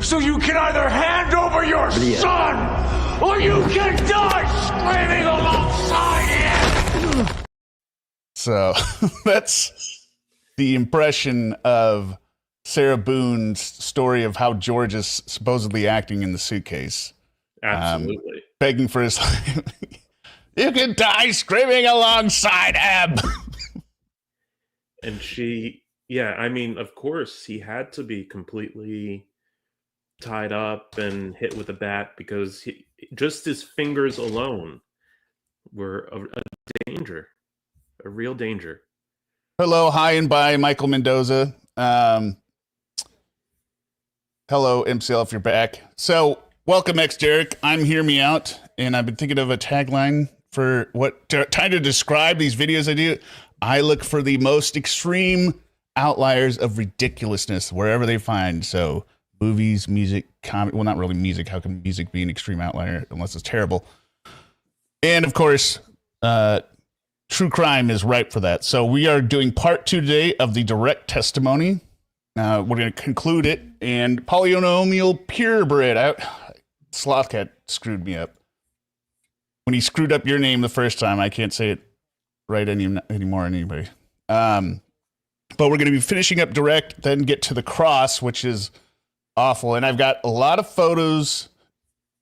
so you can either hand over your son, or you can die screaming alongside him! So, that's the impression of Sarah Boone's story of how George is supposedly acting in the Suitcase. Absolutely. Begging for his life. You can die screaming alongside him! And she, yeah, I mean, of course, he had to be completely tied up and hit with a bat because just his fingers alone were a danger, a real danger. Hello, hi and bye, Michael Mendoza. Hello, MCL, if you're back. So, welcome, X-Derek. I'm Hear Me Out, and I've been thinking of a tagline for trying to describe these videos I do. I look for the most extreme outliers of ridiculousness wherever they find. So, movies, music, comedy. Well, not really music. How can music be an extreme outlier unless it's terrible? And, of course, true crime is ripe for that. So, we are doing part 2 today of the direct testimony. We're going to conclude it, and polynomial purebred. Slothcat screwed me up. When he screwed up your name the first time, I can't say it right anymore anybody. But we're going to be finishing up direct, then get to the cross, which is awful. And I've got a lot of photos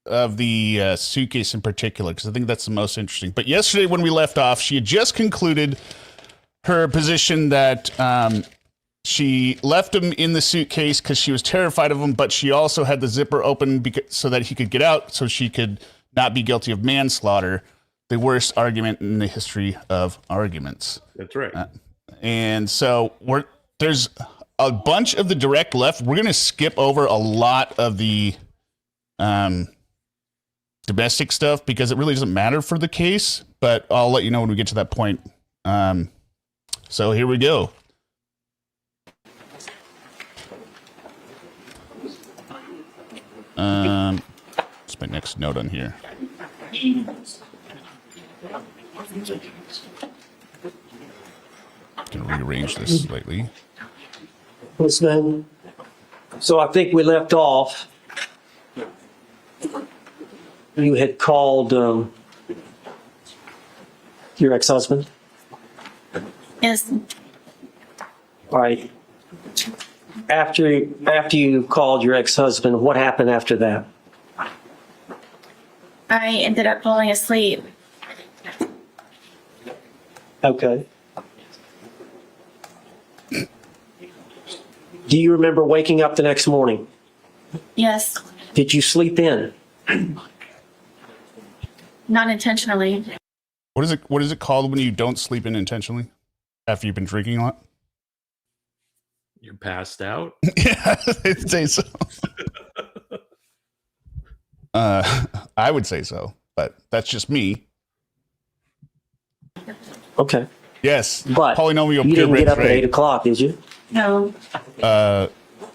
of the suitcase in particular, because I think that's the most interesting. But yesterday when we left off, she had just concluded her position that she left him in the suitcase because she was terrified of him, but she also had the zipper open so that he could get out, so she could not be guilty of manslaughter, the worst argument in the history of arguments. That's right. And so there's a bunch of the direct left. We're going to skip over a lot of the domestic stuff because it really doesn't matter for the case, but I'll let you know when we get to that point. So here we go. What's my next note on here? Can rearrange this slightly. Listening. So I think we left off. You had called your ex-husband. Yes. All right. After you called your ex-husband, what happened after that? I ended up falling asleep. Okay. Do you remember waking up the next morning? Yes. Did you sleep in? Not intentionally. What is it called when you don't sleep in intentionally after you've been drinking a lot? You're passed out? Yeah, I'd say so. I would say so, but that's just me. Okay. Yes, But polynomial you didn't purebred get up at trait. 8 o'clock, did you? No.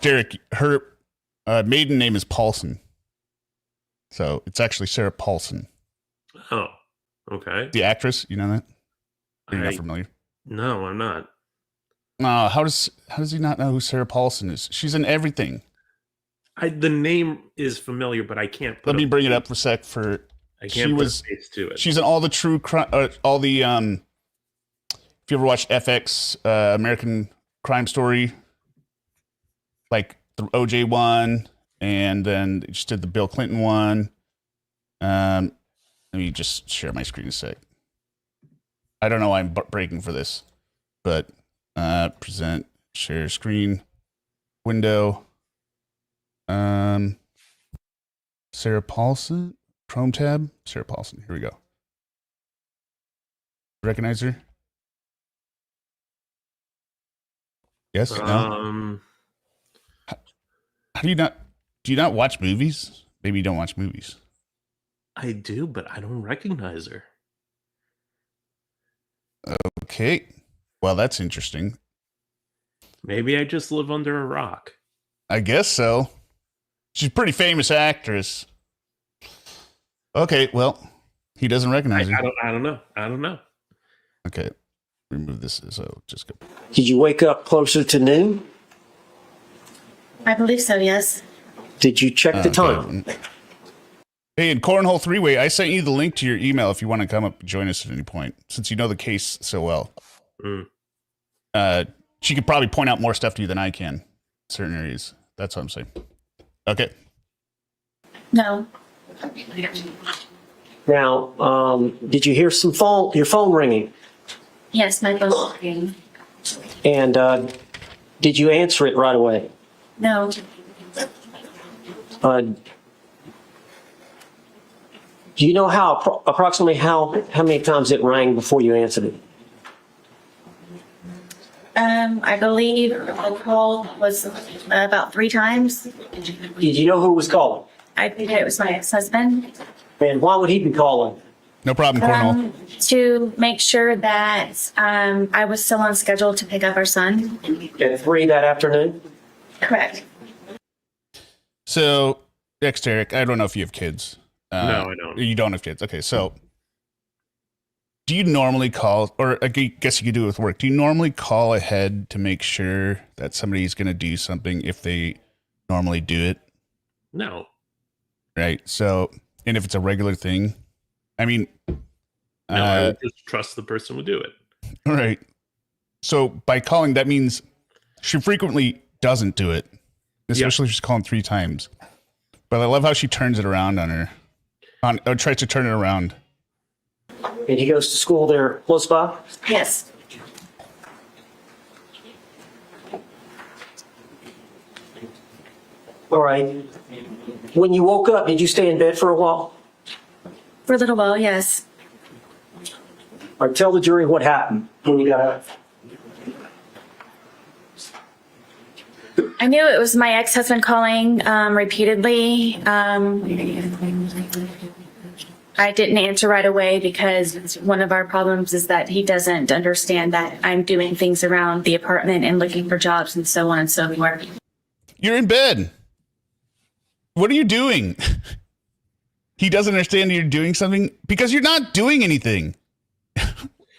Derek, her maiden name is Paulson. So it's actually Sarah Paulson. Oh, okay. The actress, you know that? Are you not I- familiar? No, I'm not. How does he not know who Sarah Paulson is? She's in everything. The name is familiar, but I can't put Let me a- bring it up for a sec. I she can't put was- a face to it. She's in all the true crime, all the if you ever watched FX, American Crime Story, like the OJ one, and then they just did the Bill Clinton one. Let me just share my screen a sec. I don't know why I'm breaking for this, but present, share screen, window. Sarah Paulson, Chrome tab, Sarah Paulson. Here we go. Recognize her? Yes? No? How do you not watch movies? Maybe you don't watch movies. I do, but I don't recognize her. Okay. Well, that's interesting. Maybe I just live under a rock. I guess so. She's a pretty famous actress. Okay, well, he doesn't recognize her. I don't know. Okay. Remove this. So just go. Did you wake up closer to noon? I believe so, yes. Did you check the time? Okay. Hey, in Cornhole Three-Way, I sent you the link to your email if you want to come up and join us at any point, since you know the case so well. She could probably point out more stuff to you than I can in certain areas. That's what I'm saying. Okay. No. Now, did you hear your phone ringing? Yes, my phone's ringing. And did you answer it right away? No. Do you know approximately how many times it rang before you answered it? I believe the call was about 3 times. Did you know who was calling? I think it was my ex-husband. And why would he be calling? No problem, Cornhole. To make sure that I was still on schedule to pick up our son. At 3 that afternoon? Correct. So, Eric, I don't know if you have kids. No, I don't. You don't have kids. Okay, so do you normally call, or I guess you could do it with work, do you normally call ahead to make sure that somebody's going to do something if they normally do it? No. Right. So, and if it's a regular thing, I mean, No, I would just trust the person would do it. All right. So by calling, that means she frequently doesn't do it, especially if she's calling 3 times. But I love how she turns it around on her, or tries to turn it around. And he goes to school there close by? Yes. All right. When you woke up, did you stay in bed for a while? For a little while, yes. Or tell the jury what happened when you got up. I knew it was my ex-husband calling repeatedly. I didn't answer right away because one of our problems is that he doesn't understand that I'm doing things around the apartment and looking for jobs and so on and so forth. You're in bed. What are you doing? He doesn't understand you're doing something because you're not doing anything.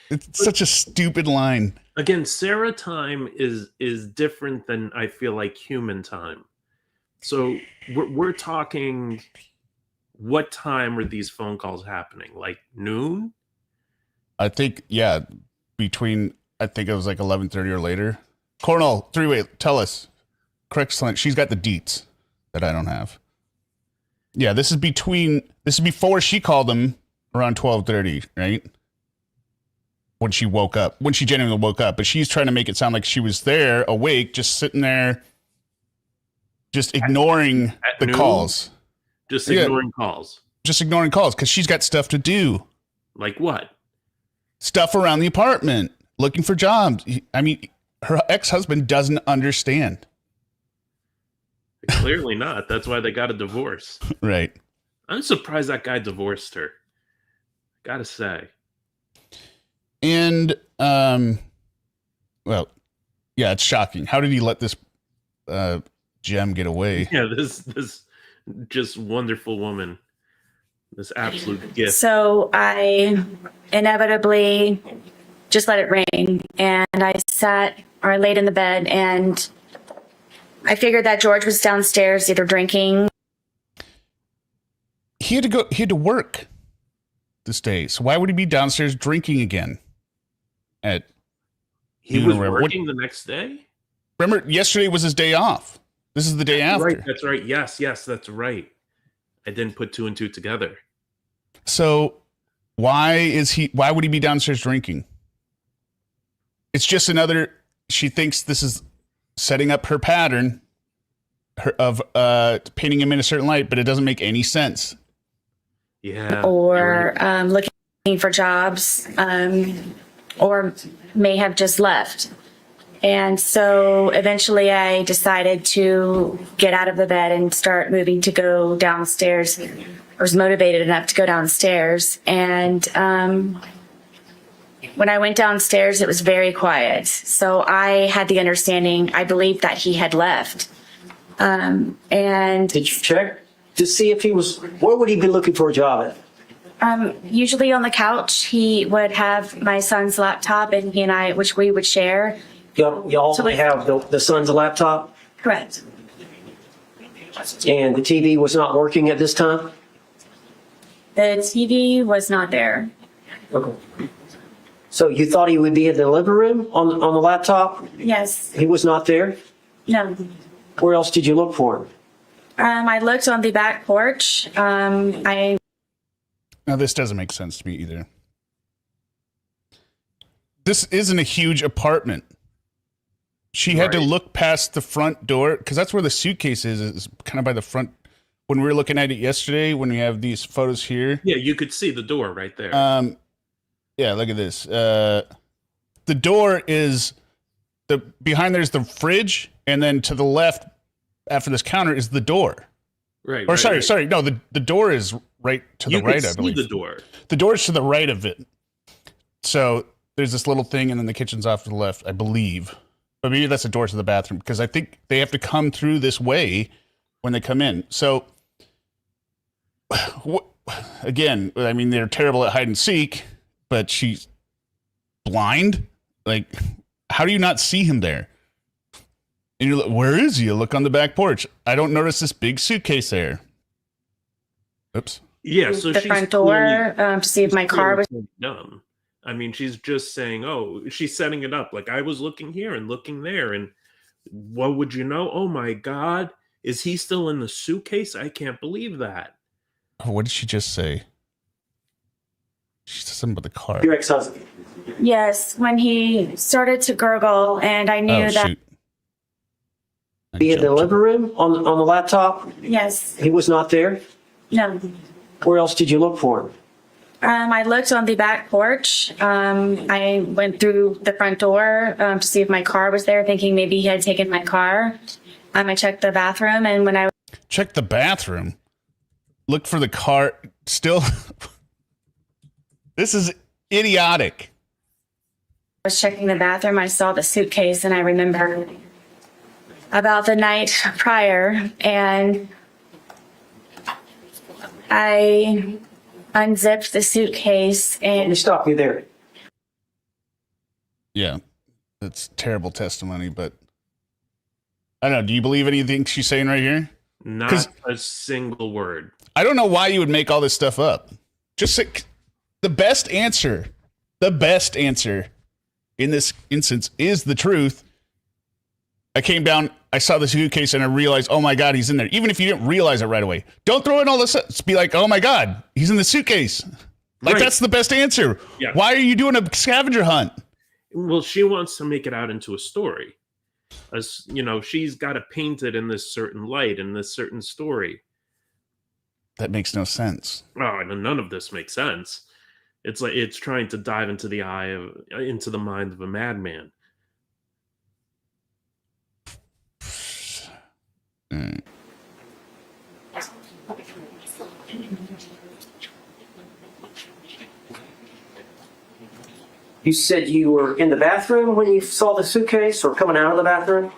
It's such a stupid line. Again, Sarah time is different than I feel like human time. So we're talking, what time were these phone calls happening? Like noon? I think, yeah, between, I think it was like 11:30 or later. Cornell, 3-way, tell us. Correct, she's got the deets that I don't have. Yeah, this is before she called them around 12:30, right? When she woke up, when she genuinely woke up, but she's trying to make it sound like she was there, awake, just sitting there, just ignoring at the noon? Calls. Just ignoring calls. Just ignoring calls because she's got stuff to do. Like what? Stuff around the apartment, looking for jobs. I mean, her ex-husband doesn't understand. Clearly not. That's why they got a divorce. Right. I'm surprised that guy divorced her. Gotta say. And, well, yeah, it's shocking. How did he let this gem get away? Yeah, this just wonderful woman. This absolute gift. So I inevitably just let it ring, and I laid in the bed, and I figured that George was downstairs either drinking. He had to work this day. So why would he be downstairs drinking again? He was working the next day? Remember, yesterday was his day off. This is the day after. Right, that's right. Yes, that's right. I didn't put 2 and 2 together. So why would he be downstairs drinking? It's just she thinks this is setting up her pattern of painting him in a certain light, but it doesn't make any sense. Yeah. Or looking for jobs, or may have just left. And so eventually I decided to get out of the bed and start moving to go downstairs. I was motivated enough to go downstairs. And when I went downstairs, it was very quiet. So I had the understanding, I believed that he had left. And did you check to see if where would he be looking for a job at? Usually on the couch. He would have my son's laptop, and he and I, which we would share. Y'all have the son's laptop? Correct. And the TV was not working at this time? The TV was not there. Okay. So you thought he would be in the living room on the laptop? Yes. He was not there? No. Where else did you look for him? I looked on the back porch. I Now, this doesn't make sense to me either. This isn't a huge apartment. She had to look past the front door because that's where the suitcase is kind of by the front. When we were looking at it yesterday, when we have these photos here. Yeah, you could see the door right there. Yeah, look at this. The door is behind there's the fridge, and then to the left after this counter is the door. Right. Or right, sorry. No, the door is right to the right, I believe. The door. The door is to the right of it. So there's this little thing, and then the kitchen's off to the left, I believe. But maybe that's a door to the bathroom, because I think they have to come through this way when they come in. So, again, I mean, they're terrible at hide and seek, but she's blind. Like, how do you not see him there? And you're like, where is he? You look on the back porch. I don't notice this big suitcase there. Oops. Yeah, so the she's front door to see if my car was. dumb. I mean, she's just saying, oh, she's setting it up. Like, I was looking here and looking there, and what would you know? Oh my God, is he still in the suitcase? I can't believe that. Oh, what did she just say? She said something about the car. Your ex-husband. Yes, when he started to gurgle, and I knew that. Shoot. Be in the living room on the laptop? Yes. He was not there? No. Where else did you look for him? I looked on the back porch. I went through the front door to see if my car was there, thinking maybe he had taken my car. I checked the bathroom, and when I Check the bathroom. Look for the car. Still, this is idiotic. was checking the bathroom, I saw the suitcase, and I remembered about the night prior, and I unzipped the suitcase Let me and stop you there. Yeah, that's terrible testimony, but I don't know. Do you believe anything she's saying right here? Not a single word. I don't know why you would make all this stuff up. Just say, the best answer in this instance is the truth. I came down, I saw the suitcase, and I realized, oh my God, he's in there. Even if you didn't realize it right away, don't throw in all this. Just be like, oh my God, he's in the suitcase. Like, Right. That's the best answer. Yeah. Why are you doing a scavenger hunt? Well, she wants to make it out into a story. As you know, she's got to paint it in this certain light, in this certain story. That makes no sense. Oh, and none of this makes sense. It's like it's trying to dive into into the mind of a madman. Mm. You said you were in the bathroom when you saw the suitcase, or coming out of the bathroom?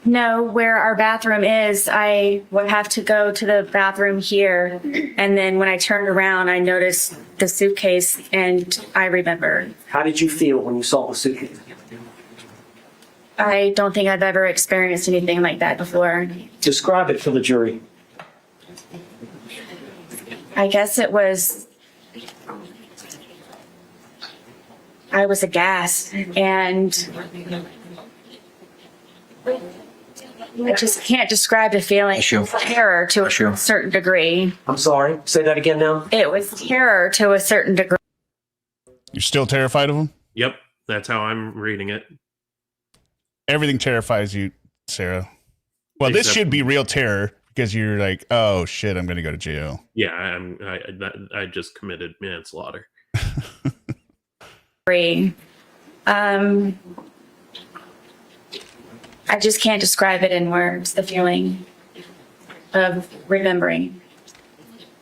know where our bathroom is. I would have to go to the bathroom here, and then when I turned around, I noticed the suitcase, and I remembered. How did you feel when you saw the suitcase? I don't think I've ever experienced anything like that before. Describe it for the jury. I guess I was aghast, and I just can't describe the feeling. It was terror to a certain degree. I'm sorry. Say that again now. It was terror to a certain degree. You're still terrified of him? Yep, that's how I'm reading it. Everything terrifies you, Sarah. Well, this Except- should be real terror because you're like, oh shit, I'm going to go to jail. Yeah, I just committed manslaughter. I just can't describe it in words, the feeling of remembering.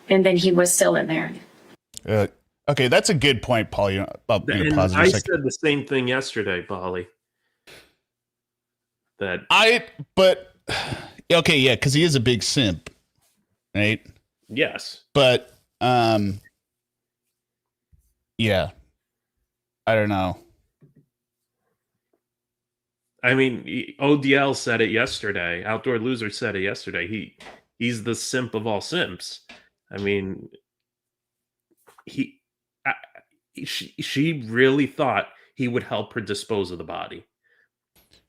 And then he was still in there. Okay, that's a good point, Paul. I'll And pause I a second. said the same thing yesterday, Polly. Okay, yeah, because he is a big simp, right? Yes. But, yeah, I don't know. I mean, ODL said it yesterday. Outdoor Loser said it yesterday. He's the simp of all simps. I mean, she really thought he would help her dispose of the body,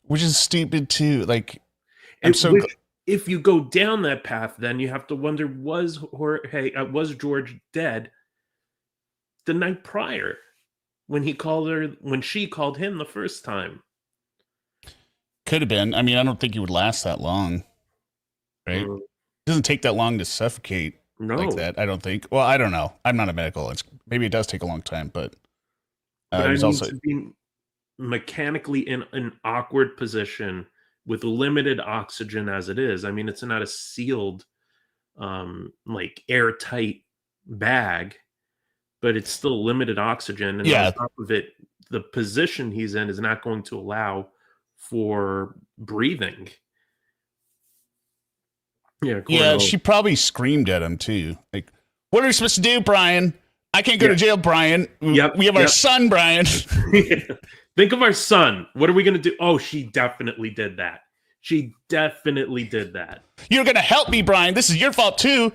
which is stupid too. Like, if you go down that path, then you have to wonder: was George dead the night prior when she called him the first time? Could have been. I mean, I don't think he would last that long, right? It doesn't take that long to suffocate like that, I don't think. Well, I don't know. I'm not a medical. Maybe it does take a long time, but I mean, also to be mechanically in an awkward position with limited oxygen as it is. I mean, it's not a sealed, like airtight bag, but it's still limited oxygen. And on top of it, the position he's in is not going to allow for breathing. Yeah, she probably screamed at him too. Like, what are we supposed to do, Brian? I can't go to jail, Brian. We have our son, Brian. Think of our son. What are we going to do? Oh, she definitely did that. She definitely did that. You're going to help me, Brian. This is your fault too.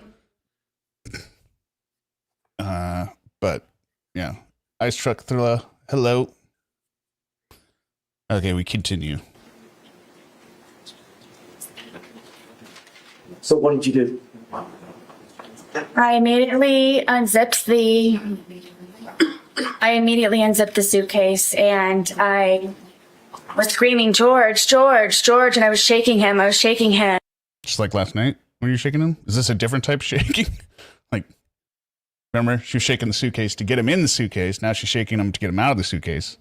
But yeah, Ice Truck Thriller. Hello. Okay, we continue. So what did you do? I immediately unzipped the suitcase, and I was screaming, George, George, George, and I was shaking him. Just like last night when you were shaking him? Is this a different type of shaking? Like, remember, she was shaking the suitcase to get him in the suitcase. Now she's shaking him to get him out of the suitcase.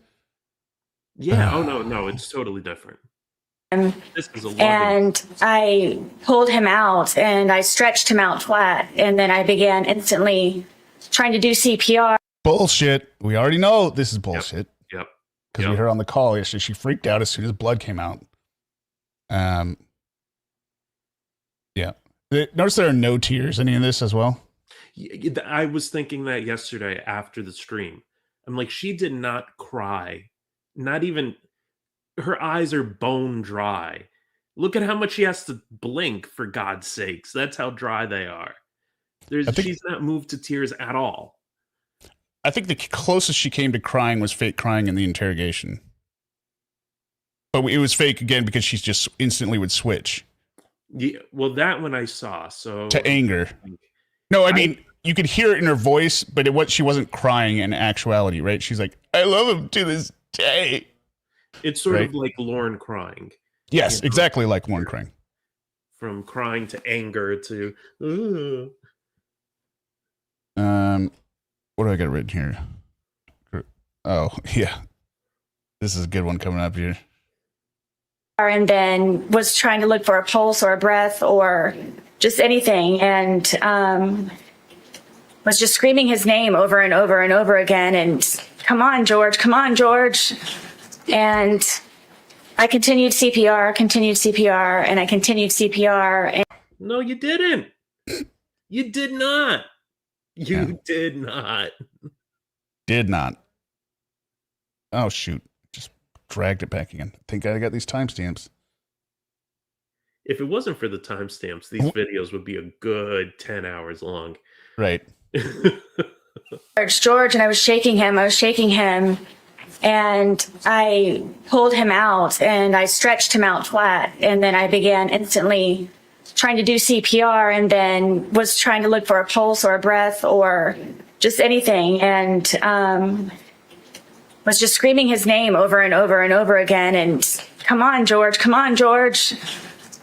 Yeah. Oh, no, it's totally different. This is and I pulled him out and I stretched him out flat, and then I began instantly trying to do CPR. Bullshit. We already know this is bullshit. Yep. Because we heard on the call yesterday, she freaked out as soon as blood came out. Yeah. Notice there are no tears in any of this as well. I was thinking that yesterday after the stream. I'm like, she did not cry. Not even... Her eyes are bone dry. Look at how much she has to blink, for God's sakes. That's how dry they are. She's not moved to tears at all. I think the closest she came to crying was fake crying in the interrogation. But it was fake again because she just instantly would switch. Yeah, well, that one I saw. So to anger. No, I mean, you could hear it in her voice, but she wasn't crying in actuality, right? She's like, I love him to this day. It's sort of like Lauren crying. Yes, exactly like Lauren crying. From crying to anger to... What do I got written here? Oh, yeah. This is a good one coming up here. And then was trying to look for a pulse or a breath or just anything, and was just screaming his name over and over and over again, and come on, George, and I continued CPR, and I continued CPR. And no, you didn't. You did not. You did not. Did not. Oh, shoot. Just dragged it back again. I think I got these timestamps. If it wasn't for the timestamps, these videos would be a good 10 hours long. Right. George, and I was shaking him. And I pulled him out and I stretched him out flat. And then I began instantly trying to do CPR, and then was trying to look for a pulse or a breath or just anything. And was just screaming his name over and over and over again. And come on, George.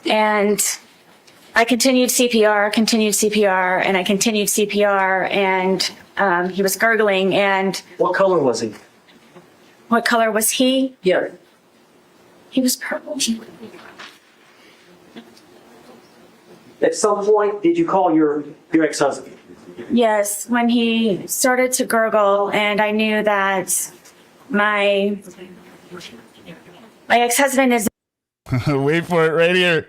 And I continued CPR, and I continued CPR. And he was gurgling. And what color was he? What color was he? Yeah. He was purple. At some point, did you call your ex-husband? Yes, when he started to gurgle, and I knew that my ex-husband is wait for it right here.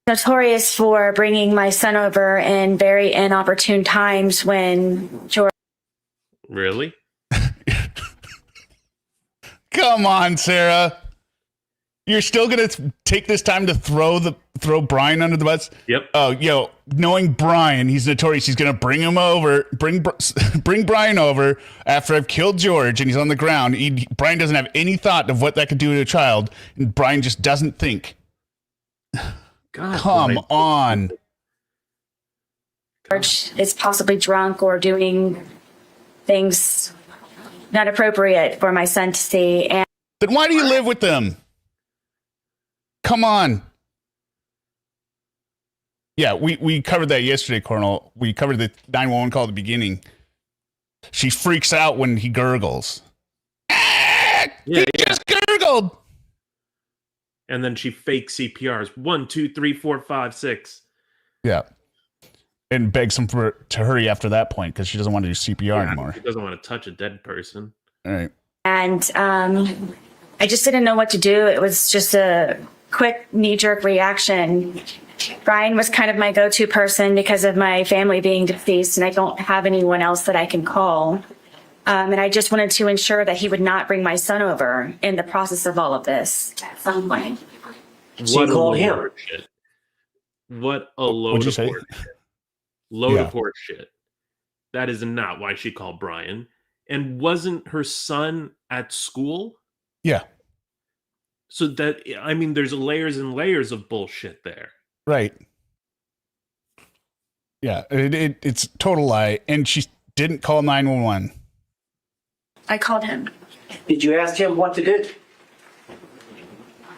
Notorious for bringing my son over in very inopportune times when George... Really? Come on, Sarah. You're still gonna take this time to throw Brian under the bus? Yep. Oh, knowing Brian, he's notorious. He's gonna bring Brian over after I've killed George and he's on the ground. Brian doesn't have any thought of what that could do to a child, and Brian just doesn't think. God, Come on. George is possibly drunk or doing things not appropriate for my son to see. And Then why do you live with them? Come on. Yeah, we covered that yesterday, Colonel. We covered the 911 call at the beginning. She freaks out when he gurgles. He just gurgled. And then she fake CPRs. 1, 2, 3, 4, 5, 6. Yeah. And begs him to hurry after that point because she doesn't want to do CPR anymore. She doesn't want to touch a dead person. All right. And I just didn't know what to do. It was just a quick knee-jerk reaction. Brian was kind of my go-to person because of my family being deceased, and I don't have anyone else that I can call. And I just wanted to ensure that he would not bring my son over in the process of all of this at some point. So you called him. Shit. What a load What'd you of say? horse shit. Load of horse shit. That is not why she called Brian. And wasn't her son at school? Yeah. So that, I mean, there's layers and layers of bullshit there. Right. Yeah, it's a total lie. And she didn't call 911. I called him. Did you ask him what to do?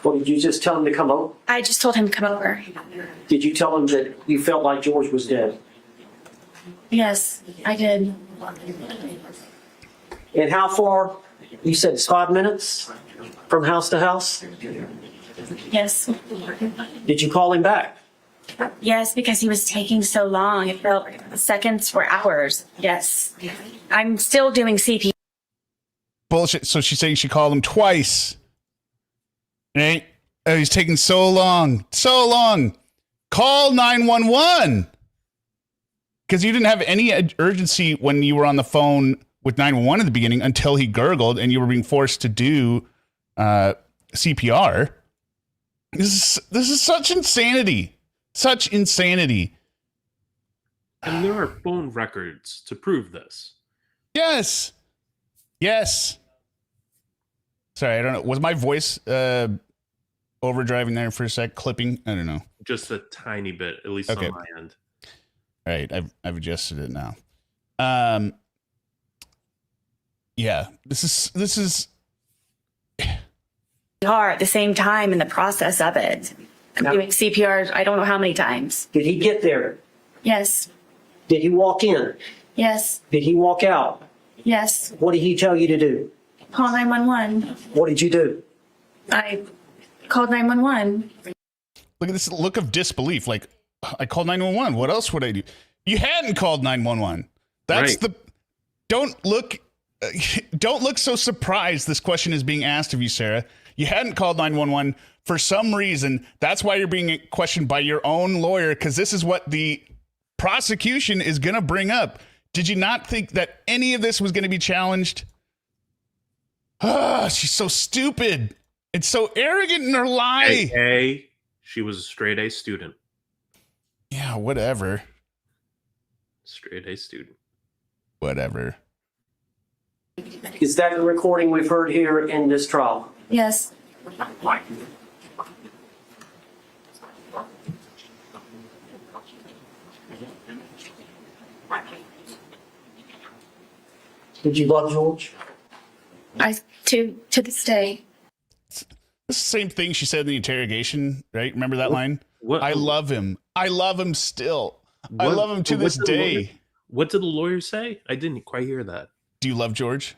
Or did you just tell him to come over? I just told him to come over. Did you tell him that you felt like George was dead? Yes, I did. And how far? You said it's 5 minutes from house to house? Yes. Did you call him back? Yes, because he was taking so long. It felt seconds for hours. Yes. I'm still doing CPR. Bullshit. So she's saying she called him twice. Right? Oh, he's taking so long. So long. Call 911. Because you didn't have any urgency when you were on the phone with 911 at the beginning until he gurgled and you were being forced to do CPR. This is such insanity. Such insanity. And there are phone records to prove this. Yes. Yes. Sorry, I don't know. Was my voice overdriving there for a sec? Clipping? I don't know. Just a tiny bit, at least Okay. on my end. All right, I've adjusted it now. Yeah, this is At the same time in the process of it. I'm doing CPR, I don't know how many times. Did he get there? Yes. Did he walk in? Yes. Did he walk out? Yes. What did he tell you to do? Call 911. What did you do? I called 911. look at this look of disbelief. Like, I called 911. What else would I do? You hadn't called 911. That's Right. Don't look so surprised this question is being asked of you, Sarah. You hadn't called 911 for some reason. That's why you're being questioned by your own lawyer, because this is what the prosecution is going to bring up. Did you not think that any of this was going to be challenged? She's so stupid. It's so arrogant in her lie. Hey, she was a straight A student. Yeah, whatever. Straight A student. Whatever. Is that the recording we've heard here in this trial? Yes. Did you love George? To this day. It's the same thing she said in the interrogation, right? Remember that line? What? I love him. I love him still. I love him to what this did the lawyer- day. What did the lawyer say? I didn't quite hear that. Do you love George?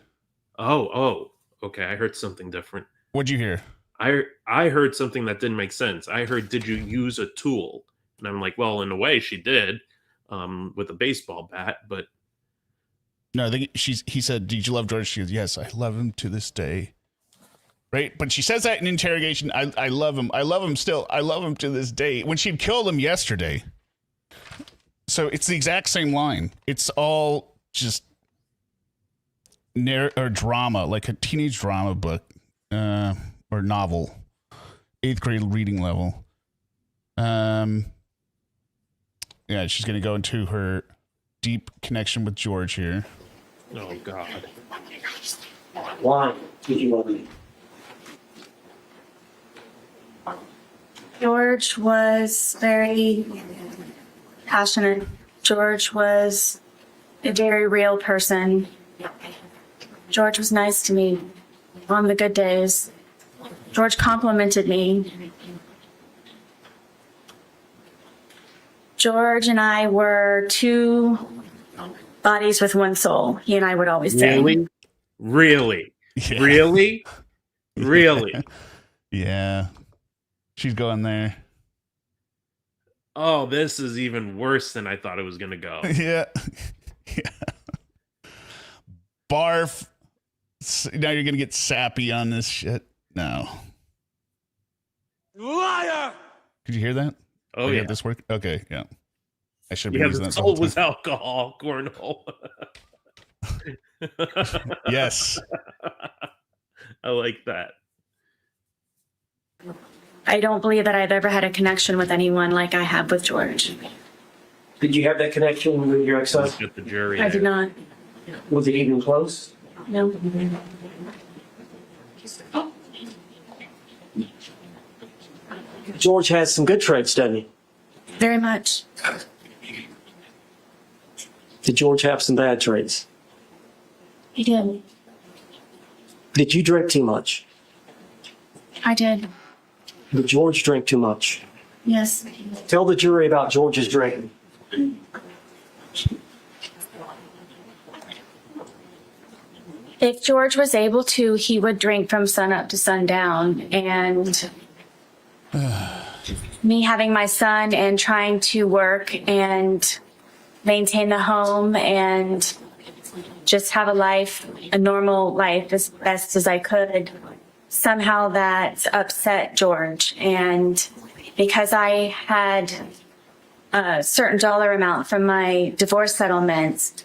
Oh, okay. I heard something different. What'd you hear? I heard something that didn't make sense. I heard, did you use a tool? And I'm like, well, in a way she did, with a baseball bat, but No, I think he said, did you love George? She goes, yes, I love him to this day. Right? But she says that in interrogation. I love him. I love him still. I love him to this day. When she'd killed him yesterday. So it's the exact same line. It's all just drama, like a teenage drama book. or novel, 8th grade reading level. Yeah, she's going to go into her deep connection with George here. Oh, God. Why did you want me? George was very passionate. George was a very real person. George was nice to me on the good days. George complimented me. George and I were two bodies with one soul. He and I would always say. Really? Really? Yeah. Really? Really? Yeah. She's going there. Oh, this is even worse than I thought it was going to go. Yeah. Yeah. Barf. Now you're going to get sappy on this shit. No. Liar! Could you hear that? Oh, Did I yeah. get this work? Okay, yeah. I should be Yeah, using the that the whole soul was time. alcohol, cornhole. Yes. I like that. I don't believe that I've ever had a connection with anyone like I have with George. Did you have that connection with your Let's ex-husband? get the jury. I did there. not. Was it even close? No. George has some good traits, doesn't he? Very much. Did George have some bad traits? He did. Did you drink too much? I did. Did George drink too much? Yes. Tell the jury about George's drinking. If George was able to, he would drink from sun up to sundown. And me having my son and trying to work and maintain the home and just have a life, a normal life as best as I could, somehow that upset George. And because I had a certain dollar amount from my divorce settlements,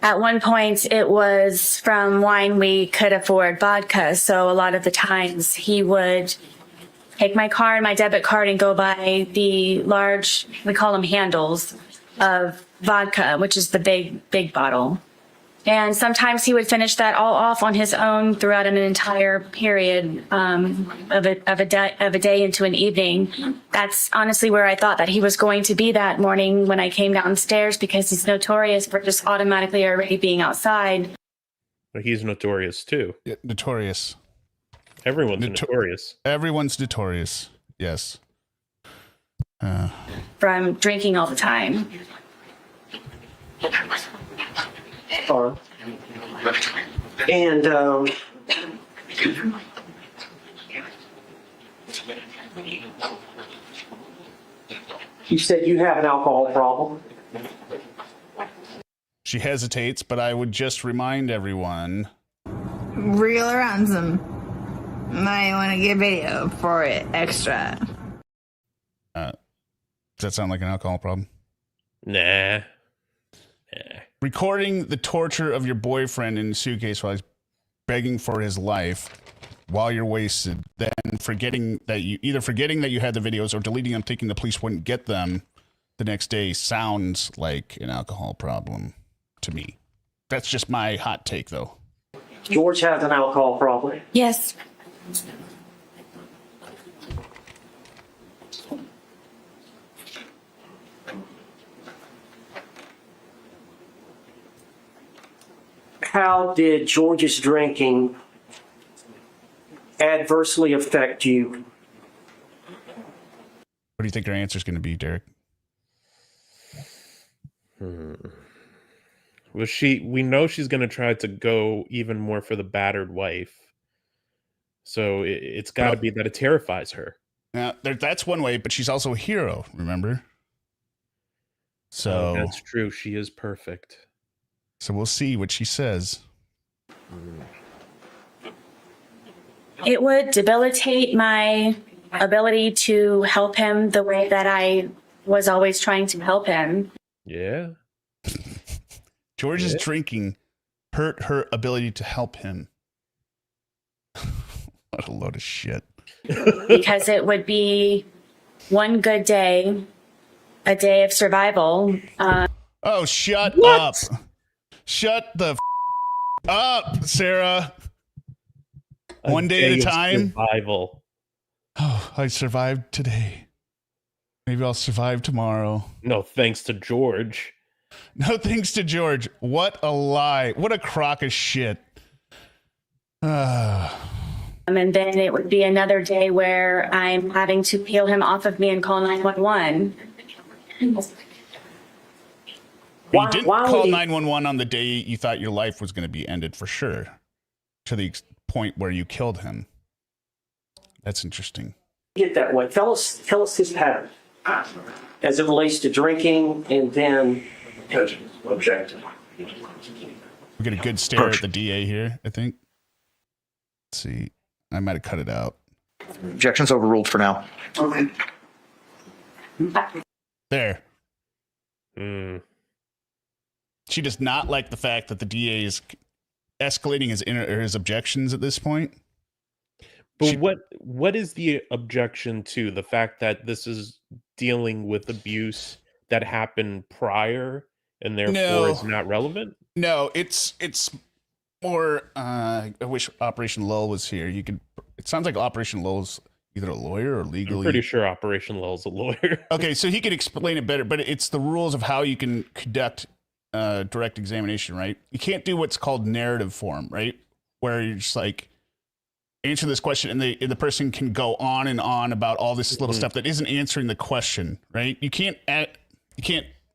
at one point it was from wine we could afford vodka. So a lot of the times he would take my card, my debit card, and go buy the large, we call them handles, of vodka, which is the big bottle. And sometimes he would finish that all off on his own throughout an entire period of a day into an evening. That's honestly where I thought that he was going to be that morning when I came downstairs, because he's notorious for just automatically already being outside. But he's notorious too. Yeah, notorious. Everyone's notorious. Everyone's notorious. Yes. From drinking all the time. Or, and you said you have an alcohol problem. She hesitates, but I would just remind everyone. Reel around some. Might want to get video for it extra. Does that sound like an alcohol problem? Nah. Recording the torture of your boyfriend in a suitcase while he's begging for his life while you're wasted, then forgetting that you had the videos or deleting them, thinking the police wouldn't get them the next day sounds like an alcohol problem to me. That's just my hot take, though. George has an alcohol problem. Yes. How did George's drinking adversely affect you? What do you think your answer is going to be, Derek? Well, we know she's going to try to go even more for the battered wife. So it's got to be that it terrifies her. Now, that's one way, but she's also a hero, remember? So that's true. She is perfect. So we'll see what she says. It would debilitate my ability to help him the way that I was always trying to help him. Yeah. George's drinking hurt her ability to help him. What a load of shit. because it would be one good day, a day of survival. Oh, shut What? up. Shut the up, Sarah. One day at a of time. Survival. Oh, I survived today. Maybe I'll survive tomorrow. No, thanks to George. No thanks to George. What a lie. What a crock of shit. And then it would be another day where I'm having to peel him off of me and call 911. You Why- didn't why would call he- 911 on the day you thought your life was going to be ended for sure, to the point where you killed him. That's interesting. Get that way. Tell us his pattern as it relates to drinking, and then Objection. We get a good stare at the DA here, I think. Let's see. I might have cut it out. Objection's overruled for now. There. Mm. She does not like the fact that the DA is escalating his objections at this point. But what is the objection to the fact that this is dealing with abuse that happened prior and therefore is not relevant? No, it's more. I wish Operation Lull was here. It sounds like Operation Lull's either a lawyer or legally. I'm pretty sure Operation Lull's a lawyer. Okay, so he could explain it better, but it's the rules of how you can conduct direct examination, right? You can't do what's called narrative form, right? Where you're just like, answer this question, and the person can go on and on about all this little stuff that isn't answering the question, right? You can't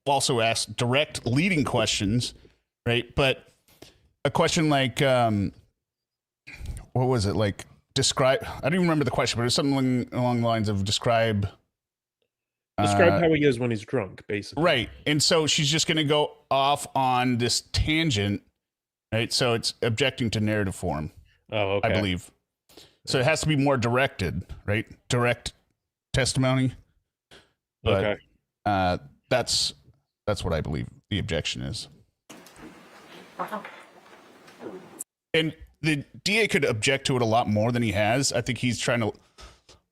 also ask direct leading questions, right? But a question like, what was it? Like, describe, I don't even remember the question, but it was something along the lines of describe Describe how he is when he's drunk, basically. Right. And so she's just going to go off on this tangent, right? So it's objecting to narrative form, Oh, okay. I believe. So it has to be more directed, right? Direct testimony. But Okay. that's what I believe the objection is. And the DA could object to it a lot more than he has. I think he's trying to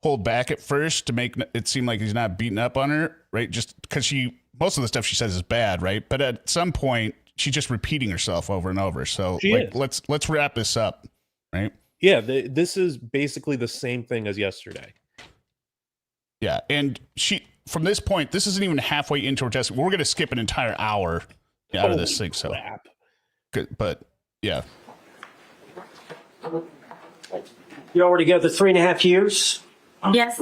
hold back at first to make it seem like he's not beating up on her, right? Just because most of the stuff she says is bad, right? But at some point, she's just repeating herself over and over. So let's wrap this up, right? Yeah, this is basically the same thing as yesterday. Yeah, and from this point, this isn't even halfway into her testimony. We're going to skip an entire hour out of this thing. So, but yeah. you're already together 3.5 years. Yes,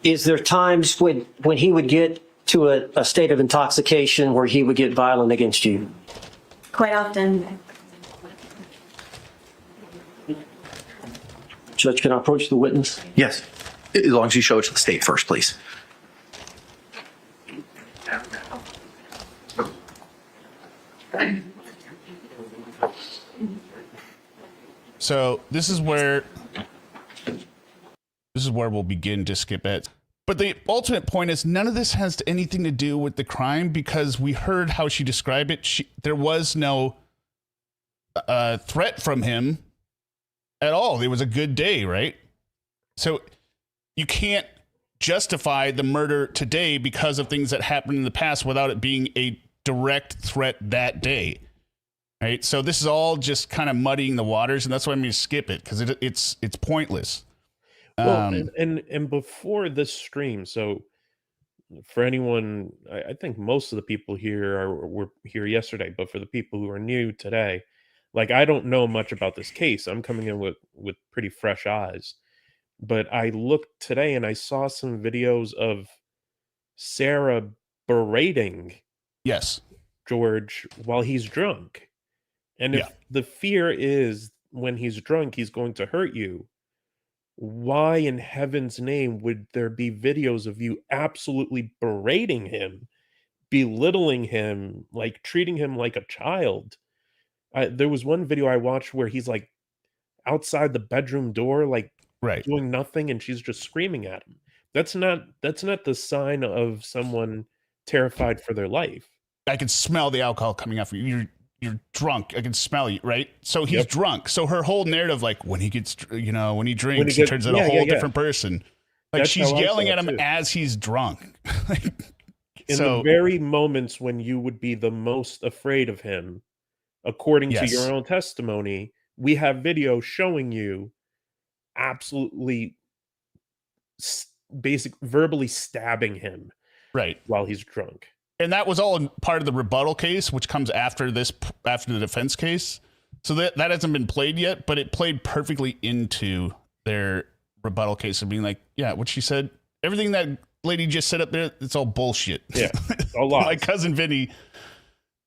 Is there times when he would get to a state of intoxication where he would get violent against you? quite often. Judge, can I approach the witness? Yes. As long as you show it to the state first, please. So this is where we'll begin to skip it. But the ultimate point is none of this has anything to do with the crime, because we heard how she described it. There was no threat from him at all. It was a good day, right? So you can't justify the murder today because of things that happened in the past without it being a direct threat that day. Right? So this is all just kind of muddying the waters, and that's why I'm going to skip it, because it's pointless. Well, and before this stream, so for anyone, I think most of the people here were here yesterday, but for the people who are new today, like, I don't know much about this case. I'm coming in with pretty fresh eyes. But I looked today and I saw some videos of Sarah berating Yes. George while he's drunk. And if the fear is when he's drunk, he's going to hurt you, why in heaven's name would there be videos of you absolutely berating him, belittling him, like treating him like a child? There was one video I watched where he's like outside the bedroom door, like doing nothing, and she's just screaming at him. That's not the sign of someone terrified for their life. I can smell the alcohol coming off you. you're drunk. I can smell you, right? So he's drunk. So her whole narrative, like when he gets, when he drinks, he turns into a whole different person. Like That's she's how I yelling saw at it, him too. as he's drunk. In the very moments when you would be the most afraid of him, according to your own testimony, we have video showing you absolutely verbally stabbing him while he's drunk. And that was all part of the rebuttal case, which comes after the defense case. So that hasn't been played yet, but it played perfectly into their rebuttal case of being like, yeah, what she said, everything that lady just said up there, it's all bullshit. Yeah, a lot. My cousin Vinny.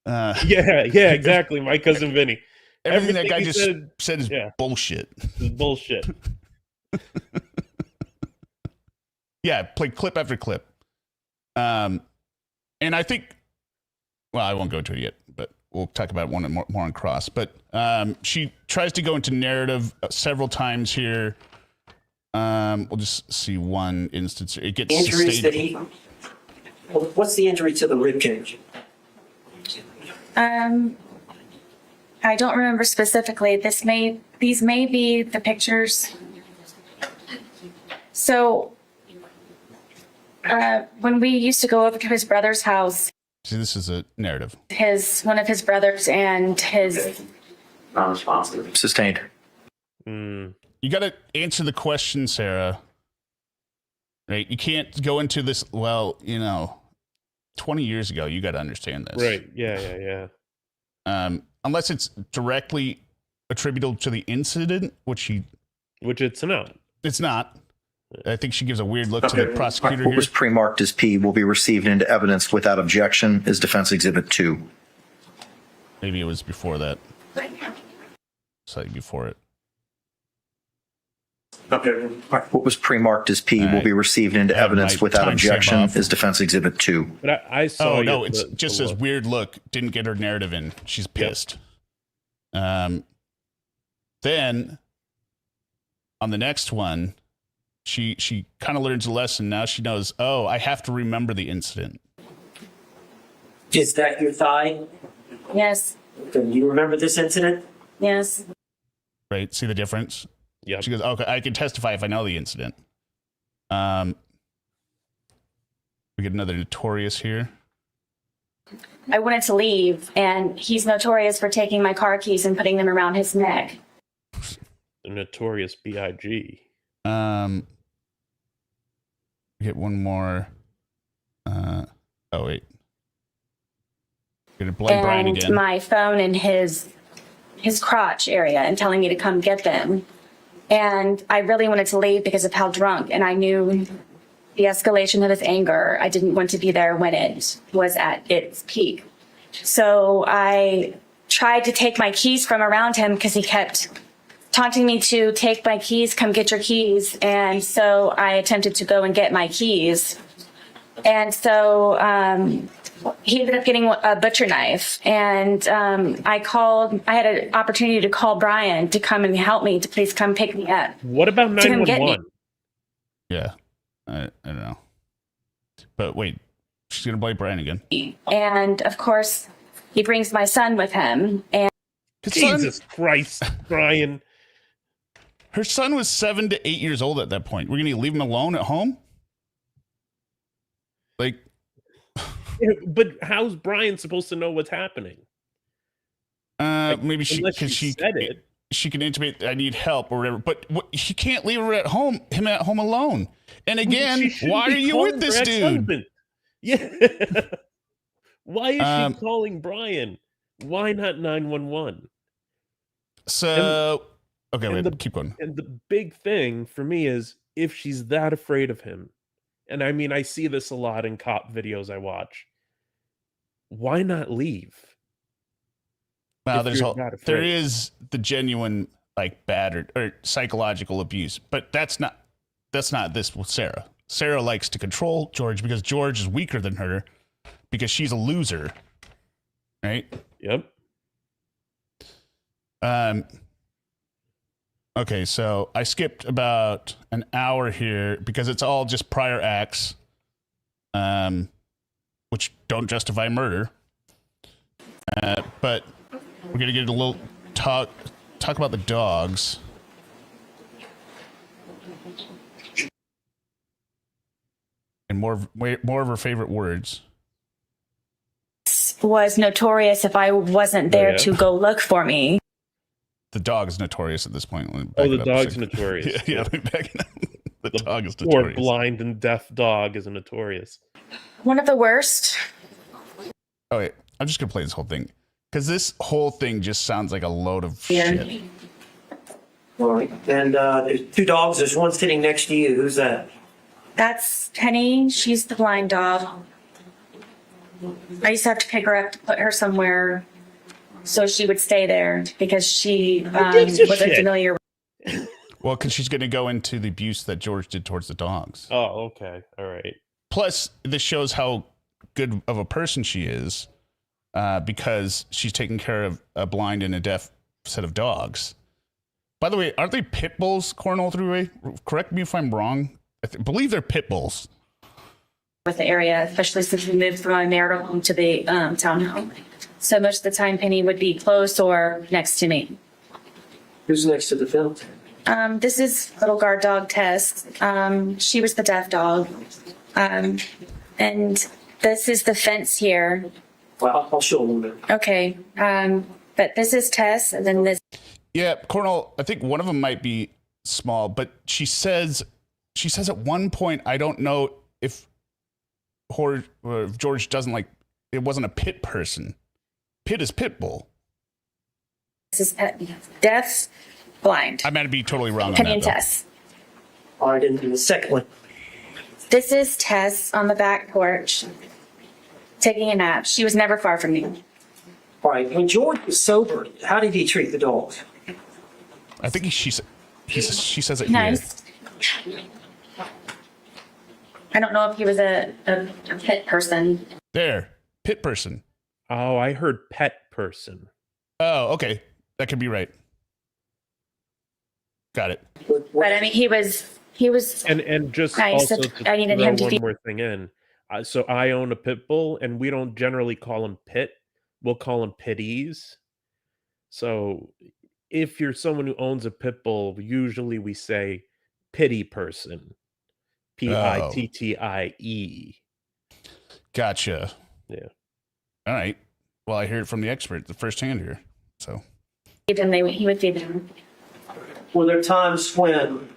Yeah, exactly. My cousin Vinny. Everything that guy just said is bullshit. It's bullshit. Yeah, play clip after clip. And I think, well, I won't go into it yet, but we'll talk about one more on cross. But she tries to go into narrative several times here. We'll just see one instance. It gets Injuries that what's the injury to the rib cage? I don't remember specifically. These may be the pictures. So when we used to go over to his brother's house, see, this is a narrative. One of his brothers and his Non-responsive. Sustained. You got to answer the question, Sarah. Right? You can't go into this. Well, 20 years ago, you got to understand this. Right? Yeah. Unless it's directly attributable to the incident, which it's not. It's not. I think she gives a weird look to the prosecutor What here. was pre-marked as P will be received into evidence without objection is Defense Exhibit 2. Maybe it was before that. Slightly before it. What was pre-marked as P will be received into evidence without objection is Defense Exhibit 2. But I saw. Oh no! It's just this weird look. Didn't get her narrative in. She's pissed. Then on the next one, she kind of learns a lesson. Now she knows. Oh, I have to remember the incident. Is that your thigh? Yes. Do you remember this incident? Yes. Right? See the difference? Yeah. She goes, okay, I can testify if I know the incident. We get another notorious here. I wanted to leave, and he's notorious for taking my car keys and putting them around his neck. The notorious B.I.G. We get one more. Oh wait. Gonna blame Brian And again. my phone in his crotch area and telling me to come get them. And I really wanted to leave because of how drunk, and I knew the escalation of his anger. I didn't want to be there when it was at its peak. So I tried to take my keys from around him because he kept taunting me to take my keys, come get your keys. And so I attempted to go and get my keys. And so he ended up getting a butcher knife, and I had an opportunity to call Brian to come and help me, to please come pick me up. What about To come get 911? Yeah. I don't know. But wait, she's going to blame Brian again. And of course, he brings my son with him. And Jesus Christ, Brian. Her son was 7 to 8 years old at that point. We're going to leave him alone at home? Like, But how's Brian supposed to know what's happening? maybe Unless because she said it. She can intimate, I need help or whatever. But he can't leave her at home, him at home alone. And again, why are you with this dude? Yeah. Why is she calling Brian? Why not 911? So, okay, wait, keep going. And the big thing for me is, if she's that afraid of him, and I mean, I see this a lot in cop videos I watch, why not leave? Well, there is the genuine, like, battered or psychological abuse, but that's not this with Sarah. Sarah likes to control George because George is weaker than her because she's a loser, right? Yep. Okay, so I skipped about an hour here because it's all just prior acts, which don't justify murder. But We're gonna get a little talk about the dogs. And more of her favorite words. Was notorious if I wasn't there to go look for me. The dog is notorious at this point. Oh, the dog's notorious. Yeah. The dog is Poor notorious. blind and deaf dog is notorious. One of the worst. Oh wait, I'm just gonna play this whole thing because this whole thing just sounds like a load of shit. All right. And there's two dogs. There's one sitting next to you. Who's that? That's Penny. She's the blind dog. I used to have to pick her up to put her somewhere so she would stay there because she wasn't familiar. Well, because she's going to go into the abuse that George did towards the dogs. Oh, okay. All right. Plus, this shows how good of a person she is because she's taking care of a blind and a deaf set of dogs. By the way, aren't they pit bulls, Cornell Thruway? Correct me if I'm wrong. I believe they're pit bulls. With the area, especially since we moved from my marital home to the townhome. So most of the time, Penny would be close or next to me. Who's next to the film? This is little guard dog Tess. She was the deaf dog. And this is the fence here. Well, I'll show them a bit. Okay. But this is Tess, and then this. Yeah, Cornell, I think one of them might be small, but she says at one point, I don't know if George doesn't like, it wasn't a pit person. Pit is pit bull. This is deaf, blind. I might be totally wrong Penny on and that. Tess. All right, and the second one. This is Tess on the back porch taking a nap. She was never far from me. All right, when George was sober, how did he treat the dogs? I think she says it Nice. I don't know if he was a pit person. There, pit person. Oh, I heard pet person. Oh, okay. That could be right. Got it. But I mean, he was And just nice. also to I needed throw him to one be. more thing in. So I own a pit bull, and we don't generally call him Pit. We'll call him Pitties. So if you're someone who owns a pit bull, usually we say pity person. Pittie. Gotcha. Yeah. All right. Well, I hear it from the expert, the first hand here. So He would feed them. Were there times when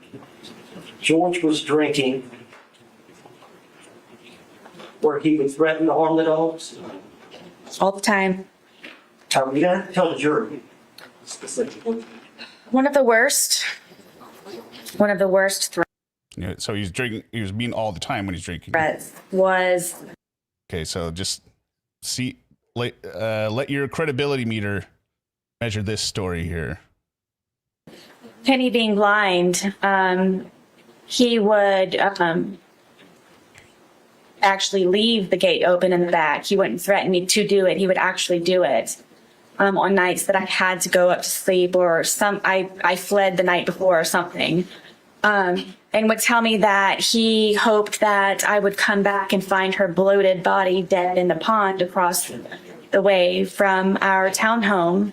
George was drinking where he would threaten to harm the dogs? All the time. You gotta tell the jury specifically. One of the worst so he's drinking. He was mean all the time when he's drinking. threats was Okay, so just let your credibility meter measure this story here. Penny being blind. He would actually leave the gate open in the back. He wouldn't threaten me to do it. He would actually do it on nights that I had to go up to sleep or I fled the night before or something. And would tell me that he hoped that I would come back and find her bloated body dead in the pond across the way from our townhome.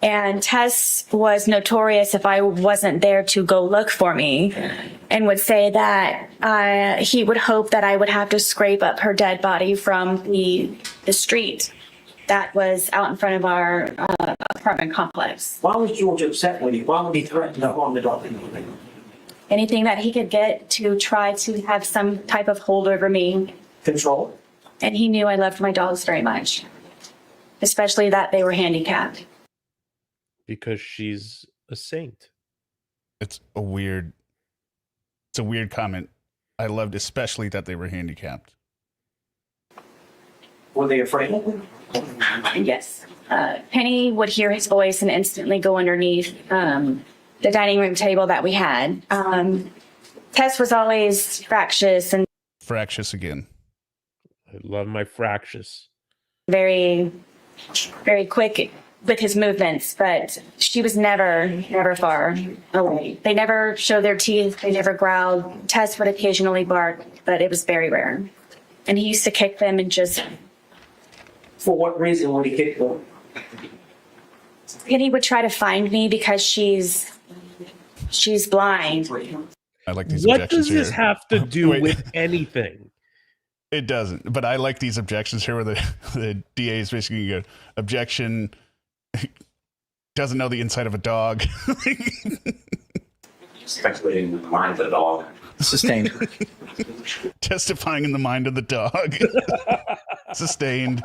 And Tess was notorious if I wasn't there to go look for me, and would say that he would hope that I would have to scrape up her dead body from the street that was out in front of our apartment complex. Why was George upset with you? Why would he threaten to harm the dog? Anything that he could get to try to have some type of hold over me. Control? And he knew I loved my dogs very much, especially that they were handicapped. Because she's a saint. It's a weird comment. I loved especially that they were handicapped. Were they afraid of him? Yes. Penny would hear his voice and instantly go underneath the dining room table that we had. Tess was always fractious and Fractious again. I love my fractious. very, very quick with his movements, but she was never far away. They never showed their teeth. They never growled. Tess would occasionally bark, but it was very rare. And he used to kick them and just... For what reason would he kick them? And he would try to find me because she's blind. I like these What objections does this here. have to do Wait. with anything? It doesn't, but I like these objections here where the DA is basically going to objection, doesn't know the inside of a dog. Speculating in the mind of the dog. Sustained. Testifying in the mind of the dog. Sustained.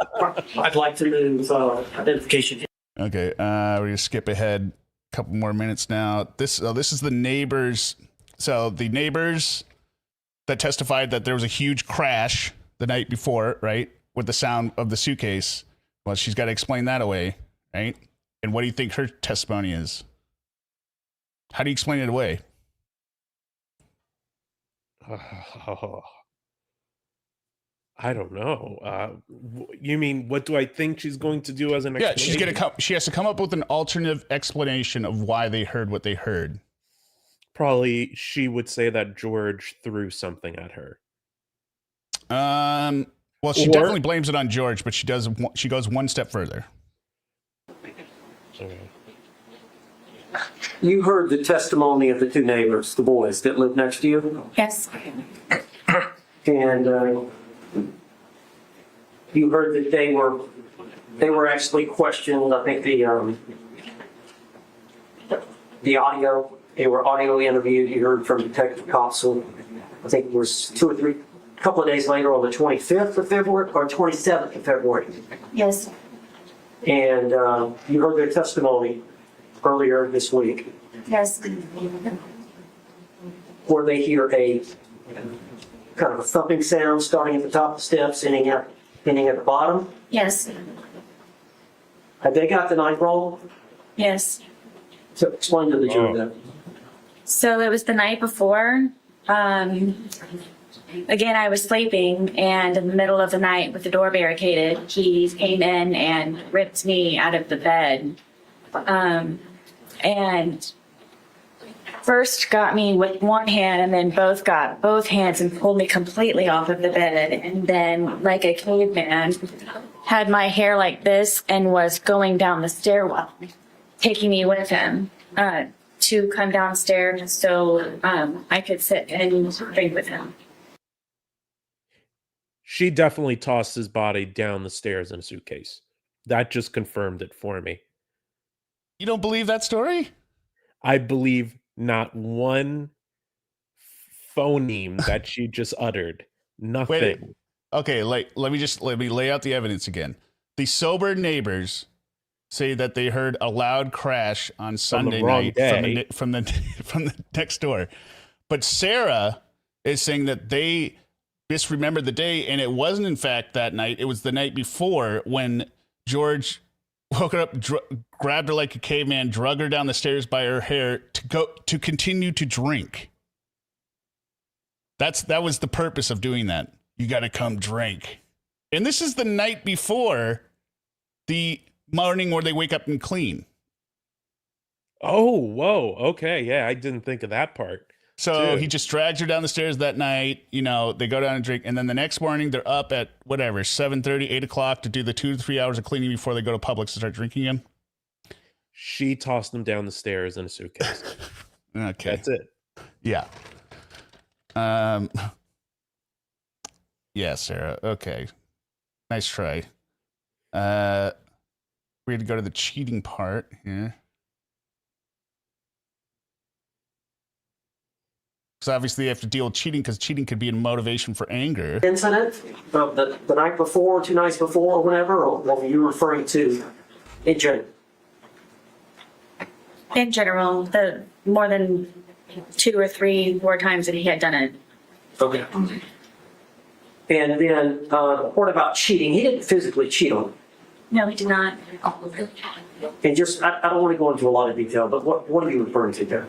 I'd like to move identification. Okay, we're going to skip ahead a couple more minutes now. This is the neighbors. So the neighbors that testified that there was a huge crash the night before, right, with the sound of the suitcase. Well, she's got to explain that away, right? And what do you think her testimony is? How do you explain it away? I don't know. You mean, what do I think she's going to do as an Yeah, explanation? she's going to she has to come up with an alternative explanation of why they heard what they heard. Probably she would say that George threw something at her. Well, she definitely blames it on George, but she goes one step further. Okay. You heard the testimony of the two neighbors, the boys that live next to you, Yes. and you heard that they were actually questioned. I think the audio, they were audio interviewed. You heard from Detective Coxell. I think it was a couple of days later on the 25th of February or 27th of February. Yes. And you heard their testimony earlier this week, Yes. where they hear a kind of a thumping sound starting at the top of the steps, ending at the bottom. Yes. Have they got the night roll? Yes. So explain to the jury that. So it was the night before. Again, I was sleeping, and in the middle of the night with the door barricaded, he came in and ripped me out of the bed. And first got me with one hand, and then got both hands and pulled me completely off of the bed. And then, like a caveman, had my hair like this and was going down the stairwell, taking me with him to come downstairs so I could sit and drink with him. She definitely tossed his body down the stairs in a suitcase. That just confirmed it for me. You don't believe that story? I believe not one phoneme that she just uttered. Nothing. Wait. Okay, let me lay out the evidence again. The sober neighbors say that they heard a loud crash on Sunday night from the next door. But Sarah is saying that they misremembered the day, and it wasn't in fact that night. It was the night before when George woke her up, grabbed her like a caveman, drug her down the stairs by her hair to continue to drink. That was the purpose of doing that. You got to come drink. And this is the night before the morning where they wake up and clean. Oh, whoa. Okay. Yeah, I didn't think of that part. So Dude. he just drags her down the stairs that night. You know, they go down and drink. And then the next morning, they're up at whatever, 7:30, 8 o'clock to do the 2 to 3 hours of cleaning before they go to Publix to start drinking again. She tossed them down the stairs in a suitcase. Okay. That's it. Yeah. Yeah, Sarah. Okay. Nice try. We had to go to the cheating part here. Because obviously they have to deal with cheating because cheating could be a motivation for anger. Incident of the night before, 2 nights before, or whatever, or what were you referring to in general? In general, the more than 2 or 3 more times that he had done it. Okay. And then, what about cheating? He didn't physically cheat on her. No, he did not. And just, I don't want to go into a lot of detail, but what are you referring to there?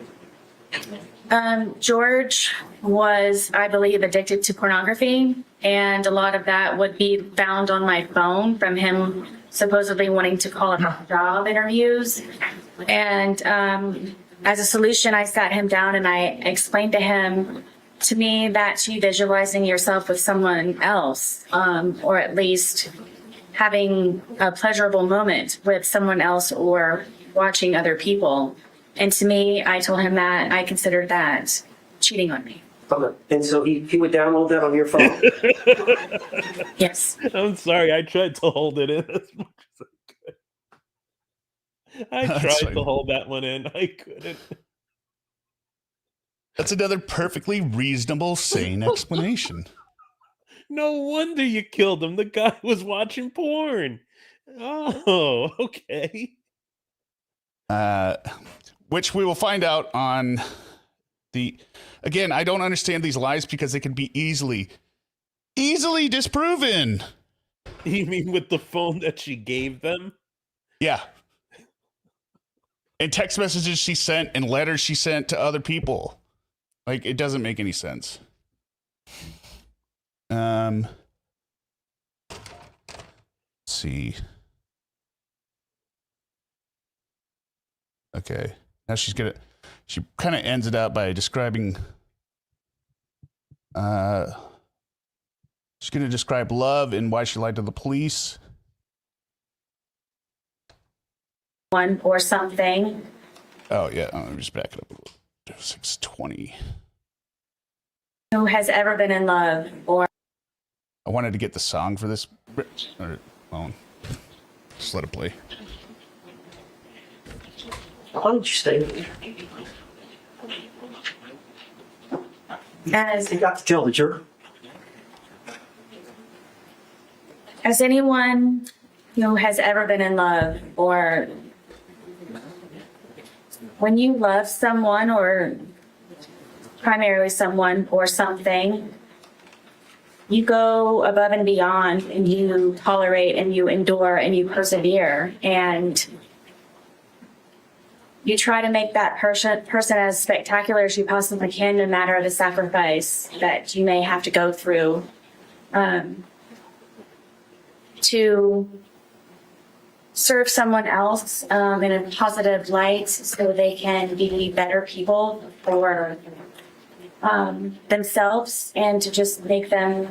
George was, I believe, addicted to pornography, and a lot of that would be found on my phone from him supposedly wanting to call up job interviews. And as a solution, I sat him down and I explained to him, to me, that's you visualizing yourself with someone else, or at least having a pleasurable moment with someone else, or watching other people. And to me, I told him that I considered that cheating on me. Okay. And so he would download that on your phone? Yes. I'm sorry. I tried to hold it in as much as I could. I tried to hold that one in. I couldn't. That's another perfectly reasonable, sane explanation. No wonder you killed him. The guy was watching porn. Oh, okay. Which we will find out on the... Again, I don't understand these lies because they can be easily disproven. You mean with the phone that she gave them? Yeah. And text messages she sent and letters she sent to other people. Like, it doesn't make any sense. Let's see. Okay. Now she kind of ends it out by describing, she's going to describe love and why she lied to the police. One or something. Oh, yeah. Let me just back it up a little. 620. Who has ever been in love or... I wanted to get the song for this. Well, just let it play. Why don't you stay? You got to tell the jury. As anyone who has ever been in love, or when you love someone, or primarily someone or something, you go above and beyond, and you tolerate and you endure and you persevere, and you try to make that person as spectacular as you possibly can, no matter the sacrifice that you may have to go through to serve someone else in a positive light so they can be better people for themselves, and to just make them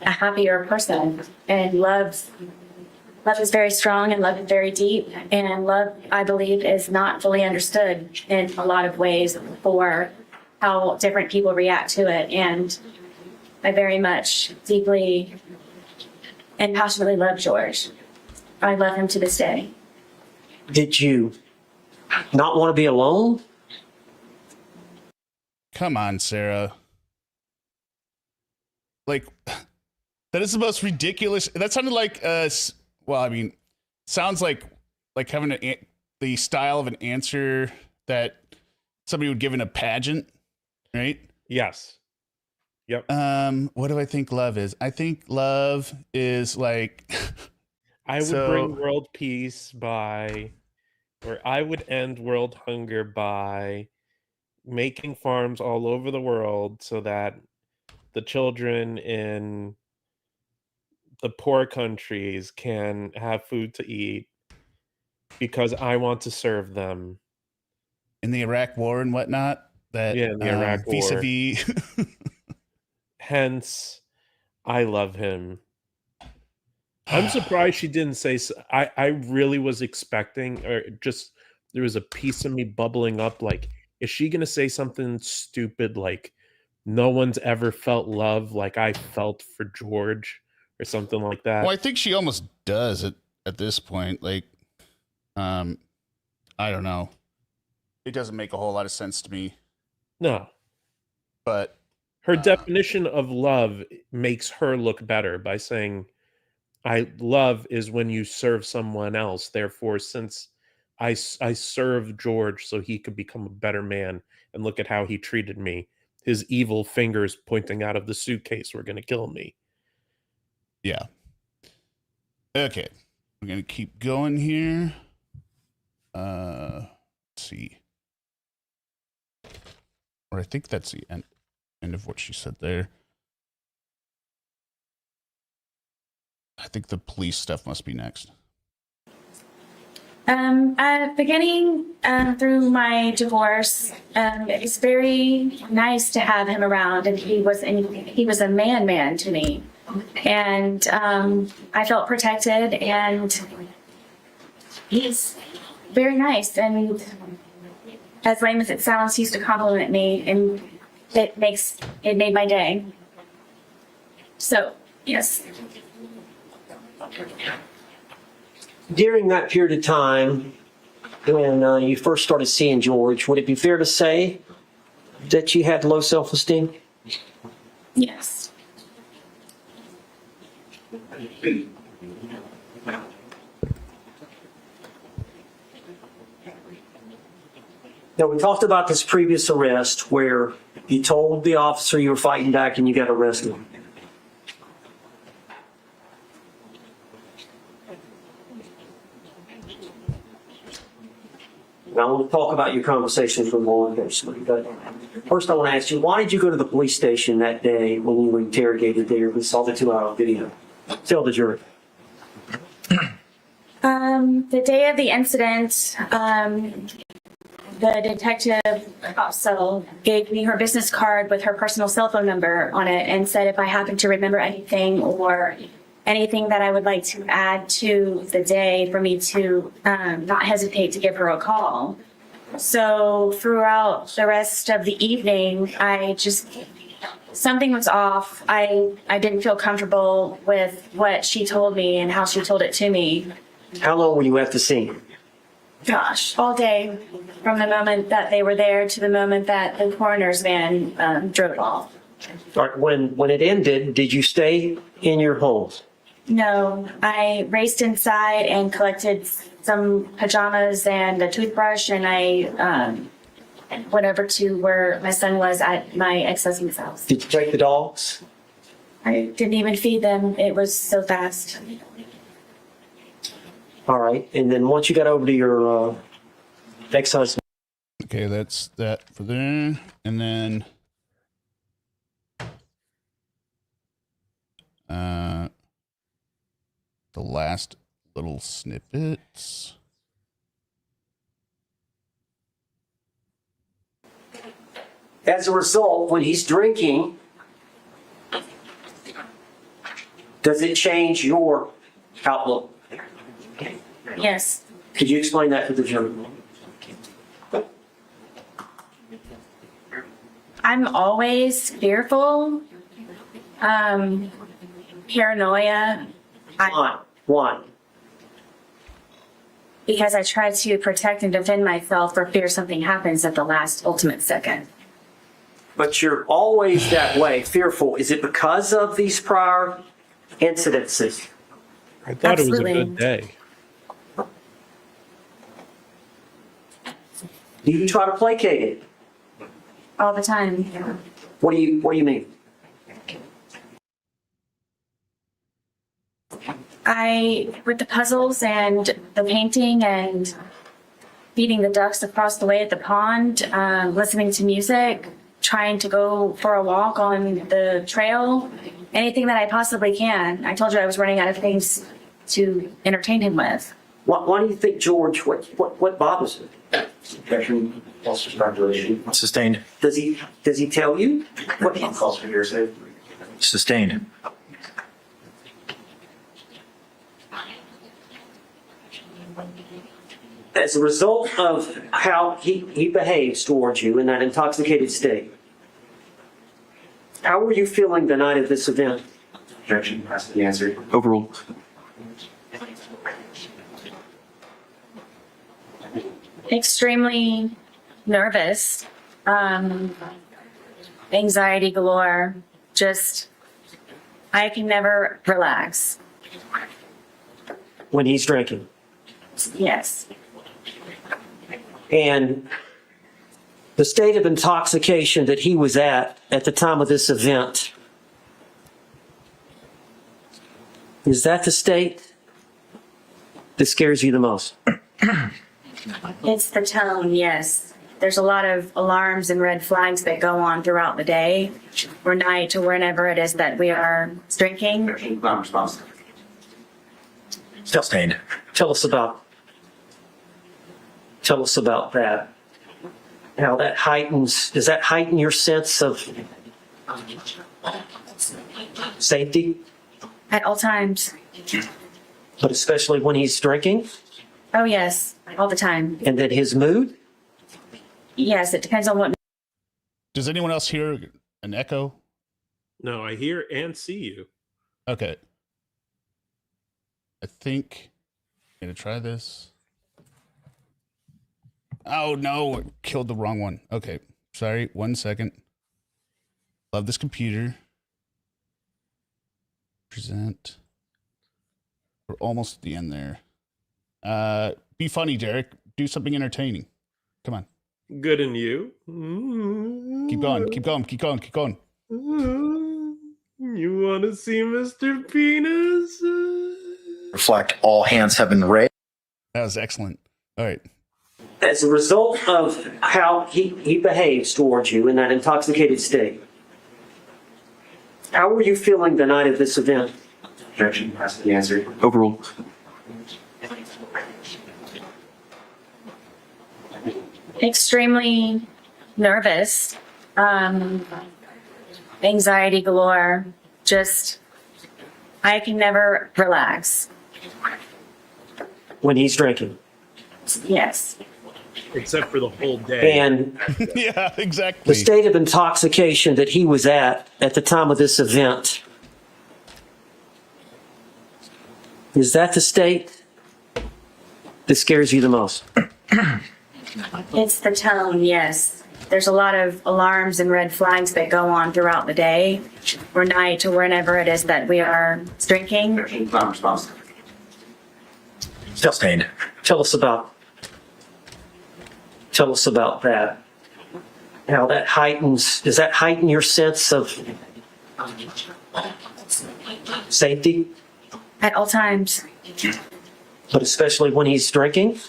a happier person. And love is very strong, and love is very deep, and love, I believe, is not fully understood in a lot of ways for how different people react to it. And I very much deeply and passionately love George. I love him to this day. Did you not want to be alone? Come on, Sarah. Like, that is the most ridiculous. That sounded like well, I mean, sounds like having the style of an answer that somebody would give in a pageant, right? Yes. Yep. What do I think love is? I think love is like I would bring world peace by, or I would end world hunger by making farms all over the world so that the children in the poor countries can have food to eat, because I want to serve them. In the Iraq War and whatnot. That, yeah, in the Iraq War. Vis-a-vis. Hence, I love him. I'm surprised she didn't say so. I really was expecting, or just there was a piece of me bubbling up, like, is she going to say something stupid like, no one's ever felt love like I felt for George, or something like that? Well, I think she almost does at this point. Like, I don't know. It doesn't make a whole lot of sense to me. No. But her definition of love makes her look better by saying, love is when you serve someone else. Therefore, since I served George so he could become a better man, and look at how he treated me, his evil fingers pointing out of the suitcase were going to kill me. Yeah. Okay. We're going to keep going here. Let's see. Or I think that's the end of what she said there. I think the police stuff must be next. Beginning through my divorce, it's very nice to have him around, and he was a man to me, and I felt protected. And he's very nice, and as lame as it sounds, he used to compliment me, and it made my day. So, yes. During that period of time, when you first started seeing George, would it be fair to say that you had low self-esteem? Yes. Now, we talked about this previous arrest where you told the officer you were fighting back and you got arrested. Now, I want to talk about your conversations with law enforcement. But first, I want to ask you, why did you go to the police station that day when you were interrogated there? We saw the 2-hour video. Tell the jury. The day of the incident, the detective also gave me her business card with her personal cell phone number on it and said if I happened to remember anything or anything that I would like to add to the day for me to not hesitate to give her a call. So throughout the rest of the evening, something was off. I didn't feel comfortable with what she told me and how she told it to me. How long were you at the scene? Gosh, all day, from the moment that they were there to the moment that the coroner's van drove off. All right, when it ended, did you stay in your home? No, I raced inside and collected some pajamas and a toothbrush, and I went over to where my son was at my ex-husband's house. Did you take the dogs? I didn't even feed them. It was so fast. All right, and then once you got over to your ex-husband. Okay, that's that for there. And then the last little snippets. As a result, when he's drinking, does it change your outlook? Yes. Could you explain that to the jury? I'm always fearful, paranoia. Why? Because I try to protect and defend myself for fear something happens at the last ultimate second. But you're always that way, fearful. Is it because of these prior incidences? I thought Absolutely. It was a good day. Do you try to placate it? All the time. What do you mean? With the puzzles and the painting and feeding the ducks across the way at the pond, listening to music, trying to go for a walk on the trail, anything that I possibly can. I told you I was running out of things to entertain him with. Why do you think George? What bothers him? Depression, also strangulation. Sustained. Does he tell you? What Calls for hearsay. Sustained. As a result of how he behaves towards you in that intoxicated state, how were you feeling the night of this event? Objection has to be answered. Overruled. Extremely nervous, anxiety galore, I can never relax. When he's drinking. Yes. And the state of intoxication that he was at the time of this event, is that the state that scares you the most? It's the tone, yes. There's a lot of alarms and red flags that go on throughout the day or night or whenever it is that we are drinking. Objection, non-responsive. Sustained. Tell us about that. How that does that heighten your sense of safety? At all times. But especially when he's drinking? Oh, yes, all the time. And that his mood? Yes, it depends on what. Does anyone else hear an echo? No, I hear and see you. Okay. I think I'm going to try this. Oh, no. I killed the wrong one. Okay. Sorry. 1 second. Love this computer. Present. We're almost at the end there. Be funny, Derek. Do something entertaining. Come on. Good in you. Keep going. Keep going. Keep going. Keep going. You want to see Mr. Penis? Reflect all hands have been raised. That was excellent. All right. As a result of how he behaves towards you in that intoxicated state, how were you feeling the night of this event? Objection. Has to be answered. Overruled. Extremely nervous, anxiety galore. Just, I can never relax. When he's drinking. Yes. Except for the whole day. And Yeah, exactly. the state of intoxication that he was at the time of this event, is that the state that scares you the most? It's the tone, yes. There's a lot of alarms and red flags that go on throughout the day or night or whenever it is that we are drinking. Objection. Non-responsive. Sustained. Tell us about that. How that heightens, does that heighten your sense of safety? At all times. But especially when he's drinking?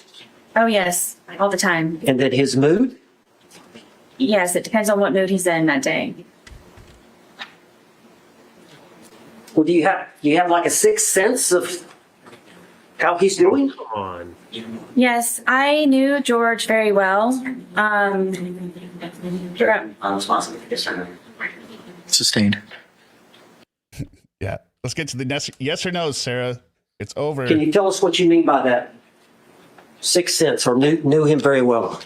Oh, yes, all the time. And that his mood? Yes, it depends on what mood he's in that day. Well, do you have like a sixth sense of how he's doing? Come on. Yes, I knew George very well. Unresponsive. Yes or no? Sustained. Yeah. Let's get to the next yes or no, Sarah. It's over. Can you tell us what you mean by that? Sixth sense, or knew him very well?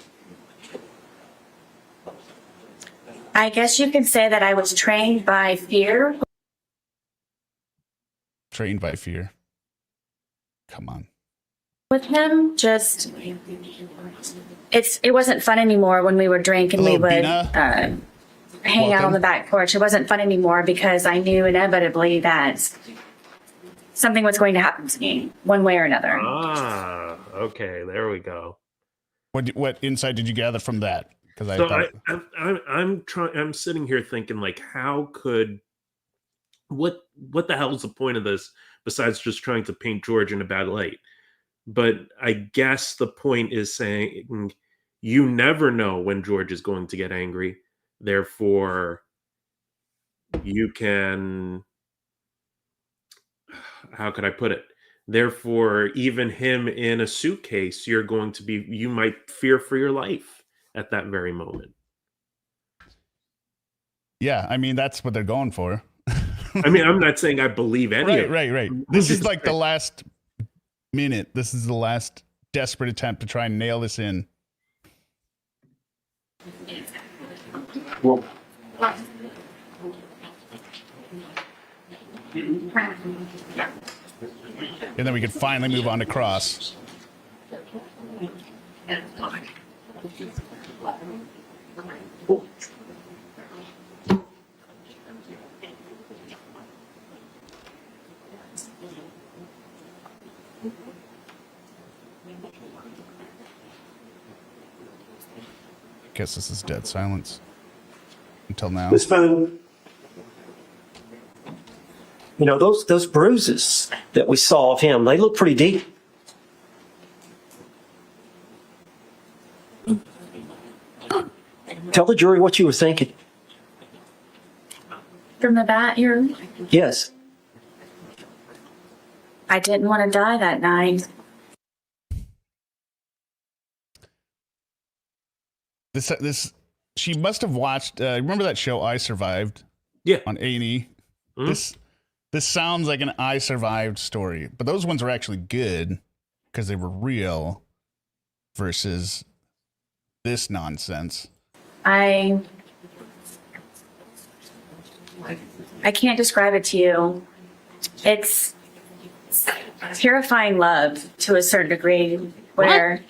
I guess you could say that I was trained by fear. Trained by fear. Come on. With him, just it wasn't fun anymore when we would drink and we Hello, would Bina. hang out on Welcome. the back porch. It wasn't fun anymore because I knew inevitably that something was going to happen to me one way or another. Ah, okay, there we go. What insight did you gather from that? Because I'm sitting here thinking, like, how could what the hell is the point of this besides just trying to paint George in a bad light? But I guess the point is saying you never know when George is going to get angry. Therefore, you can, how could I put it? Therefore, even him in a suitcase, you might fear for your life at that very moment. yeah, I mean that's what they're going for. I mean, I'm not saying I believe any of it. Right. This is like the last minute. This is the last desperate attempt to try and nail this in. Well, And then we could finally move on to Cross. Guess this is dead silence until now. Miss Boone, you know, those bruises that we saw of him, they look pretty deep. Tell the jury what you were thinking. From the bat, Yes. I didn't want to die that night. This she must have watched. Remember that show I Survived? Yeah. On A&E. This sounds like an I Survived story, but those ones are actually good because they were real versus this nonsense? I can't describe it to you. It's terrifying love to a certain degree where... What?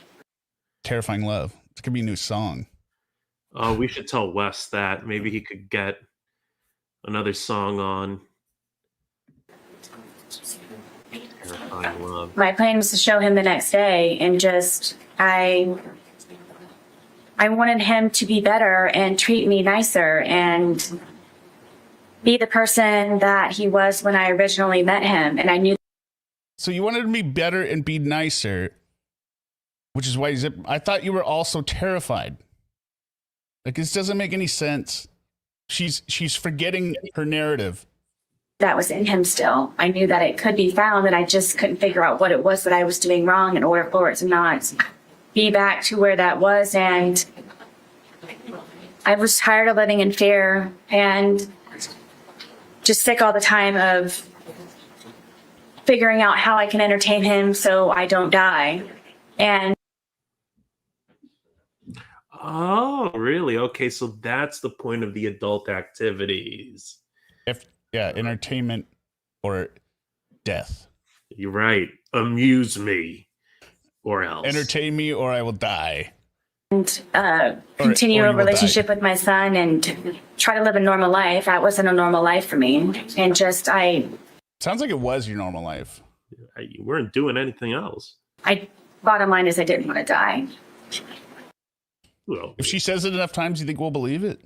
Terrifying love. It's going to be a new song. We should tell Wes that. Maybe he could get another song on. Terrifying love. My plan was to show him the next day, and just I wanted him to be better and treat me nicer and be the person that he was when I originally met him. And I knew. So you wanted him to be better and be nicer, which is why I thought you were also terrified. Like, this doesn't make any sense. She's forgetting her narrative. That was in him still. I knew that it could be found, and I just couldn't figure out what it was that I was doing wrong in order for it to not be back to where that was. And I was tired of living in fear and just sick all the time of figuring out how I can entertain him so I don't die. And oh, really? Okay, so that's the point of the adult activities. Entertainment or death. You're right. Amuse me, or else. Entertain me, or I will die. And continue a relationship with my son and try to live a normal life. That wasn't a normal life for me. And sounds like it was your normal life. You weren't doing anything else. Bottom line is I didn't want to die. Well, if she says it enough times, you think we'll believe it?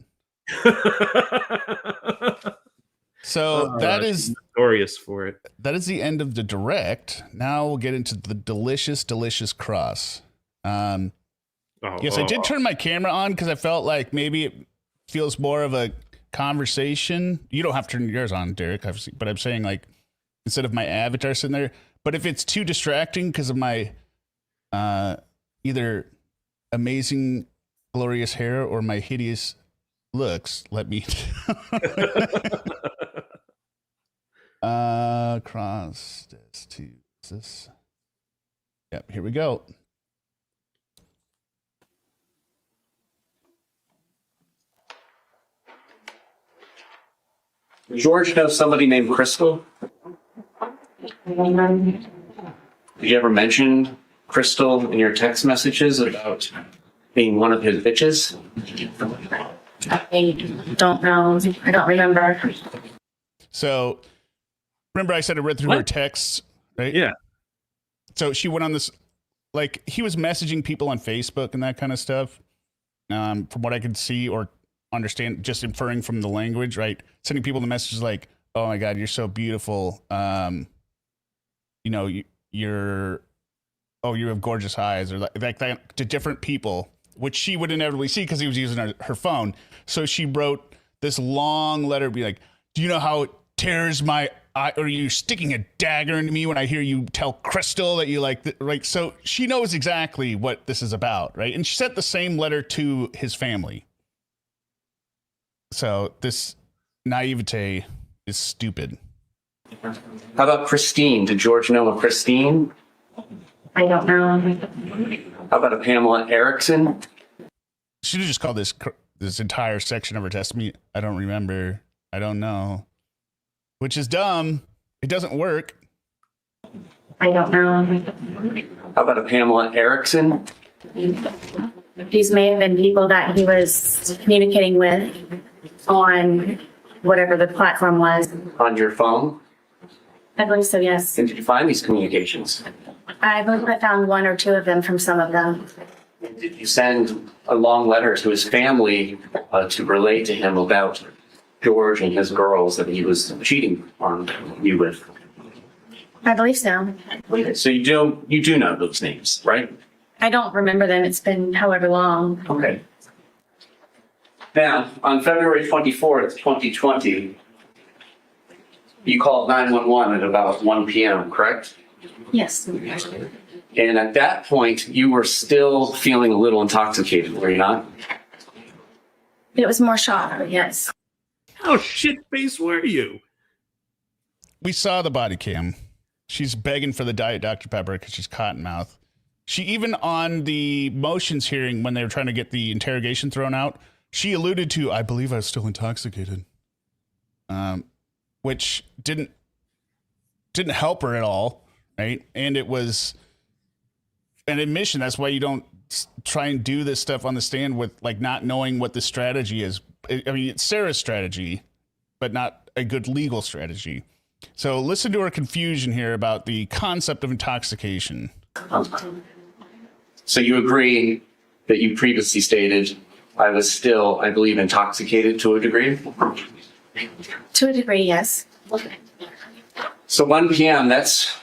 So that is notorious for it. That is the end of the direct. Now we'll get into the delicious cross. I did turn my camera on because I felt like maybe it feels more of a conversation. You don't have to turn yours on, Derek, but I'm saying, like, instead of my avatar sitting there. But if it's too distracting because of my either amazing, glorious hair or my hideous looks, let me cross this to this. Yep, here we go. George knows somebody named Crystal. Did you ever mention Crystal in your text messages about being one of his bitches? I don't know. I don't remember. So, remember I said I read through her texts, right? Yeah. So she went on this, like, he was messaging people on Facebook and that kind of stuff. From what I could see or understand, just inferring from the language, right? Sending people the messages like, "Oh my God, you're so beautiful. You have gorgeous eyes," or like that to different people, which she would inevitably see because he was using her phone. So she wrote this long letter, be like, "Do you know how it tears my eye? Or are you sticking a dagger into me when I hear you tell Crystal that you like?" So she knows exactly what this is about, right? And she sent the same letter to his family. So this naivete is stupid. How about Christine? Did George know a Christine? I don't know. How about a Pamela Erickson? Should have just called this entire section of her testimony, "I don't remember. I don't know," which is dumb. It doesn't work. I don't know. How about a Pamela Erickson? These may have been people that he was communicating with on whatever the platform was. On your phone? I believe so, yes. And did you find these communications? I believe I found one or two of them from some of them. Did you send a long letter to his family to relate to him about George and his girls that he was cheating on you with? I believe so. So you do know those names, right? I don't remember them. It's been however long. Okay. Now, on February 24th, 2020, you called 911 at about 1 p.m., correct? Yes. And at that point, you were still feeling a little intoxicated, were you not? It was more shock, yes. How shit-faced were you? We saw the body cam. She's begging for the Diet Dr. Pepper because she's cotton mouth. She even on the motions hearing when they were trying to get the interrogation thrown out, she alluded to, I believe I was still intoxicated, which didn't help her at all, right? And it was an admission. That's why you don't try and do this stuff on the stand with like not knowing what the strategy is. I mean, it's Sarah's strategy, but not a good legal strategy. So listen to her confusion here about the concept of intoxication. So you agree that you previously stated I was still, I believe, intoxicated to a degree? To a degree, yes. So 1 p.m., that's...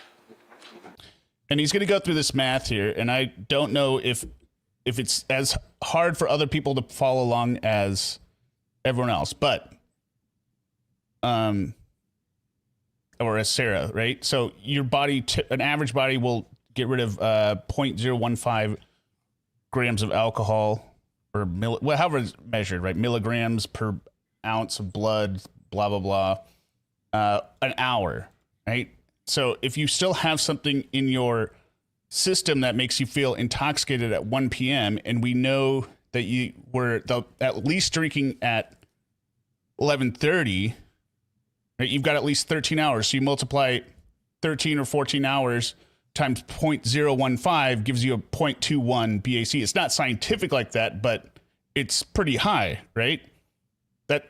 And he's going to go through this math here, and I don't know if it's as hard for other people to follow along as everyone else, but or as Sarah, right? So your body, an average body will get rid of 0.015 grams of alcohol, or however it's measured, right? Milligrams per ounce of blood, blah, blah, blah, an hour, right? So if you still have something in your system that makes you feel intoxicated at 1 p.m., and we know that you were at least drinking at 11:30, right? You've got at least 13 hours. So you multiply 13 or 14 hours times 0.015 gives you a 0.21 BAC. It's not scientific like that, but it's pretty high, right? That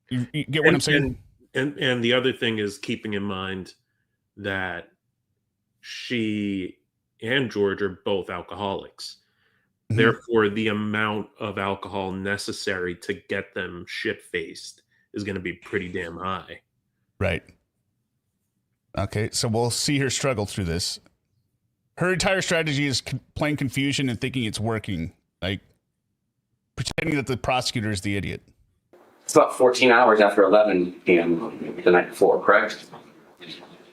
you get what I'm saying? And the other thing is keeping in mind that she and George are both alcoholics. Mm-hmm. Therefore, the amount of alcohol necessary to get them shit-faced is going to be pretty damn high. Right. Okay, so we'll see her struggle through this. Her entire strategy is playing confusion and thinking it's working, like pretending that the prosecutor is the idiot. It's about 14 hours after 11 p.m. the night before, correct?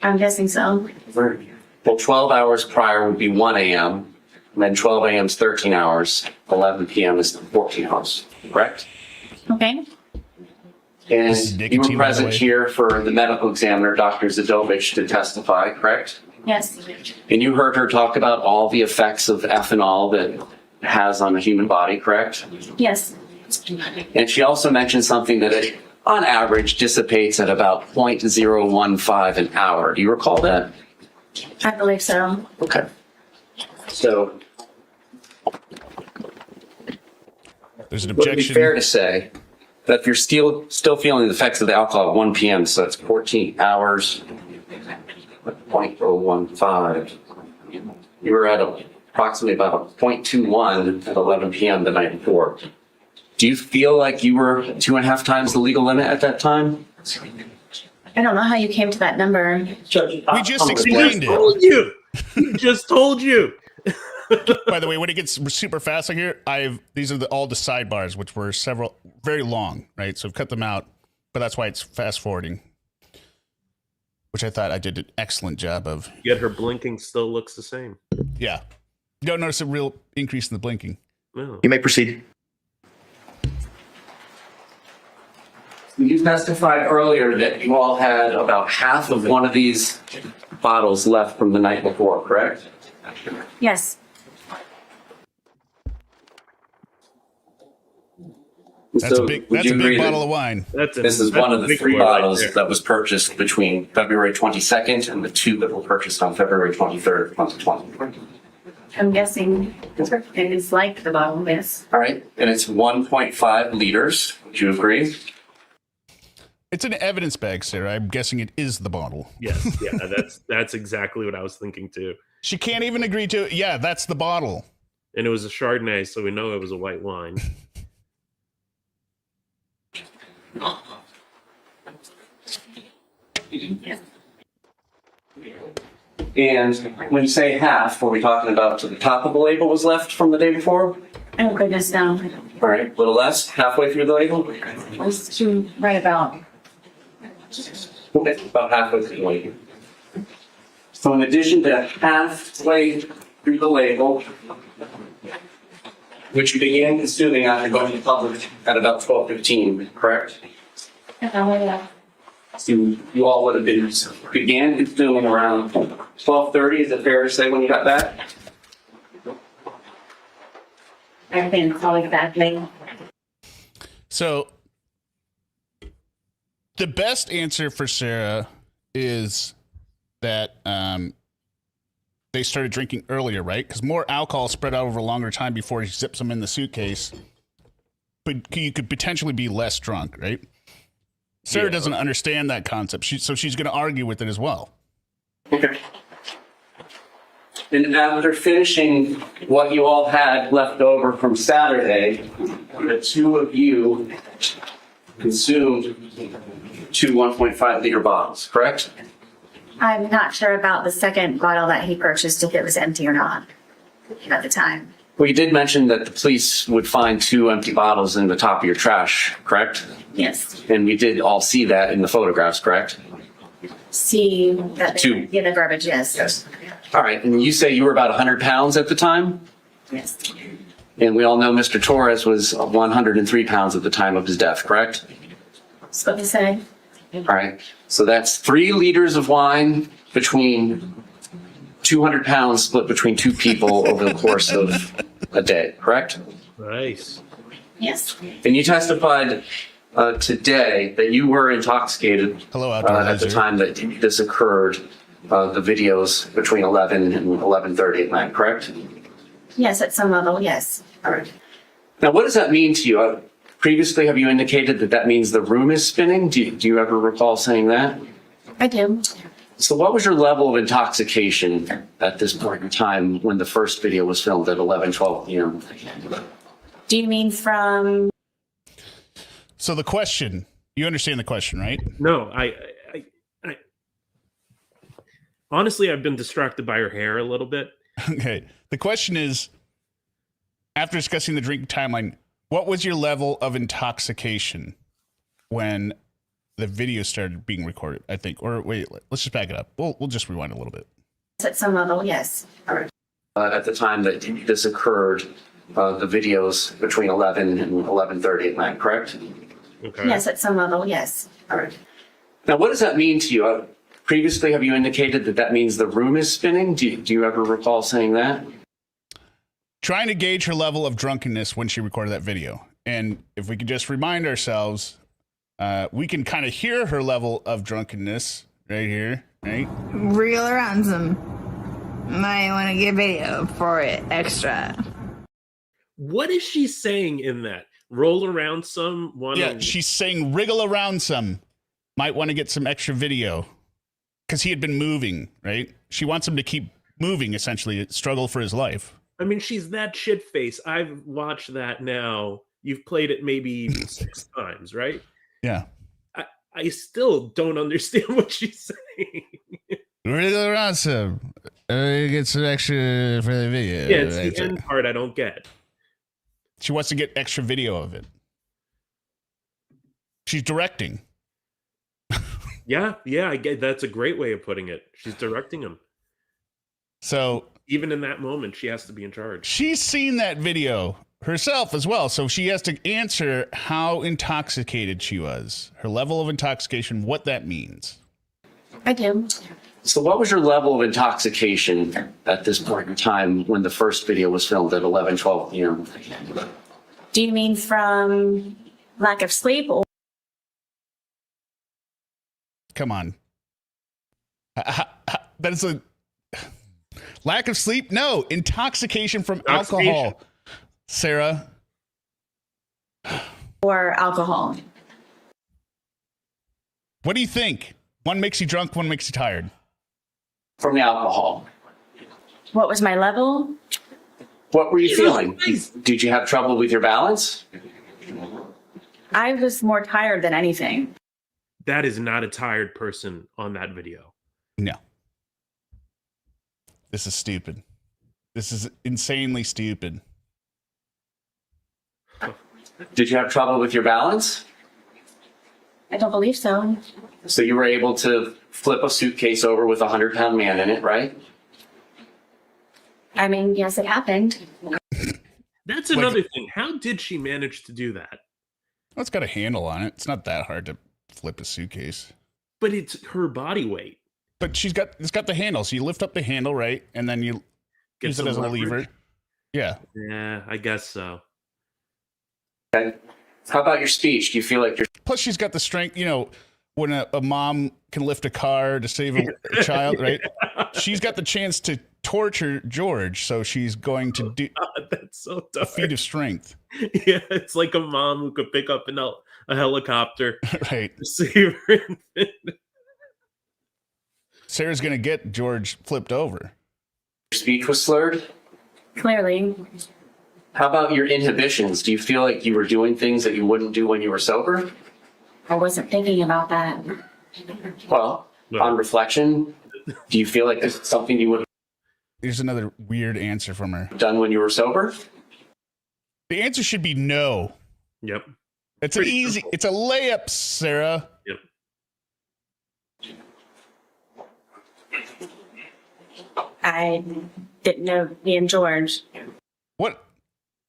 I'm guessing so. Well, 12 hours prior would be 1 a.m., and then 12 a.m. is 13 hours, 11 p.m. is 14 hours, correct? Okay. And you were present here for the medical examiner, Dr. Zadovich, to testify, correct? Yes. And you heard her talk about all the effects of ethanol that it has on the human body, correct? Yes. And she also mentioned something that it, on average, dissipates at about 0.015 an hour. Do you recall that? I believe so. Okay. So there's an would it be objection. fair to say that if you're still feeling the effects of the alcohol at 1 p.m., so it's 14 hours, 0.015, you were at approximately about 0.21 at 11 p.m. the night before. Do you feel like you were 2.5 times the legal limit at that time? I don't know how you came to that number. We just explained it. Told you. We just told you. By the way, when it gets super fast like here, these are all the sidebars, which were very long, right? So I've cut them out, but that's why it's fast forwarding, which I thought I did an excellent job of. Yet her blinking still looks the same. Yeah. You don't notice a real increase in the blinking. No. You may proceed. You testified earlier that you all had about half of one of these bottles left from the night before, correct? Yes. That's a big bottle of wine. This is one of the 3 bottles that was purchased between February 22nd and the 2 that were purchased on February 23rd, 2020. I'm guessing it is like the bottle, yes. All right, and it's 1.5 liters. Would you agree? It's an evidence bag, Sarah. I'm guessing it is the bottle. Yes, yeah, that's exactly what I was thinking too. She can't even agree to it. Yeah, that's the bottle. And it was a Chardonnay, so we know it was a white wine. And when you say half, were we talking about to the top of the label was left from the day before? Oh, goodness, no. All right, a little less, halfway through the label? Let's do right about. Okay, about halfway through the label. So in addition to halfway through the label, which you began consuming after going public at about 12:15, correct? Yeah. So you all would have began consuming around 12:30. Is it fair to say when you got back? Everything's all exactly. So the best answer for Sarah is that they started drinking earlier, right? Because more alcohol spread out over a longer time before he zips them in the suitcase. But you could potentially be less drunk, right? Sarah doesn't understand that concept, so she's going to argue with it as well. Okay. And after finishing what you all had left over from Saturday, the two of you consumed two 1.5 liter bottles, correct? I'm not sure about the second bottle that he purchased, if it was empty or not at the time. Well, you did mention that the police would find two empty bottles in the top of your trash, correct? Yes. And we did all see that in the photographs, correct? See that Two. in the garbage, yes. Yes. All right, and you say you were about 100 pounds at the time? Yes. And we all know Mr. Torres was 103 pounds at the time of his death, correct? That's what they say. All right, so that's 3 liters of wine between 200 pounds split between two people over the course of a day, correct? Nice. Yes. And you testified today that you were intoxicated Hello, outdoor at the laser. time that this occurred, the videos between 11 and 11:30 at night, correct? Yes, at some level, yes. All right. Now, what does that mean to you? Previously, have you indicated that that means the room is spinning? Do you ever recall saying that? I do. So what was your level of intoxication at this point in time when the first video was filmed at 11:12 p.m.? Do you mean from? So the question, you understand the question, right? No, I honestly, I've been distracted by her hair a little bit. Okay. The question is, after discussing the drink timeline, what was your level of intoxication when the video started being recorded, I think? Or wait, let's just back it up. We'll just rewind a little bit. At some level, yes. At the time that this occurred, the videos between 11 and 11:30 at night, correct? Okay. Yes, at some level, yes. All right. Now, what does that mean to you? Previously, have you indicated that that means the room is spinning? Do you ever recall saying that? Trying to gauge her level of drunkenness when she recorded that video. And if we could just remind ourselves, we can kind of hear her level of drunkenness right here, right? Reel around some. Might want to get video for it extra. What is she saying in that? Roll around some? Yeah, she's saying wriggle around some. Might want to get some extra video. Because he had been moving, right? She wants him to keep moving, essentially, struggle for his life. I mean, she's that shit face. I've watched that now. You've played it maybe 6 times, right? Yeah. I still don't understand what she's saying. Wriggle around some. Get some extra for the video. Yeah, it's the end part I don't get. She wants to get extra video of it. She's directing. Yeah, I get that's a great way of putting it. She's directing him. So even in that moment, she has to be in charge. She's seen that video herself as well, so she has to answer how intoxicated she was, her level of intoxication, what that means. I do. So what was your level of intoxication at this point in time when the first video was filmed at 11:12 p.m.? Do you mean from lack of sleep or? Come on. That is a lack of sleep? No, intoxication from alcohol. Sarah. Or alcohol. What do you think? One makes you drunk, one makes you tired. From the alcohol. What was my level? What were you feeling? Did you have trouble with your balance? I was more tired than anything. That is not a tired person on that video. No. This is stupid. This is insanely stupid. Did you have trouble with your balance? I don't believe so. So you were able to flip a suitcase over with a 100-pound man in it, right? I mean, yes, it happened. That's another thing. How did she manage to do that? Well, it's got a handle on it. It's not that hard to flip a suitcase. But it's her body weight. But it's got the handle, so you lift up the handle, right, and then you use it as a lever. Yeah. Yeah, I guess so. Okay. How about your speech? Do you feel like you're... Plus, she's got the strength. You know, when a mom can lift a car to save a child, right? She's got the chance to torture George, so she's going to do that's so a feat of strength. Yeah, it's like a mom who could pick up a helicopter, right? To save her infant. Sarah's gonna get George flipped over. Your speech was slurred? Clearly. How about your inhibitions? Do you feel like you were doing things that you wouldn't do when you were sober? I wasn't thinking about that. Well, on reflection, do you feel like this is something you would Here's another weird answer from her. have done when you were sober? The answer should be no. Yep. It's an easy, it's a layup, Sarah. Yep. I didn't know me and George. What?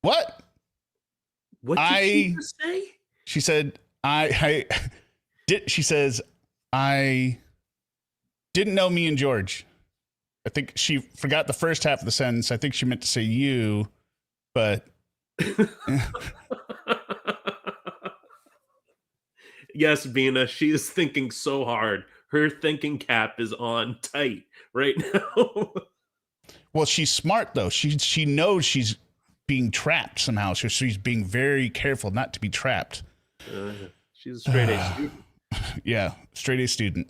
What did she just say? She said, I did. She says, I didn't know me and George. I think she forgot the first half of the sentence. I think she meant to say you, but. Yes, Bina, she is thinking so hard. Her thinking cap is on tight right now. Well, she's smart though. She knows she's being trapped somehow, so she's being very careful not to be trapped. She's a straight A student. Yeah, straight A student.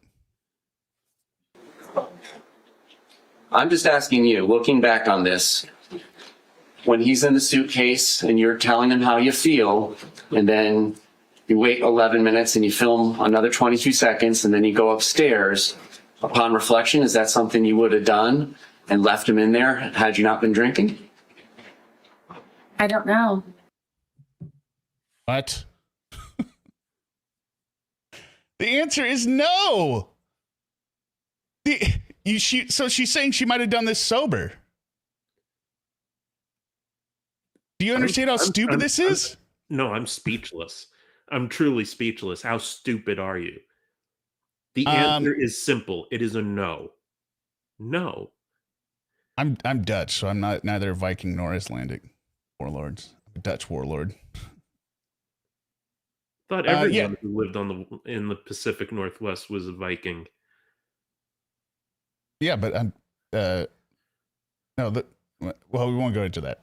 I'm just asking you, looking back on this, when he's in the suitcase and you're telling him how you feel, and then you wait 11 minutes and you film another 22 seconds, and then you go upstairs, upon reflection, is that something you would have done and left him in there had you not been drinking? I don't know. What? The answer is no. So she's saying she might have done this sober. Do you understand how stupid this is? No, I'm speechless. I'm truly speechless. How stupid are you? The answer is simple. It is a no. No. I'm Dutch, so I'm neither Viking nor Icelandic warlords. I'm a Dutch warlord. Thought everyone who lived in the Pacific Northwest was a Viking. Yeah, but I'm well, we won't go into that.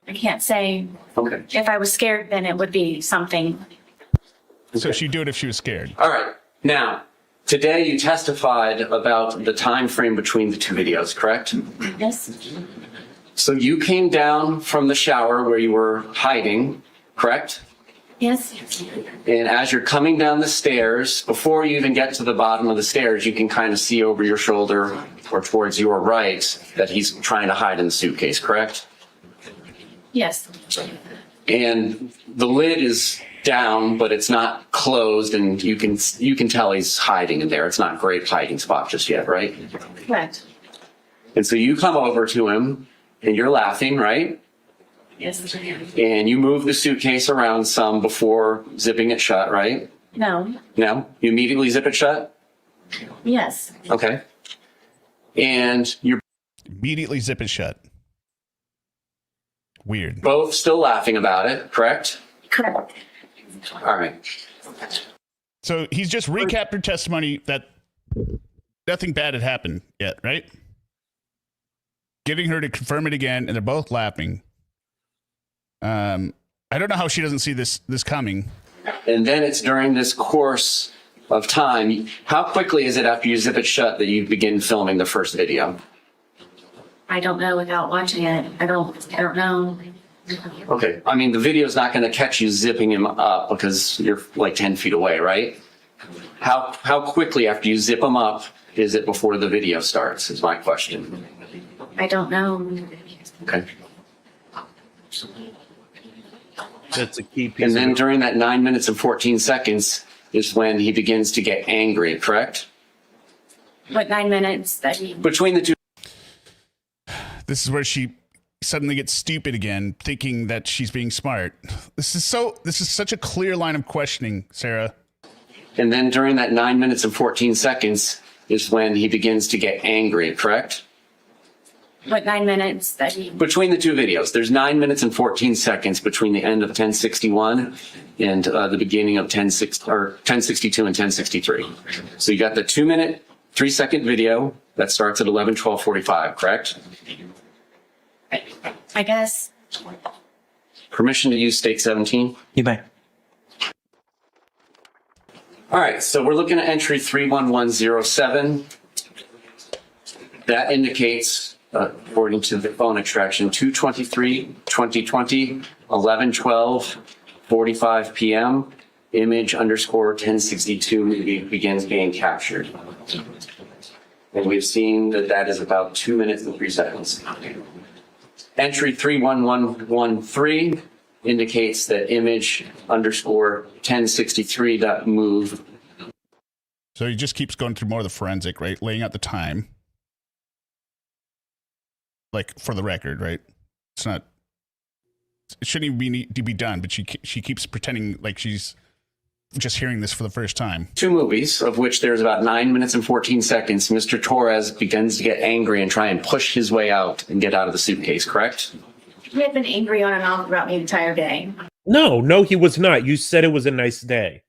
I can't say. Okay. If I was scared, then it would be something. So she'd do it if she was scared. All right. Now, today you testified about the time frame between the two videos, correct? Yes. So you came down from the shower where you were hiding, correct? Yes. And as you're coming down the stairs, before you even get to the bottom of the stairs, you can kind of see over your shoulder or towards your right that he's trying to hide in the suitcase, correct? Yes. And the lid is down, but it's not closed, and you can tell he's hiding in there. It's not a great hiding spot just yet, right? Correct. And so you come over to him, and you're laughing, right? Yes. And you move the suitcase around some before zipping it shut, right? No. No? You immediately zip it shut? Yes. Okay. And you're Immediately zip it shut. Weird. both still laughing about it, correct? Correct. All right. So he's just recapped her testimony that nothing bad had happened yet, right? Getting her to confirm it again, and they're both laughing. I don't know how she doesn't see this coming. And then it's during this course of time. How quickly is it after you zip it shut that you begin filming the first video? I don't know without watching it. I don't know. Okay. I mean, the video's not going to catch you zipping him up because you're like 10 feet away, right? How quickly after you zip him up is it before the video starts, is my question. I don't know. Okay. That's a key piece. And then during that 9 minutes and 14 seconds is when he begins to get angry, correct? What 9 minutes that he... Between the two. This is where she suddenly gets stupid again, thinking that she's being smart. This is such a clear line of questioning, Sarah. And then during that 9 minutes and 14 seconds is when he begins to get angry, correct? What 9 minutes that he, Between the two videos, there's 9 minutes and 14 seconds between the end of 1061 and the beginning of 1062 and 1063. So you got the 2 minute, 3 second video that starts at 11:12:45, correct? I guess. Permission to use stake 17? You may. All right, so we're looking at entry 31107. That indicates, according to the phone extraction, 2/23/2020, 11:12:45 p.m. Image underscore 1062 begins being captured. And we've seen that that is about 2 minutes and 3 seconds. Entry 31113 indicates that image underscore 1063.move. So he just keeps going through more of the forensic, right? Laying out the time. Like, for the record, right? It's not, it shouldn't even need to be done, but she keeps pretending like she's just hearing this for the first time. Two movies, of which there's about 9 minutes and 14 seconds, Mr. Torres begins to get angry and try and push his way out and get out of the suitcase, correct? He had been angry on and off throughout the entire day. No, he was not. You said it was a nice day.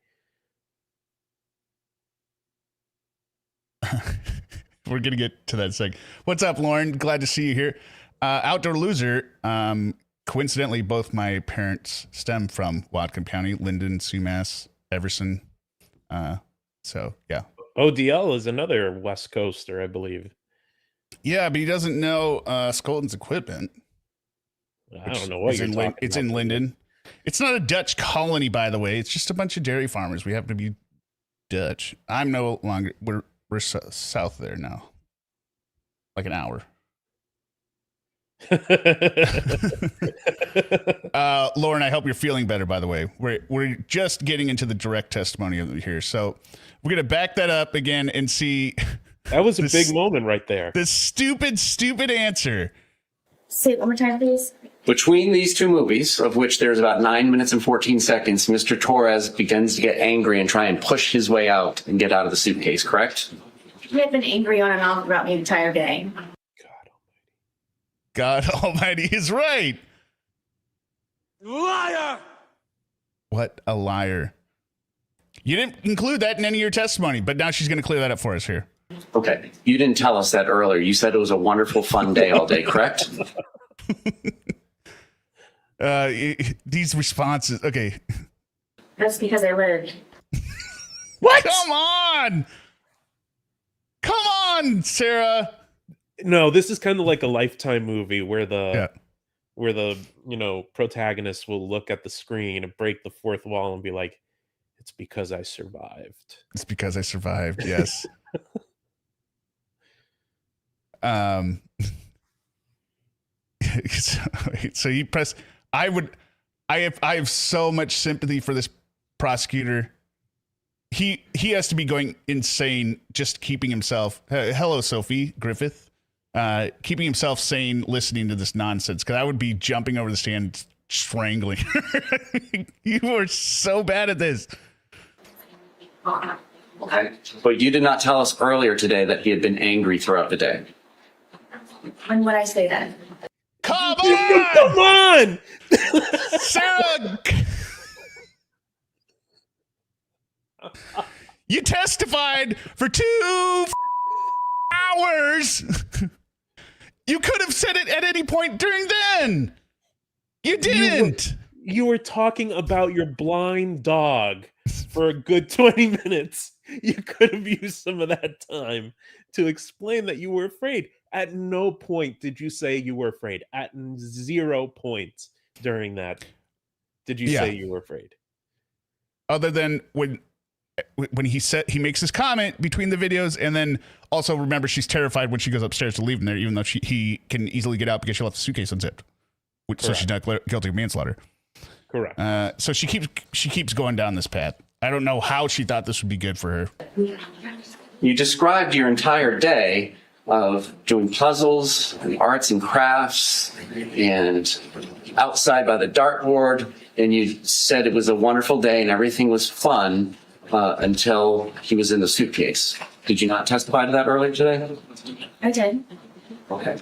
We're going to get to that in a sec. What's up, Lauren? Glad to see you here. Outdoor Loser. Coincidentally, both my parents stem from Whatcom County, Linden, Sumas, Everson. So, yeah. ODL is another West Coaster, I believe. Yeah, but he doesn't know Skolton's equipment. I don't know what you're talking It's about. in Linden. It's not a Dutch colony, by the way. It's just a bunch of dairy farmers. We happen to be Dutch. I'm no longer... We're south there now. Like an hour. Lauren, I hope you're feeling better, by the way. We're just getting into the direct testimony here. So we're going to back that up again and see... That was a big moment right there. The stupid answer. Say it one more time, please. Between these two movies, of which there's about 9 minutes and 14 seconds, Mr. Torres begins to get angry and try and push his way out and get out of the suitcase, correct? He had been angry on and off throughout the entire day. God Almighty is right. Liar! What a liar. You didn't include that in any of your testimony, but now she's going to clear that up for us here. Okay. You didn't tell us that earlier. You said it was a wonderful, fun day all day, correct? These responses. Okay. That's because I lived. What? Come on. Come on, Sarah. No, this is kind of like a Lifetime movie where the protagonist will look at the screen and break the fourth wall and be like, "It's because I survived." It's because I survived. Yes. So you press. I have so much sympathy for this prosecutor. He has to be going insane just keeping himself. Hello, Sophie Griffith. Keeping himself sane, listening to this nonsense. Because I would be jumping over the stand, strangling her. You are so bad at this. Okay. But you did not tell us earlier today that he had been angry throughout the day. When would I say that? Come on! Come on! Sarah! You testified for 2 hours. You could have said it at any point during then. You didn't. You were talking about your blind dog for a good 20 minutes. You could have used some of that time to explain that you were afraid. At no point did you say you were afraid. At 0 points during that did you say you were afraid. Other than when he said he makes this comment between the videos, and then also remember she's terrified when she goes upstairs to leave him there, even though he can easily get out because she left the suitcase unzipped. So she's not guilty of manslaughter. Correct. So she keeps going down this path. I don't know how she thought this would be good for her. You described your entire day of doing puzzles and arts and crafts and outside by the dartboard, and you said it was a wonderful day and everything was fun. until he was in the suitcase. Did you not testify to that earlier today? I did. Okay.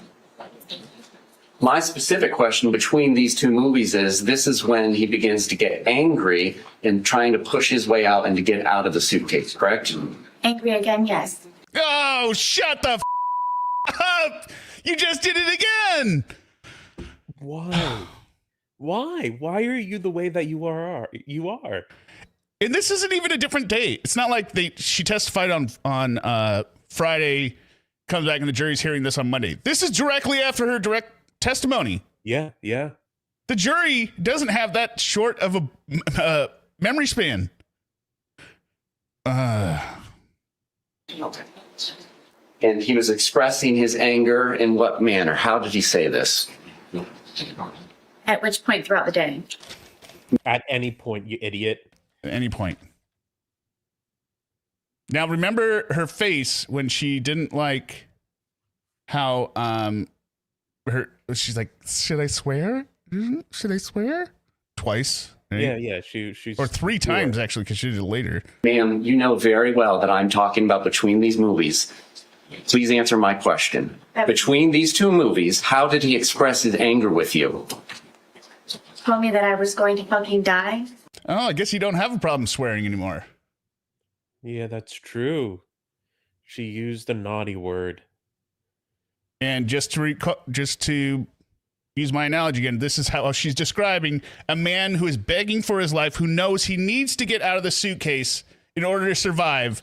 My specific question between these two movies is this is when he begins to get angry and trying to push his way out and to get out of the suitcase, correct? Angry again, yes. Oh, shut the up! You just did it again! Why? Why are you the way that you are? And this isn't even a different date. It's not like she testified on Friday, comes back and the jury's hearing this on Monday. This is directly after her direct testimony. Yeah. The jury doesn't have that short of a memory span. And he was expressing his anger in what manner? How did he say this? At which point throughout the day? At any point, you idiot. At any point. Now, remember her face when she didn't like how she's like, should I swear? Should I swear? Twice. Right? Yeah. She's or 3 times actually, because she did it later. Ma'am, you know very well that I'm talking about between these movies. Please answer my question. Between these two movies, how did he express his anger with you? Told me that I was going to fucking die. Oh, I guess you don't have a problem swearing anymore. Yeah, that's true. She used a naughty word. And just to use my analogy again, this is how she's describing a man who is begging for his life, who knows he needs to get out of the suitcase in order to survive.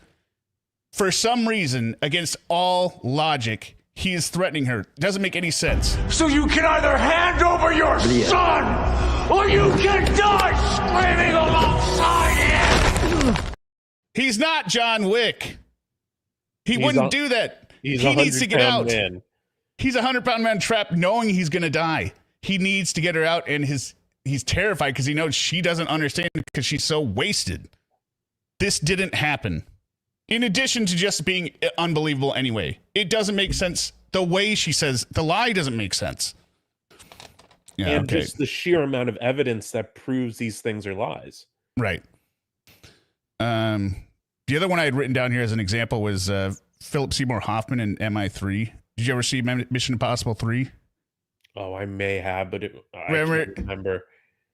For some reason, against all logic, he is threatening her. Doesn't make any sense. So you can either hand over your son, or you can die screaming alongside him! He's not John Wick. He wouldn't do that. He needs to get out. Man. He's a 100-pound man trapped knowing he's going to die. He needs to get her out, and he's terrified because he knows she doesn't understand because she's so wasted. This didn't happen. In addition to just being unbelievable anyway. It doesn't make sense. The way she says, the lie doesn't make sense. Yeah, and just the sheer amount of evidence that proves these things are lies. Right. The other one I had written down here as an example was Philip Seymour Hoffman in MI3. Did you ever see Mission Impossible 3? Oh, I may have, but I can't remember.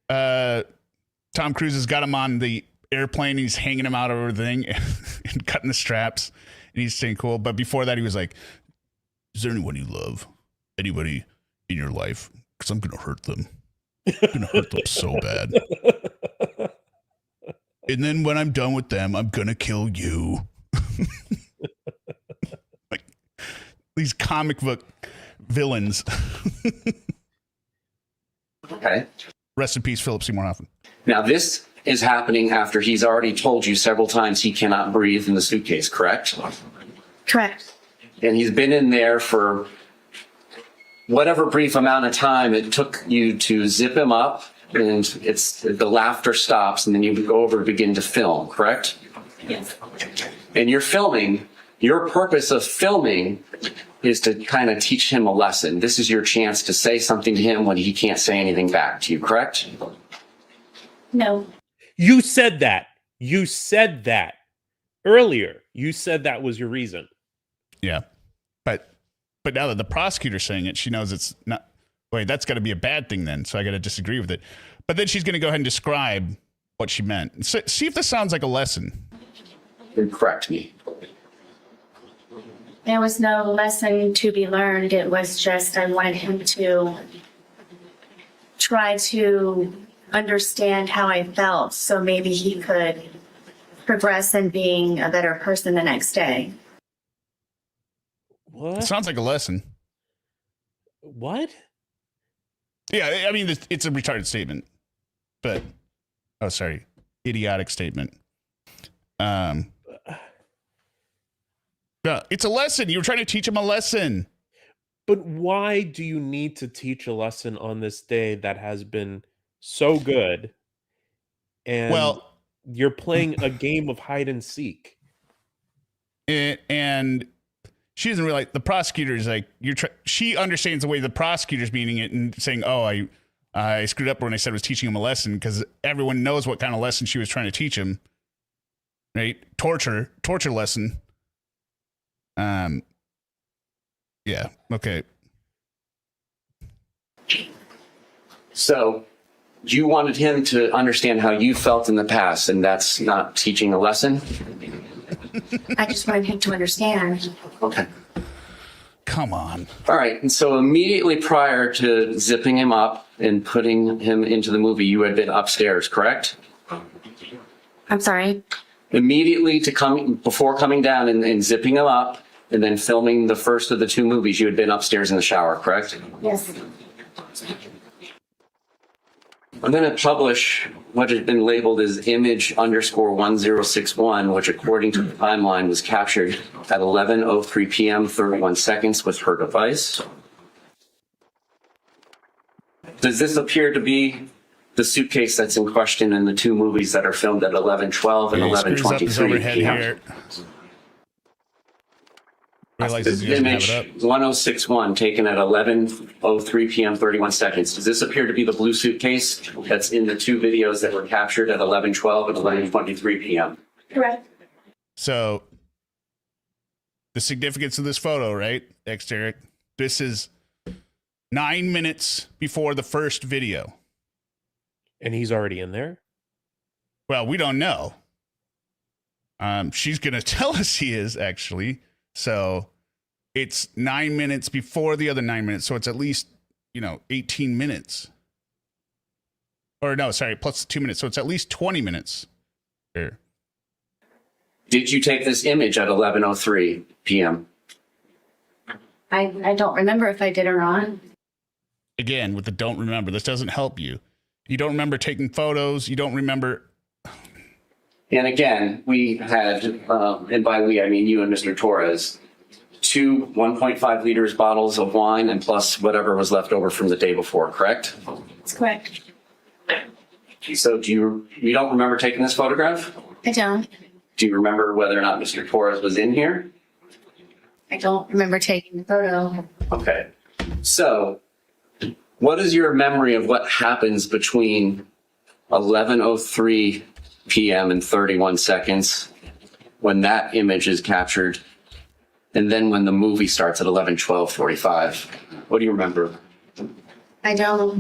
Tom Cruise has got him on the airplane. He's hanging him out over the thing and cutting the straps. And he's staying cool. But before that, he was like, is there anyone you love? Anybody in your life? Because I'm going to hurt them. I'm going to hurt them so bad. And then when I'm done with them, I'm going to kill you. Like these comic book villains. Okay. Rest in peace, Philip Seymour Hoffman. Now, this is happening after he's already told you several times he cannot breathe in the suitcase, correct? Correct. And he's been in there for whatever brief amount of time it took you to zip him up, and the laughter stops, and then you go over and begin to film, correct? Yes. And you're filming. Your purpose of filming is to kind of teach him a lesson. This is your chance to say something to him when he can't say anything back to you, correct? No. You said that. You said that earlier. You said that was your reason. Yeah. But now that the prosecutor's saying it, she knows it's not. Wait, that's got to be a bad thing then. So I got to disagree with it. But then she's going to go ahead and describe what she meant. See if this sounds like a lesson. Then correct me. There was no lesson to be learned. It was just I wanted him to try to understand how I felt so maybe he could progress in being a better person the next day. What? It sounds like a lesson. What? Yeah, I mean, it's a retarded statement. But, oh, sorry. Idiotic statement. Yeah, it's a lesson. You were trying to teach him a lesson. But why do you need to teach a lesson on this day that has been so good? And you're playing a game of hide and seek. And she doesn't realize the prosecutor is like, she understands the way the prosecutor's meaning it and saying, oh, I screwed up when I said I was teaching him a lesson, because everyone knows what kind of lesson she was trying to teach him. right? Torture lesson. Yeah. Okay. So you wanted him to understand how you felt in the past, and that's not teaching a lesson? I just wanted him to understand. Okay. Come on. All right. And so immediately prior to zipping him up and putting him into the movie, you had been upstairs, correct? I'm sorry. Immediately before coming down and zipping him up and then filming the first of the two movies, you had been upstairs in the shower, correct? Yes. I'm going to publish what has been labeled as image_1061, which according to the timeline was captured at 11:03 p.m. 31 seconds with her device. Does this appear to be the suitcase that's in question in the two movies that are filmed at 11:12 and 11:23 p.m.? Realizes This he doesn't have image it up. 1061 taken at 11:03 p.m. 31 seconds. Does this appear to be the blue suitcase that's in the two videos that were captured at 11:12 and 11:23 p.m.? Correct. So the significance of this photo, right, Derek? This is 9 minutes before the first video. And he's already in there? Well, we don't know. She's going to tell us he is, actually. So it's 9 minutes before the other 9 minutes. So it's at least, 18 minutes. Or no, sorry, plus 2 minutes. So it's at least 20 minutes here. Did you take this image at 11:03 p.m.? I don't remember if I did or not. Again, with the don't remember, this doesn't help you. You don't remember taking photos. You don't remember. And again, we had, and by we, I mean you and Mr. Torres, 2 1.5 liters bottles of wine and plus whatever was left over from the day before, correct? That's correct. So you don't remember taking this photograph? I don't. Do you remember whether or not Mr. Torres was in here? I don't remember taking the photo. Okay. So what is your memory of what happens between 11:03 p.m. and 31 seconds when that image is captured, and then when the movie starts at 11:12:45? What do you remember? I don't.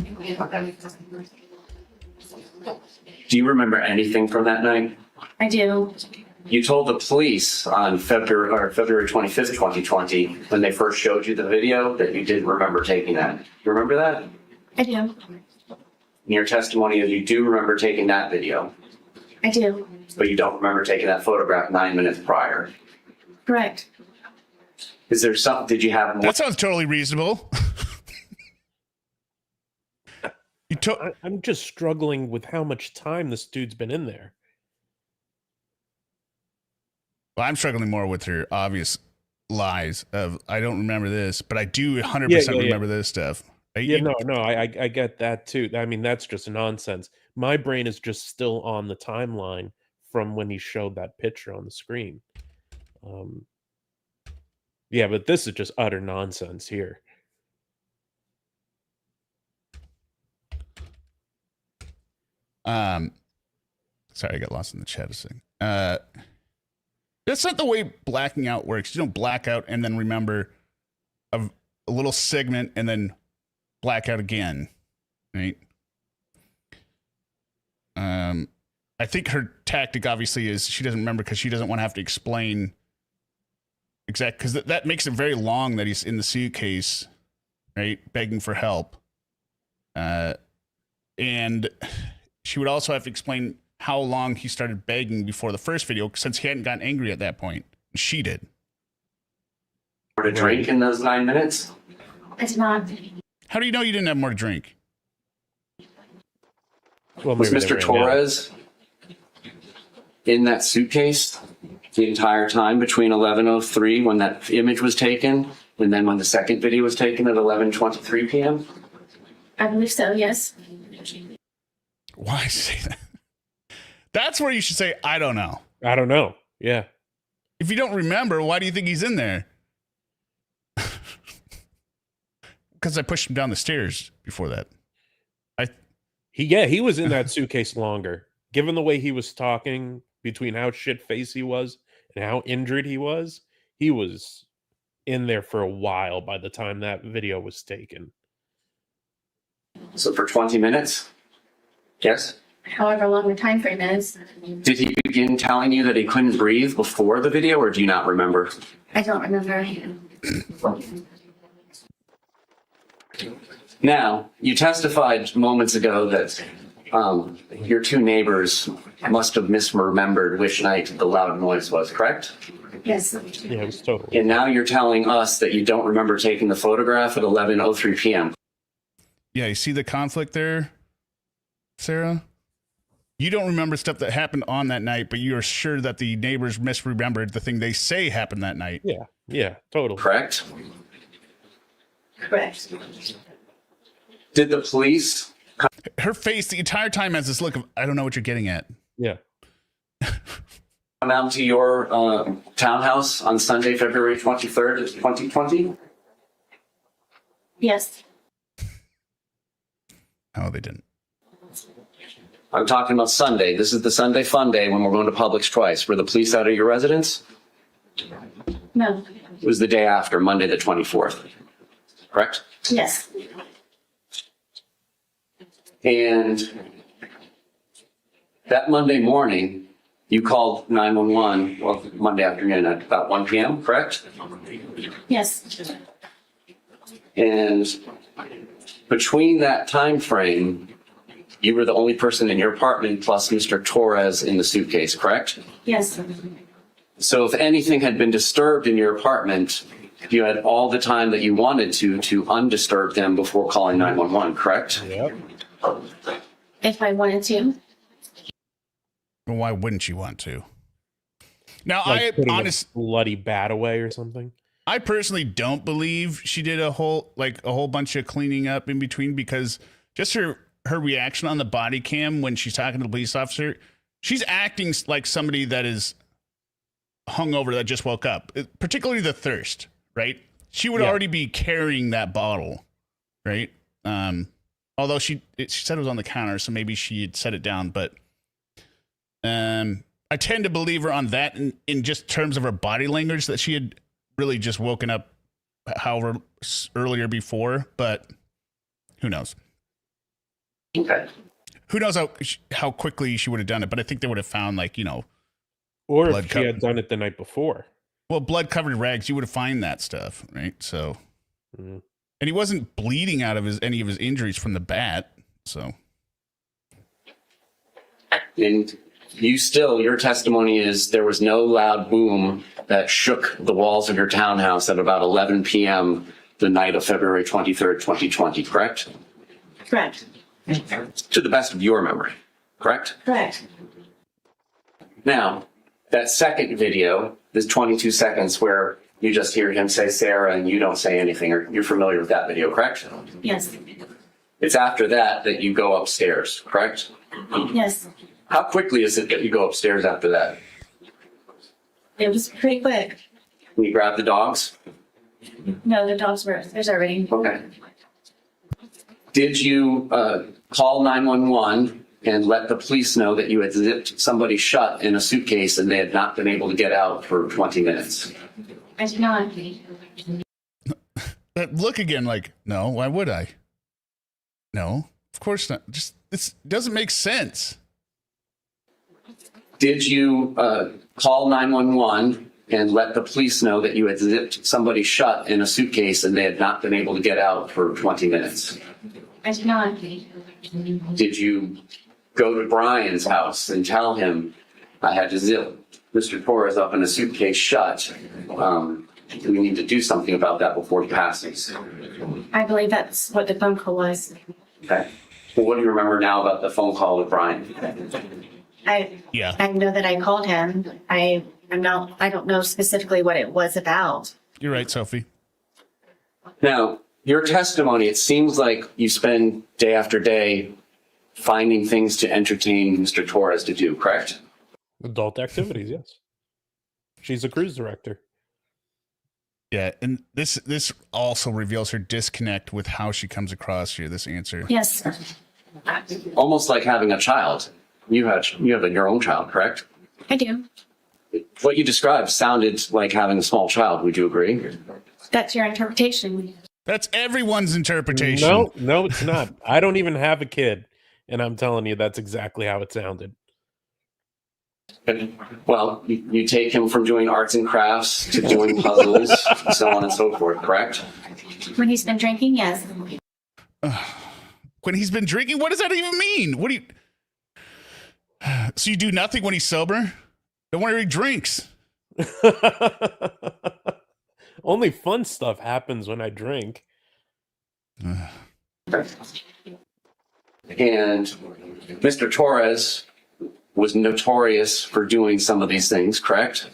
Do you remember anything from that night? I do. You told the police on February 25th, 2020, when they first showed you the video, that you didn't remember taking that. You remember that? I do. In your testimony, you do remember taking that video, I do. but you don't remember taking that photograph 9 minutes prior. Correct. Is there something, did you have more? That sounds totally reasonable. I'm just struggling with how much time this dude's been in there. Well, I'm struggling more with her obvious lies of I don't remember this, but I do 100% remember this stuff. I get that too. I mean, that's just nonsense. My brain is just still on the timeline from when he showed that picture on the screen. Yeah, but this is just utter nonsense here. Sorry, I got lost in the chat a second. That's not the way blacking out works. You don't black out and then remember a little segment and then black out again, right? I think her tactic obviously is she doesn't remember because she doesn't want to have to explain exact, because that makes it very long that he's in the suitcase, right, begging for help. And she would also have to explain how long he started begging before the first video, since he hadn't gotten angry at that point. She did. More to drink in those 9 minutes? I did not. How do you know you didn't have more to drink? Well, Was maybe they Mr. ran Torres in that suitcase the entire time between 11:03 when that image was taken, and then when the second video was taken at 11:23 p.m.? I believe so, yes. Why say that? That's where you should say, I don't know. I don't know. Yeah. If you don't remember, why do you think he's in there? Because I pushed him down the stairs before that. He was in that suitcase longer. Given the way he was talking, between how shit-faced he was and how injured he was in there for a while by the time that video was taken. So for 20 minutes? Yes? However long the time frame is. Did he begin telling you that he couldn't breathe before the video, or do you not remember? I don't remember. Now, you testified moments ago that your two neighbors must have misremembered which night the loud noise was, correct? Yes. Yeah, it was totally. And now you're telling us that you don't remember taking the photograph at 11:03 p.m. Yeah, you see the conflict there, Sarah? You don't remember stuff that happened on that night, but you are sure that the neighbors misremembered the thing they say happened that night. Yeah, totally. Correct? Correct. Did the police... Her face the entire time has this look of, I don't know what you're getting at. Yeah. come out to your townhouse on Sunday, February 23rd, 2020? Yes. Oh, they didn't. I'm talking about Sunday. This is the Sunday fun day when we're going to Publix twice. Were the police out of your residence? No. It was the day after, Monday the 24th. Correct? Yes. And that Monday morning, you called 911, well, Monday afternoon at about 1 p.m., correct? Yes. And between that time frame, you were the only person in your apartment plus Mr. Torres in the suitcase, correct? Yes. So if anything had been disturbed in your apartment, you had all the time that you wanted to undisturb them before calling 911, correct? Yep. If I wanted to. Well, why wouldn't you want to? Now, Like putting a a bloody bat away or something. I personally don't believe she did a whole bunch of cleaning up in between, because just her reaction on the body cam when she's talking to the police officer, she's acting like somebody that is hungover that just woke up, particularly the thirst, right? She would already be carrying that bottle, right? Although she said it was on the counter, so maybe she had set it down, but I tend to believe her on that in just terms of her body language, that she had really just woken up however earlier before, but who knows? Okay. Who knows how quickly she would have done it, but I think they would have found, like, you know, Or blood if she had done it the night before. well, blood covered rags, you would have find that stuff, right? So, and he wasn't bleeding out of any of his injuries from the bat, so. And your testimony is there was no loud boom that shook the walls of your townhouse at about 11 p.m. the night of February 23rd, 2020, correct? Correct. To the best of your memory, correct? Correct. Now, that second video, this 22 seconds where you just hear him say Sarah and you don't say anything, or you're familiar with that video, correct? Yes. It's after that you go upstairs, correct? Yes. How quickly is it that you go upstairs after that? It was pretty quick. Can you grab the dogs? No, the dogs were upstairs already. Okay. Did you call 911 and let the police know that you had zipped somebody shut in a suitcase and they had not been able to get out for 20 minutes? I did not. But look again, like, no, why would I? No, of course not. Just, it doesn't make sense. Did you call 911 and let the police know that you had zipped somebody shut in a suitcase and they had not been able to get out for 20 minutes? I did not. Did you go to Brian's house and tell him, I had to zip Mr. Torres up in a suitcase shut? We need to do something about that before he passes. I believe that's what the phone call was. Okay. Well, what do you remember now about the phone call with Brian? I know that I called him. I don't know specifically what it was about. You're right, Sophie. Now, your testimony, it seems like you spend day after day finding things to entertain Mr. Torres to do, correct? Adult activities, yes. She's a cruise director. Yeah, and this also reveals her disconnect with how she comes across here, this answer. Yes. Almost like having a child. You have your own child, correct? I do. What you described sounded like having a small child. Would you agree? That's your interpretation. That's everyone's interpretation. No, it's not. I don't even have a kid, and I'm telling you, that's exactly how it sounded. Well, you take him from doing arts and crafts to doing puzzles, so on and so forth, correct? When he's been drinking, yes. When he's been drinking? What does that even mean? What do you... So you do nothing when he's sober? Don't worry, he drinks. Only fun stuff happens when I drink. And Mr. Torres was notorious for doing some of these things, correct?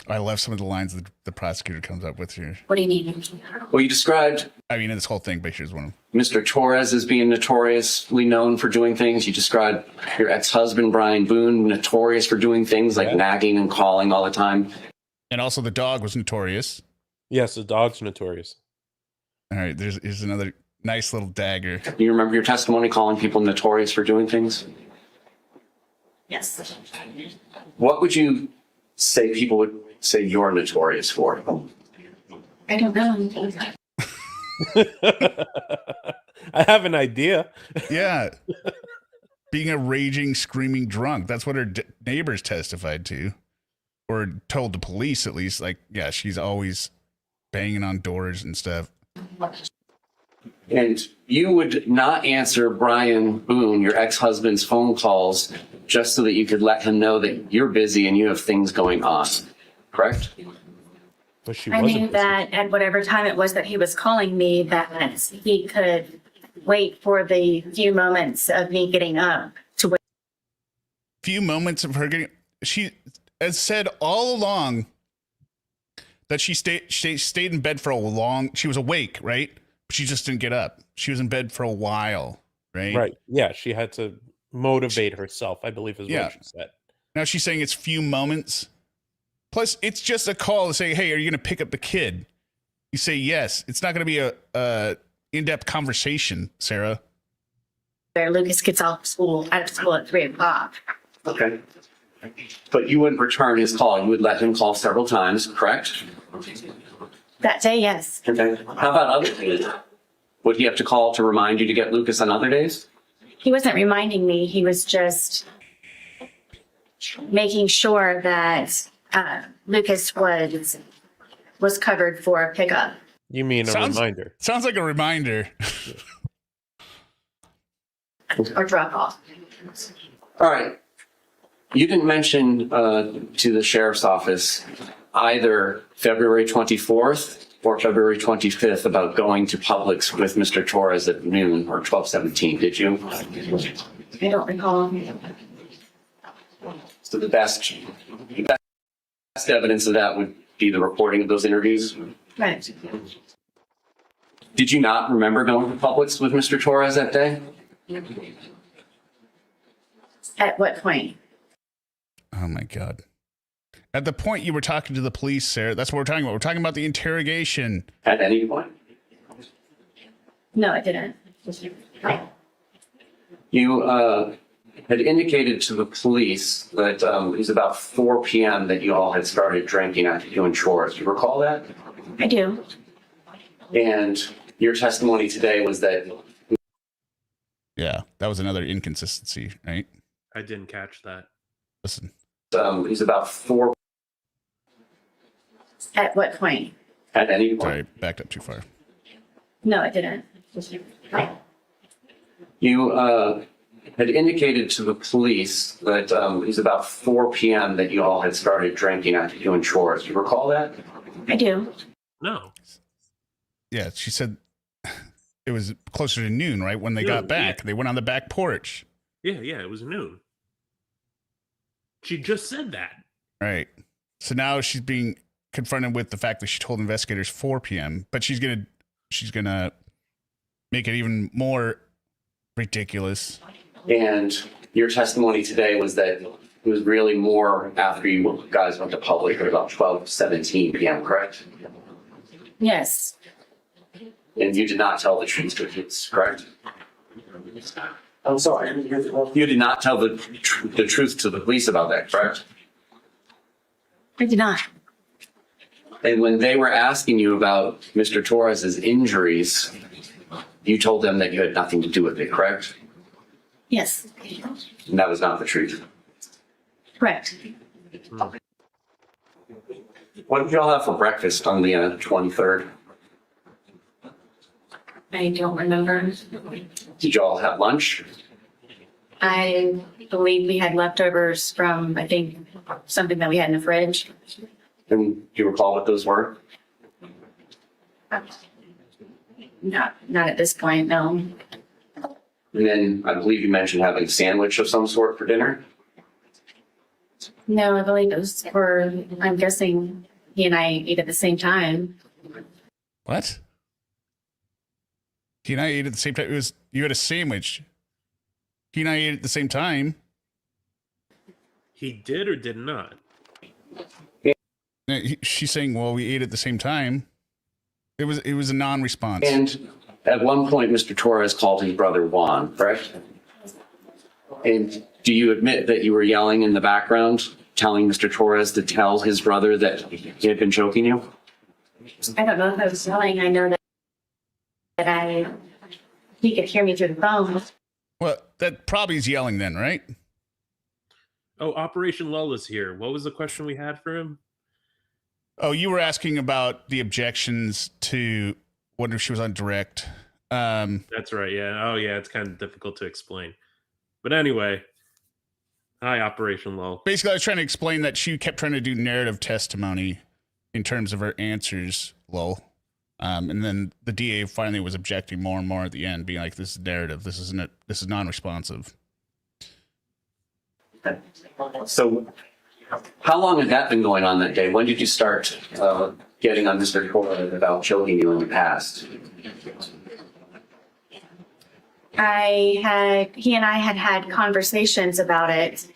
I love some of the lines that the prosecutor comes up with here. What do you mean? Well, you described I mean, this whole thing, but here's one of them. Mr. Torres as being notoriously known for doing things. You described your ex-husband, Brian Boone, notorious for doing things like nagging and calling all the time. And also the dog was notorious. Yes, the dog's notorious. All right, here's another nice little dagger. Do you remember your testimony calling people notorious for doing things? Yes. What would you say people would say you're notorious for? I don't know. I have an idea. Yeah. Being a raging, screaming drunk. That's what her neighbors testified to. Or told the police, at least. Like, yeah, she's always banging on doors and stuff. And you would not answer Brian Boone, your ex-husband's phone calls, just so that you could let him know that you're busy and you have things going on, correct? But she I wasn't knew busy. that at whatever time it was that he was calling me, that he could wait for the few moments of me getting up to wait. Few moments of her getting... She has said all along that she stayed in bed for a long... She was awake, right? She just didn't get up. She was in bed for a while, right? Right. Yeah, she had to motivate herself, I believe is what she said. Now she's saying it's few moments. Plus, it's just a call to say, hey, are you going to pick up the kid? You say yes. It's not going to be a in-depth conversation, Sarah. Lucas gets out of school at 3:00. Okay. But you wouldn't return his call. You would let him call several times, correct? That day, yes. Okay. How about other days? Would he have to call to remind you to get Lucas on other days? He wasn't reminding me. He was just making sure that Lucas was covered for a pickup. You mean a reminder? Sounds like a reminder. Or drop off. All right. You didn't mention to the sheriff's office either February 24th or February 25th about going to Publix with Mr. Torres at noon or 12:17, did you? I don't recall. So the best evidence of that would be the recording of those interviews. Right. Did you not remember going to Publix with Mr. Torres that day? At what point? Oh, my God. At the point you were talking to the police, Sarah, that's what we're talking about. We're talking about the interrogation. At any point? No, I didn't. You had indicated to the police that it was about 4 p.m. that you all had started drinking after doing chores. Do you recall that? I do. And your testimony today was that... Yeah, that was another inconsistency, right? I didn't catch that. Listen. It was about 4... At what point? At any point. Sorry, backed up too far. No, I didn't. You had indicated to the police that it was about 4 p.m. that you all had started drinking after doing chores. Do you recall that? I do. No. Yeah, she said it was closer to noon, right? When they got back. Yeah. They went on the back porch. Yeah, it was noon. She just said that. Right. So now she's being confronted with the fact that she told investigators 4 p.m., but she's gonna make it even more ridiculous. And your testimony today was that it was really more after you guys went to Publix at about 12:17 p.m., correct? Yes. And you did not tell the truth to the police, correct? I'm sorry. You did not tell the truth to the police about that, correct? I did not. And when they were asking you about Mr. Torres's injuries, you told them that you had nothing to do with it, correct? Yes, And that was not the truth. correct. What did y'all have for breakfast on the 23rd? I don't remember. Did y'all have lunch? I believe we had leftovers from, I think, something that we had in the fridge. And do you recall what those were? Not at this point, no. And then I believe you mentioned having a sandwich of some sort for dinner. No, I believe it was for, I'm guessing he and I ate at the same time. What? He and I ate at the same time. You had a sandwich. He and I ate at the same time. He did or did not? She's saying, well, we ate at the same time. It was a non-response. And at one point, Mr. Torres called his brother Juan, correct? And do you admit that you were yelling in the background, telling Mr. Torres to tell his brother that he had been choking you? I don't know if I was yelling. I know that he could hear me through the phone. Well, that probably is yelling then, right? Oh, Operation Lull is here. What was the question we had for him? Oh, you were asking about the objections to wonder if she was on direct. That's right. Yeah. Oh, yeah. It's kind of difficult to explain. But anyway, hi, Operation Lull. Basically, I was trying to explain that she kept trying to do narrative testimony in terms of her answers, lol. And then the DA finally was objecting more and more at the end, being like, this is narrative. This is non-responsive. So how long had that been going on that day? When did you start getting on Mr. Torres about choking you in the past? He and I had conversations about it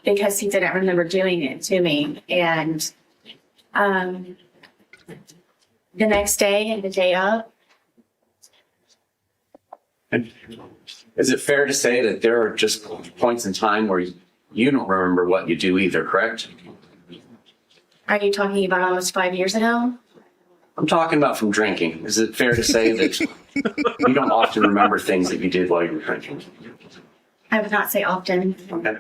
because he didn't remember doing it to me. And the next day and the day of. And is it fair to say that there are just points in time where you don't remember what you do either, correct? Are you talking about almost 5 years ago? I'm talking about from drinking. Is it fair to say that you don't often remember things that you did while you were drinking? I would not say often. Okay.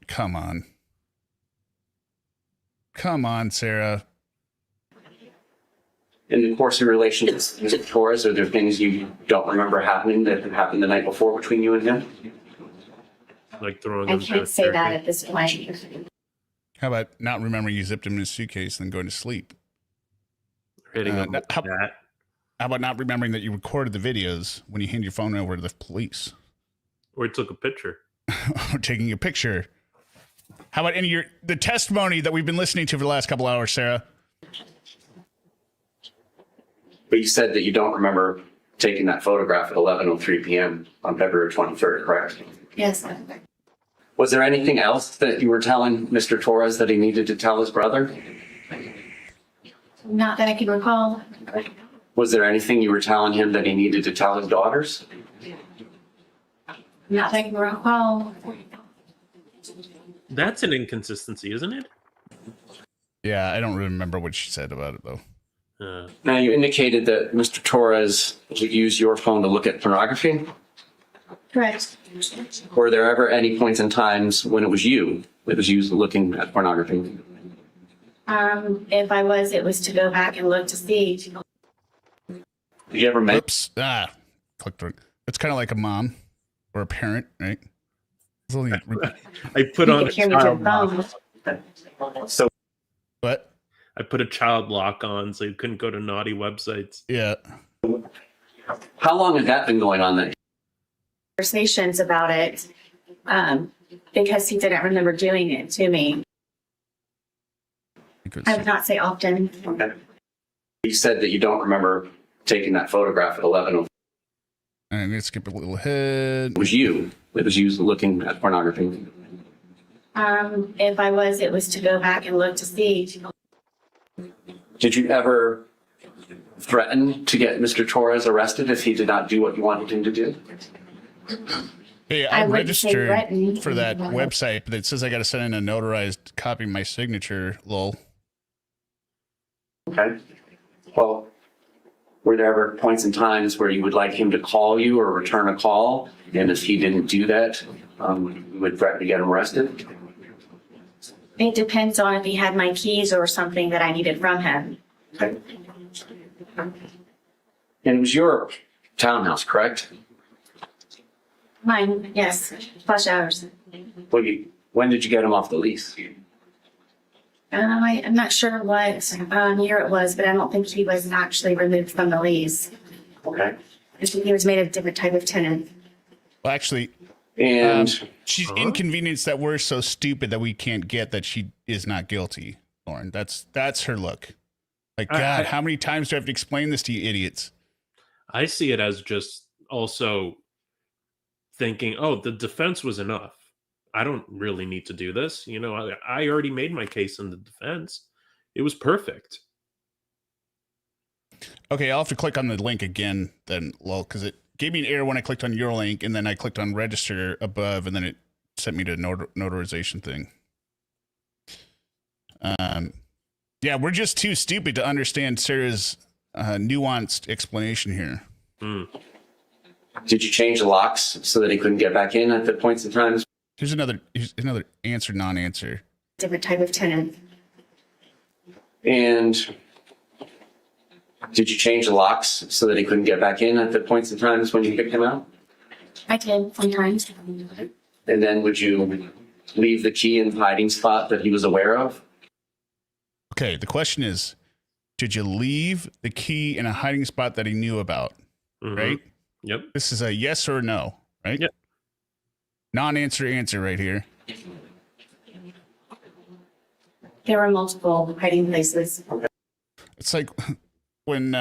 Come on. Come on, Sarah. In the course of your relationship with Mr. Torres, are there things you don't remember happening that happened the night before between you and him? Like throwing I him can't to say that therapy? at this point. How about not remembering you zipped him in his suitcase and then going to sleep? Hitting him with how that. about not remembering that you recorded the videos when you hand your phone over to the police? Or took a picture. Or taking a picture. How about the testimony that we've been listening to for the last couple hours, Sarah? But you said that you don't remember taking that photograph at 11:03 p.m. on February 23rd, correct? Yes. Was there anything else that you were telling Mr. Torres that he needed to tell his brother? Not that I can recall. Was there anything you were telling him that he needed to tell his daughters? Not that I can recall. That's an inconsistency, isn't it? Yeah, I don't remember what she said about it, though. Now, you indicated that Mr. Torres would use your phone to look at pornography. Correct. Were there ever any points in times when it was you that was used looking at pornography? If I was, it was to go back and look to see. Did you ever make? Oops. Clicked it. It's kind of like a mom or a parent, right? It's only I put on a Hear me through child the phone. lock. So what? I put a child lock on so you couldn't go to naughty websites. Yeah. how long had that been going on then? Conversations about it because he didn't remember doing it to me. I would not say often. Okay. You said that you don't remember taking that photograph at 11:03. I'm going to skip a little ahead. It was you that was used looking at pornography. If I was, it was to go back and look to see. Did you ever threaten to get Mr. Torres arrested if he did not do what you wanted him to do? Hey, I I wouldn't say registered threatened. for that website, but it says I got to send in a notarized copy of my signature. Lol. Okay. Well, were there ever points in times where you would like him to call you or return a call? And if he didn't do that, you would threaten to get him arrested? It depends on if he had my keys or something that I needed from him. Okay. And it was your townhouse, correct? Mine, yes, plus ours. Well, when did you get him off the lease? I'm not sure what year it was, but I don't think he was actually removed from the lease. Okay. I think he was made a different type of tenant. Well, actually, And she's inconvenienced that we're so stupid that we can't get that she is not guilty, Lauren. That's her look. Like, God, how many times do I have to explain this to you idiots? I see it as just also thinking, oh, the defense was enough. I don't really need to do this. You know, I already made my case in the defense. It was perfect. Okay, I'll have to click on the link again then, lol, because it gave me an error when I clicked on your link, and then I clicked on register above, and then it sent me to notarization thing. Yeah, we're just too stupid to understand Sarah's nuanced explanation here. did you change the locks so that he couldn't get back in at the points in times? Here's another answer, non-answer. Different type of tenant. And did you change the locks so that he couldn't get back in at the points in times when you picked him out? I did sometimes. And then would you leave the key in the hiding spot that he was aware of? Okay, the question is, did you leave the key in a hiding spot that he knew about? Right? Yep. This is a yes or no, right? Yep. Non-answer answer right here. There were multiple hiding places. It's like when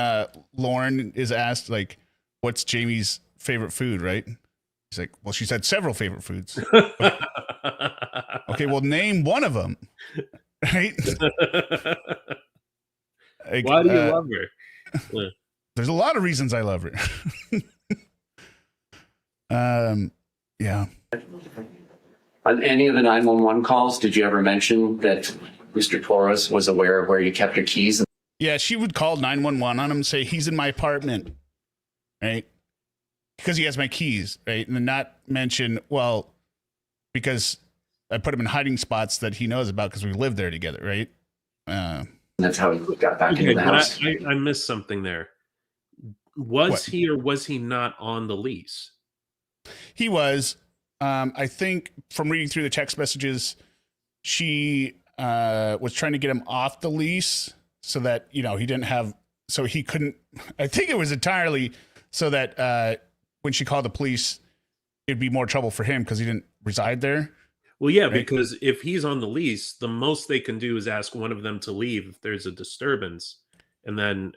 Lauren is asked, like, what's Jamie's favorite food, right? He's like, well, she's had several favorite foods. Okay, well, name one of them, right? Like, Why do you love her? There's a lot of reasons I love her. Yeah. On any of the 911 calls, did you ever mention that Mr. Torres was aware of where you kept your keys? Yeah, she would call 911 on him and say, he's in my apartment, right? Because he has my keys, right? And then not mention, well, because I put him in hiding spots that he knows about because we lived there together, right? That's how he got back into the house. I missed something there. Was he or was he not on the lease? He was. I think from reading through the text messages, she was trying to get him off the lease so that, you know, he didn't have, so he couldn't, I think it was entirely so that when she called the police, it'd be more trouble for him because he didn't reside there. Well, yeah, right? because if he's on the lease, the most they can do is ask one of them to leave if there's a disturbance. And then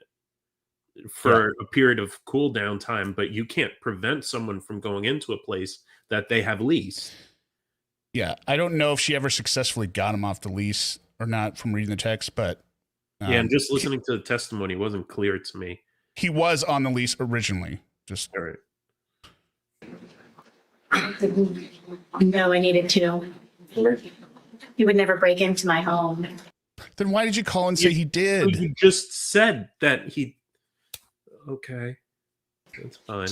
for a period of cool down time, but you can't prevent someone from going into a place that they have leased. Yeah, I don't know if she ever successfully got him off the lease or not from reading the text, but Yeah, and just listening to the testimony wasn't clear to me. he was on the lease originally. Just All right. No, I needed to. He would never break into my home. then why did you call and say he did? You just said that he. Okay, that's fine.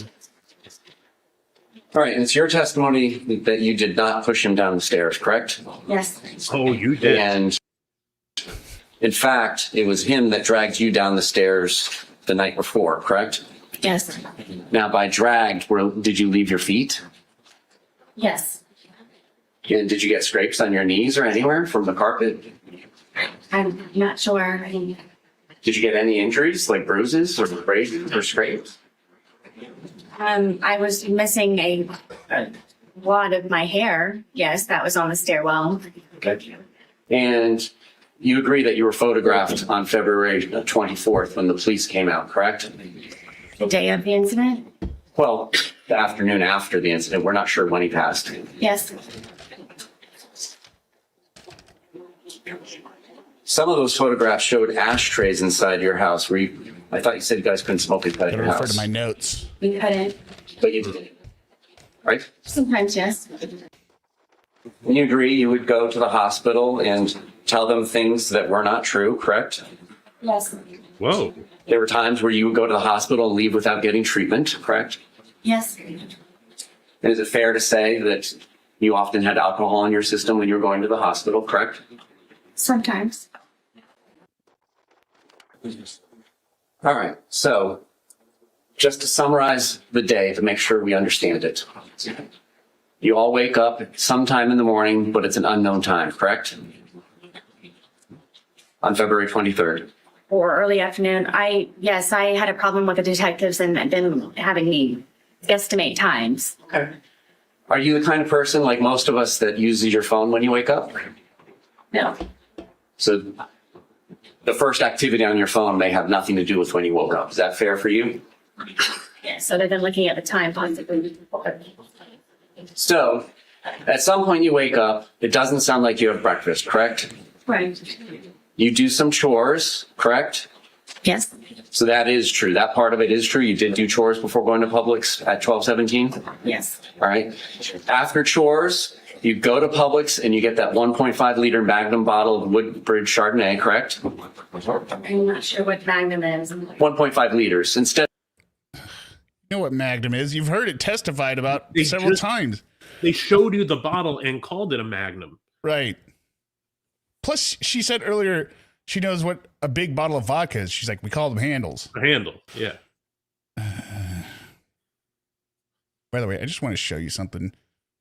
All right, and it's your testimony that you did not push him down the stairs, correct? Yes. Oh, you did. And in fact, it was him that dragged you down the stairs the night before, correct? Yes. Now, by dragged, did you leave your feet? Yes. And did you get scrapes on your knees or anywhere from the carpet? I'm not sure. Did you get any injuries, like bruises or abrasions or scrapes? I was missing a wad of my hair. Yes, that was on the stairwell. Okay. And you agree that you were photographed on February 24th when the police came out, correct? The day of the incident? Well, the afternoon after the incident. We're not sure when he passed. Yes. Some of those photographs showed ashtrays inside your house. I thought you said you guys couldn't smoke inside I your refer house. to my notes. We couldn't. But you did. right? Sometimes, yes. And you agree you would go to the hospital and tell them things that were not true, correct? Yes. Whoa. There were times where you would go to the hospital and leave without getting treatment, correct? Yes. And is it fair to say that you often had alcohol in your system when you were going to the hospital, correct? Sometimes. All right, so just to summarize the day to make sure we understand it. You all wake up sometime in the morning, but it's an unknown time, correct? On February 23rd. Or early afternoon. Yes, I had a problem with the detectives and them having me guesstimate times. Okay. Are you the kind of person like most of us that uses your phone when you wake up? No. So the first activity on your phone may have nothing to do with when you woke up. Is that fair for you? Yes, other than looking at the time possibly. So at some point you wake up, it doesn't sound like you have breakfast, correct? Right. You do some chores, correct? Yes. So that is true. That part of it is true. You did do chores before going to Publix at 12:17? Yes. All right. After chores, you go to Publix and you get that 1.5 liter Magnum bottle of Woodbridge Chardonnay, correct? I'm not sure what Magnum is. 1.5 liters. Instead, You know what Magnum is? You've heard it testified about several times. They showed you the bottle and called it a Magnum. Right. Plus, she said earlier she knows what a big bottle of vodka is. She's like, we call them handles. A handle, yeah. By the way, I just want to show you something,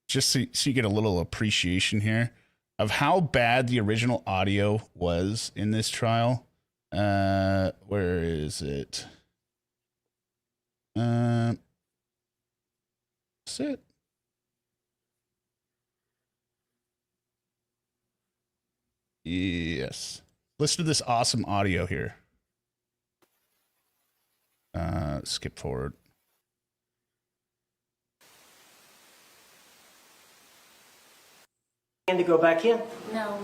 just so you get a little appreciation here of how bad the original audio was in this trial. Where is it? That's it. Yes. Listen to this awesome audio here. Skip forward. And to go back in. No.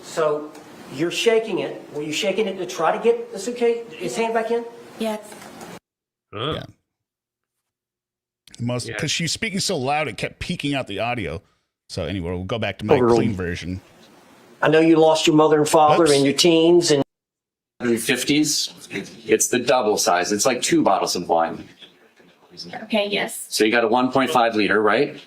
So you're shaking it. Were you shaking it to try to get the suitcase, his hand back in? Yes. Yeah. Because she's speaking so loud, it kept peaking out the audio. So anyway, we'll go back to my clean version. I know you lost your mother and father Oops. in your teens and 150s, it's the double size. It's like 2 bottles of wine. Okay, yes. So you got a 1.5 liter, right?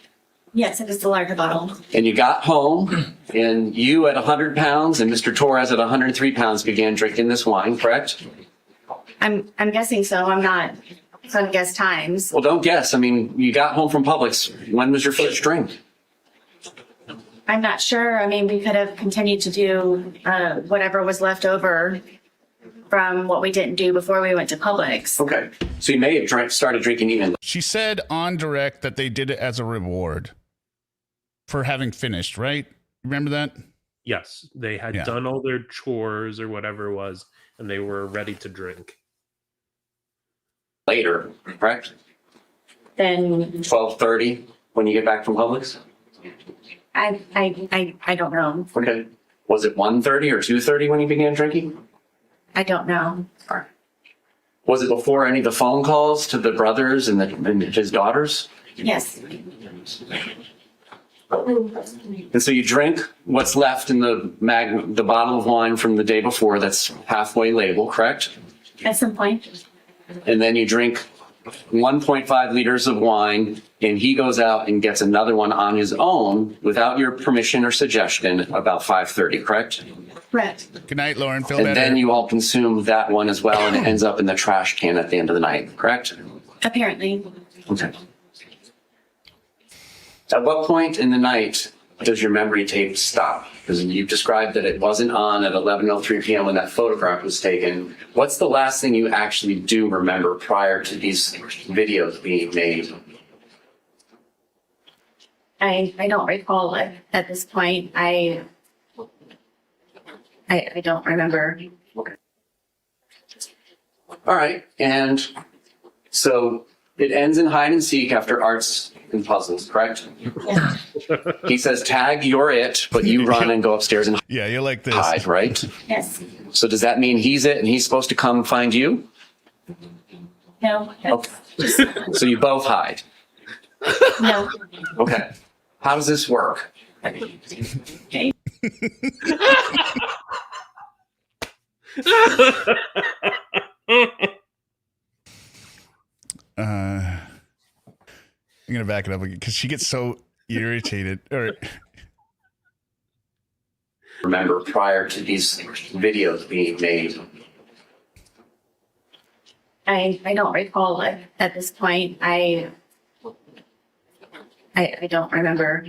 Yes, it is the larger bottle. And you got home, and you at 100 pounds and Mr. Torres at 103 pounds began drinking this wine, correct? I'm guessing so. I'm not going to guess times. Well, don't guess. I mean, you got home from Publix. When was your first drink? I'm not sure. I mean, we could have continued to do whatever was left over from what we didn't do before we went to Publix. Okay. So you may have started drinking even. She said on direct that they did it as a reward for having finished, right? Remember that? Yes, they had done all their chores or whatever it was, and they were ready to drink. Later, correct? Then 12:30 when you get back from Publix? I don't know. Okay. Was it 1:30 or 2:30 when you began drinking? I don't know. All right. Was it before any of the phone calls to the brothers and his daughters? Yes. And so you drink what's left in the bottle of wine from the day before that's halfway label, correct? At some point. And then you drink 1.5 liters of wine, and he goes out and gets another one on his own without your permission or suggestion about 5:30, correct? Correct. Good night, Lauren. Feel And better. then you all consume that one as well, and it ends up in the trash can at the end of the night, correct? Apparently. Okay. At what point in the night does your memory tape stop? Because you've described that it wasn't on at 11:03 p.m. when that photograph was taken. What's the last thing you actually do remember prior to these videos being made? I don't recall it at this point. I don't remember. Okay. All right. And so it ends in hide and seek after arts and puzzles, correct? Yeah. He saes, tag, you're it, but you run and go upstairs and Yeah, you're like this. hide, right? Yes. So does that mean he's it and he's supposed to come find you? No. Okay. So you both hide. No. Okay. How does this work? Okay. I'm gonna back it up again because she gets so irritated. Or Remember, prior to these videos being made, I don't recall it at this point. I don't remember.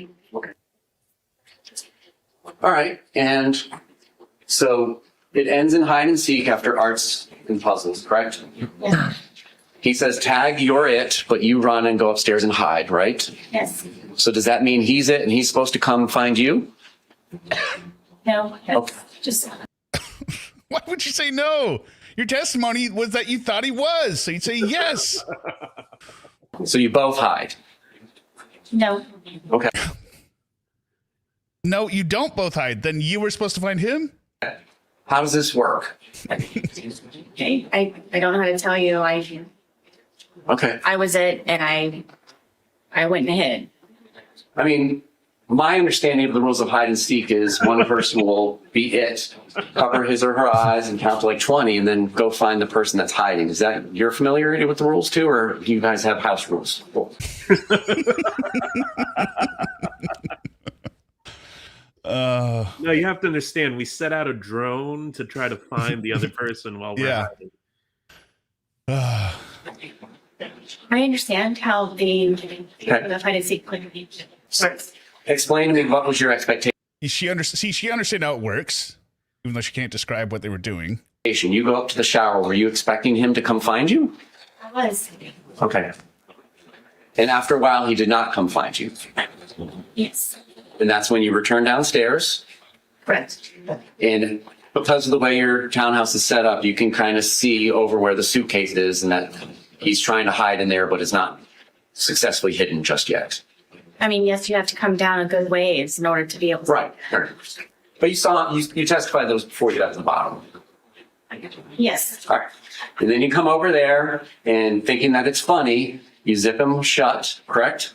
all right, and so it ends in hide and seek after arts and puzzles, correct? Yeah. He says, tag, you're it, but you run and go upstairs and hide, right? Yes. So does that mean he's it and he's supposed to come find you? No. Okay. Just why would you say no? Your testimony was that you thought he was, so you'd say yes. So you both hide. no. Okay. No, you don't both hide. Then you were supposed to find him? How does this work? Okay. I don't know how to tell you. Okay. I was it, and I went and hid. I mean, my understanding of the rules of hide and seek is one person will be it, cover his or her eyes and count to like 20 and then go find the person that's hiding. Is that you're familiar with the rules too, or do you guys have house rules? No, you have to understand. We set out a drone to try to find the other person while we're hiding. I understand how the hide and seek works. Explain to me, what was your expectation? She understood how it works, even though she can't describe what they were doing. You go up to the shower. Were you expecting him to come find you? I was. Okay. And after a while, he did not come find you. Yes. And that's when you return downstairs. Correct. And because of the way your townhouse is set up, you can kind of see over where the suitcase is and that he's trying to hide in there, but it's not successfully hidden just yet. I mean, yes, you have to come down a good ways in order to be able to. Right. But you testified that was before you got to the bottom. Yes. All right. And then you come over there and thinking that it's funny, you zip him shut, correct?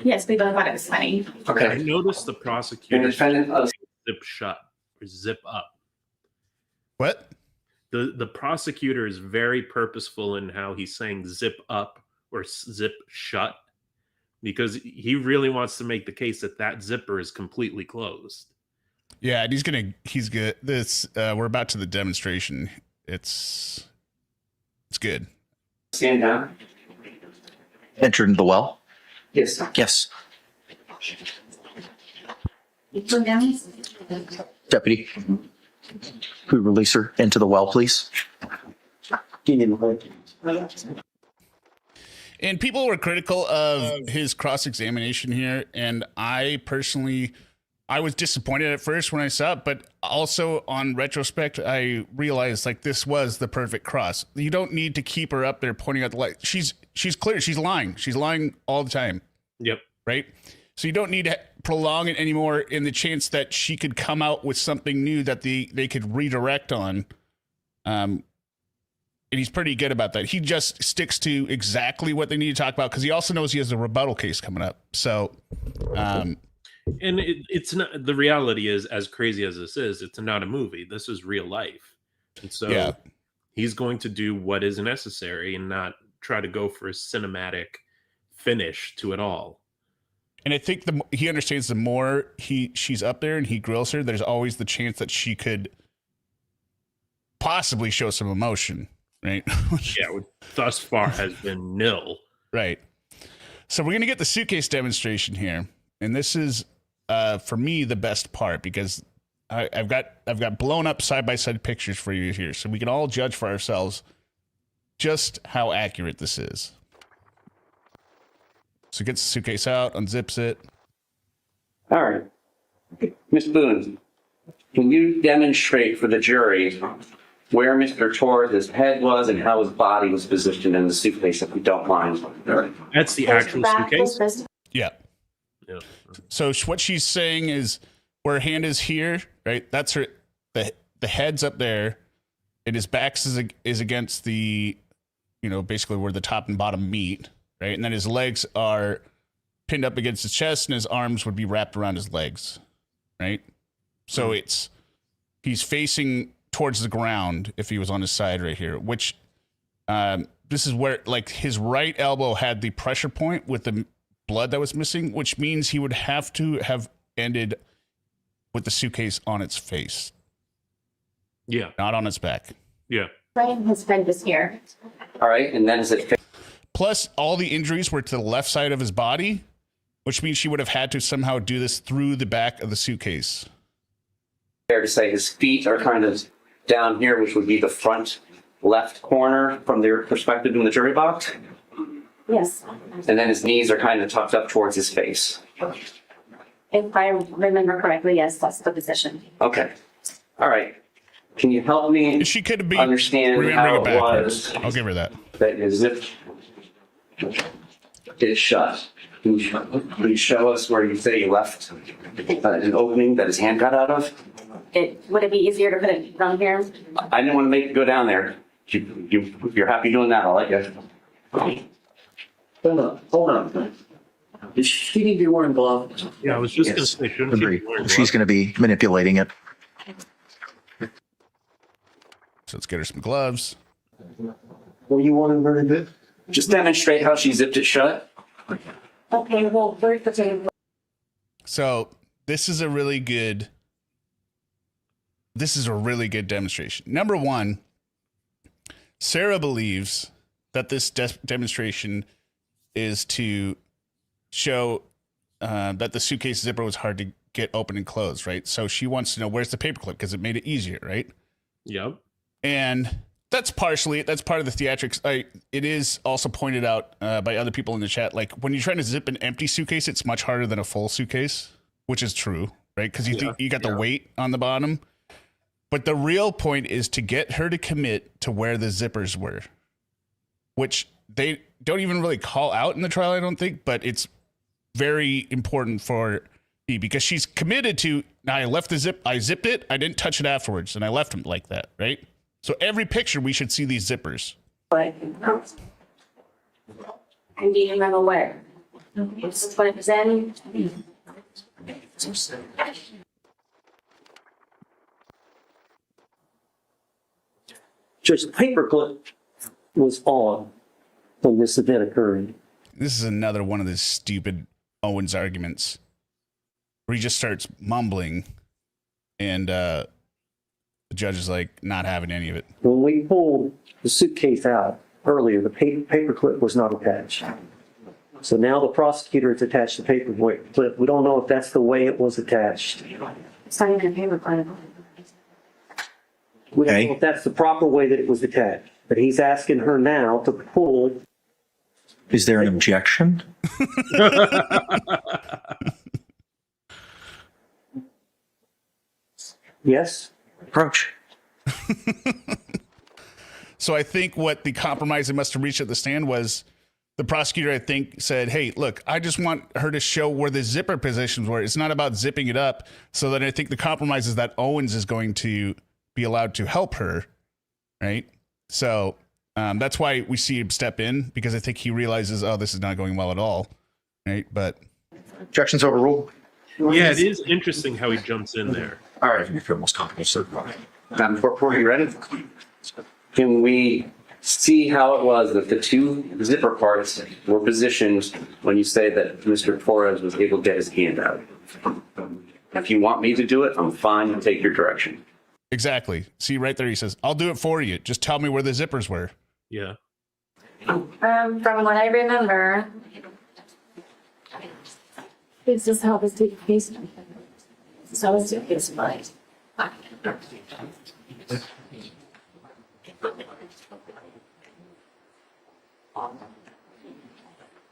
Yes, we both thought it was funny. I Okay. noticed the And prosecutor the defendant, zip shut or zip up. What? The prosecutor is very purposeful in how he's saying zip up or zip shut, because he really wants to make the case that that zipper is completely closed. Yeah, and he's good. This we're about to the demonstration. It's good. stand down. Entered into the well? Yes. Yes. Go down. Deputy, who release her into the well, please? And people were critical of his cross-examination here, and I personally, I was disappointed at first when I saw it, but also on retrospect, I realized like this was the perfect cross. You don't need to keep her up there pointing out the light. She's clear. She's lying. She's lying all the time. Yep. Right? So you don't need to prolong it anymore in the chance that she could come out with something new that they could redirect on. And he's pretty good about that. He just sticks to exactly what they need to talk about because he also knows he has a rebuttal case coming up. So, and it's not, the reality is, as crazy as this is, it's not a movie. This is real life. And so he's going to do what is necessary and not try to go for a cinematic finish to it all. And I think he understands the more she's up there and he grills her, there's always the chance that she could possibly show some emotion. Right. Yeah, thus far has been nil. Right. So we're gonna get the suitcase demonstration here, and this is for me the best part because I've got blown up side by side pictures for you here, so we can all judge for ourselves just how accurate this is. So gets the suitcase out, unzips it. All right. Ms. Boone, can you demonstrate for the jury where Mr. Torres' head was and how his body was positioned in the suitcase, if you don't mind? That's the actual suitcase? Yeah. Yeah. So what she's saying is where her hand is here, right? That's her, the head's up there, and his back is against the, basically where the top and bottom meet, right? And then his legs are pinned up against his chest and his arms would be wrapped around his legs, right? So he's facing towards the ground if he was on his side right here, which this is where like his right elbow had the pressure point with the blood that was missing, which means he would have to have ended with the suitcase on its face. Yeah. Not on its back. Yeah. His friend was here. All right, and then is it Plus, all the injuries were to the left side of his body, which means she would have had to somehow do this through the back of the suitcase. fair to say his feet are kind of down here, which would be the front left corner from their perspective in the jury box? Yes. And then his knees are kind of tucked up towards his face. If I remember correctly, yes, that's the position. Okay. All right. Can you help me She could be understand remembering how it it backwards. was I'll give her that. that his zip is shut? Can you show us where you say you left an opening that his hand got out of? Would it be easier to put it down here? I didn't want to make you go down there. If you're happy doing that, I'll let you. Hold on. Does she need to be wearing gloves? Yeah, I was just Yes. going to say, shouldn't she Agree. be wearing She's gloves? going to be manipulating it. So let's get her some gloves. What do you want her to do? Just demonstrate how she zipped it shut. Okay, well, where's the table? So this is a really good demonstration. Number one, Sarah believes that this demonstration is to show that the suitcase zipper was hard to get open and closed, right? So she wants to know where's the paperclip because it made it easier, right? Yep. And that's partially it. That's part of the theatrics. It is also pointed out by other people in the chat, like when you're trying to zip an empty suitcase, it's much harder than a full suitcase, which is true, right? Because you got the weight on the bottom. But the real point is to get her to commit to where the zippers were, which they don't even really call out in the trial, I don't think, but it's very important for me because she's committed to, I left the zip, I zipped it, I didn't touch it afterwards, and I left them like that, right? So every picture, we should see these zippers. But, and do you remember where? It's when it was in? Just paperclip was on when this event occurred. This is another one of the stupid Owens arguments where he just starts mumbling and the judge is like not having any of it. When we pulled the suitcase out earlier, the paperclip was not attached. So now the prosecutor has attached the paperclip. We don't know if that's the way it was attached. It's not even a paper clip. We don't know if that's the proper way that it was attached. But he's asking her now to pull. Is there an objection? Yes? Approach. So I think what the compromise they must have reached at the stand was the prosecutor, I think, said, hey, look, I just want her to show where the zipper positions were. It's not about zipping it up. So then I think the compromise is that Owens is going to be allowed to help her, right? So that's why we see him step in, because I think he realizes, oh, this is not going well at all, right? But Objections overruled. Yeah, it is interesting how he jumps in there. All right. You feel most comfortable, Madam Court reporter, you ready? Can we see how it was that the two zipper parts were positioned when you say that Mr. Torres was able to get his hand out? If you want me to do it, I'm fine to take your direction. exactly. See right there, he says, I'll do it for you. Just tell me where the zippers were. Yeah. From what I remember, it's just how the suitcase. So the suitcase was.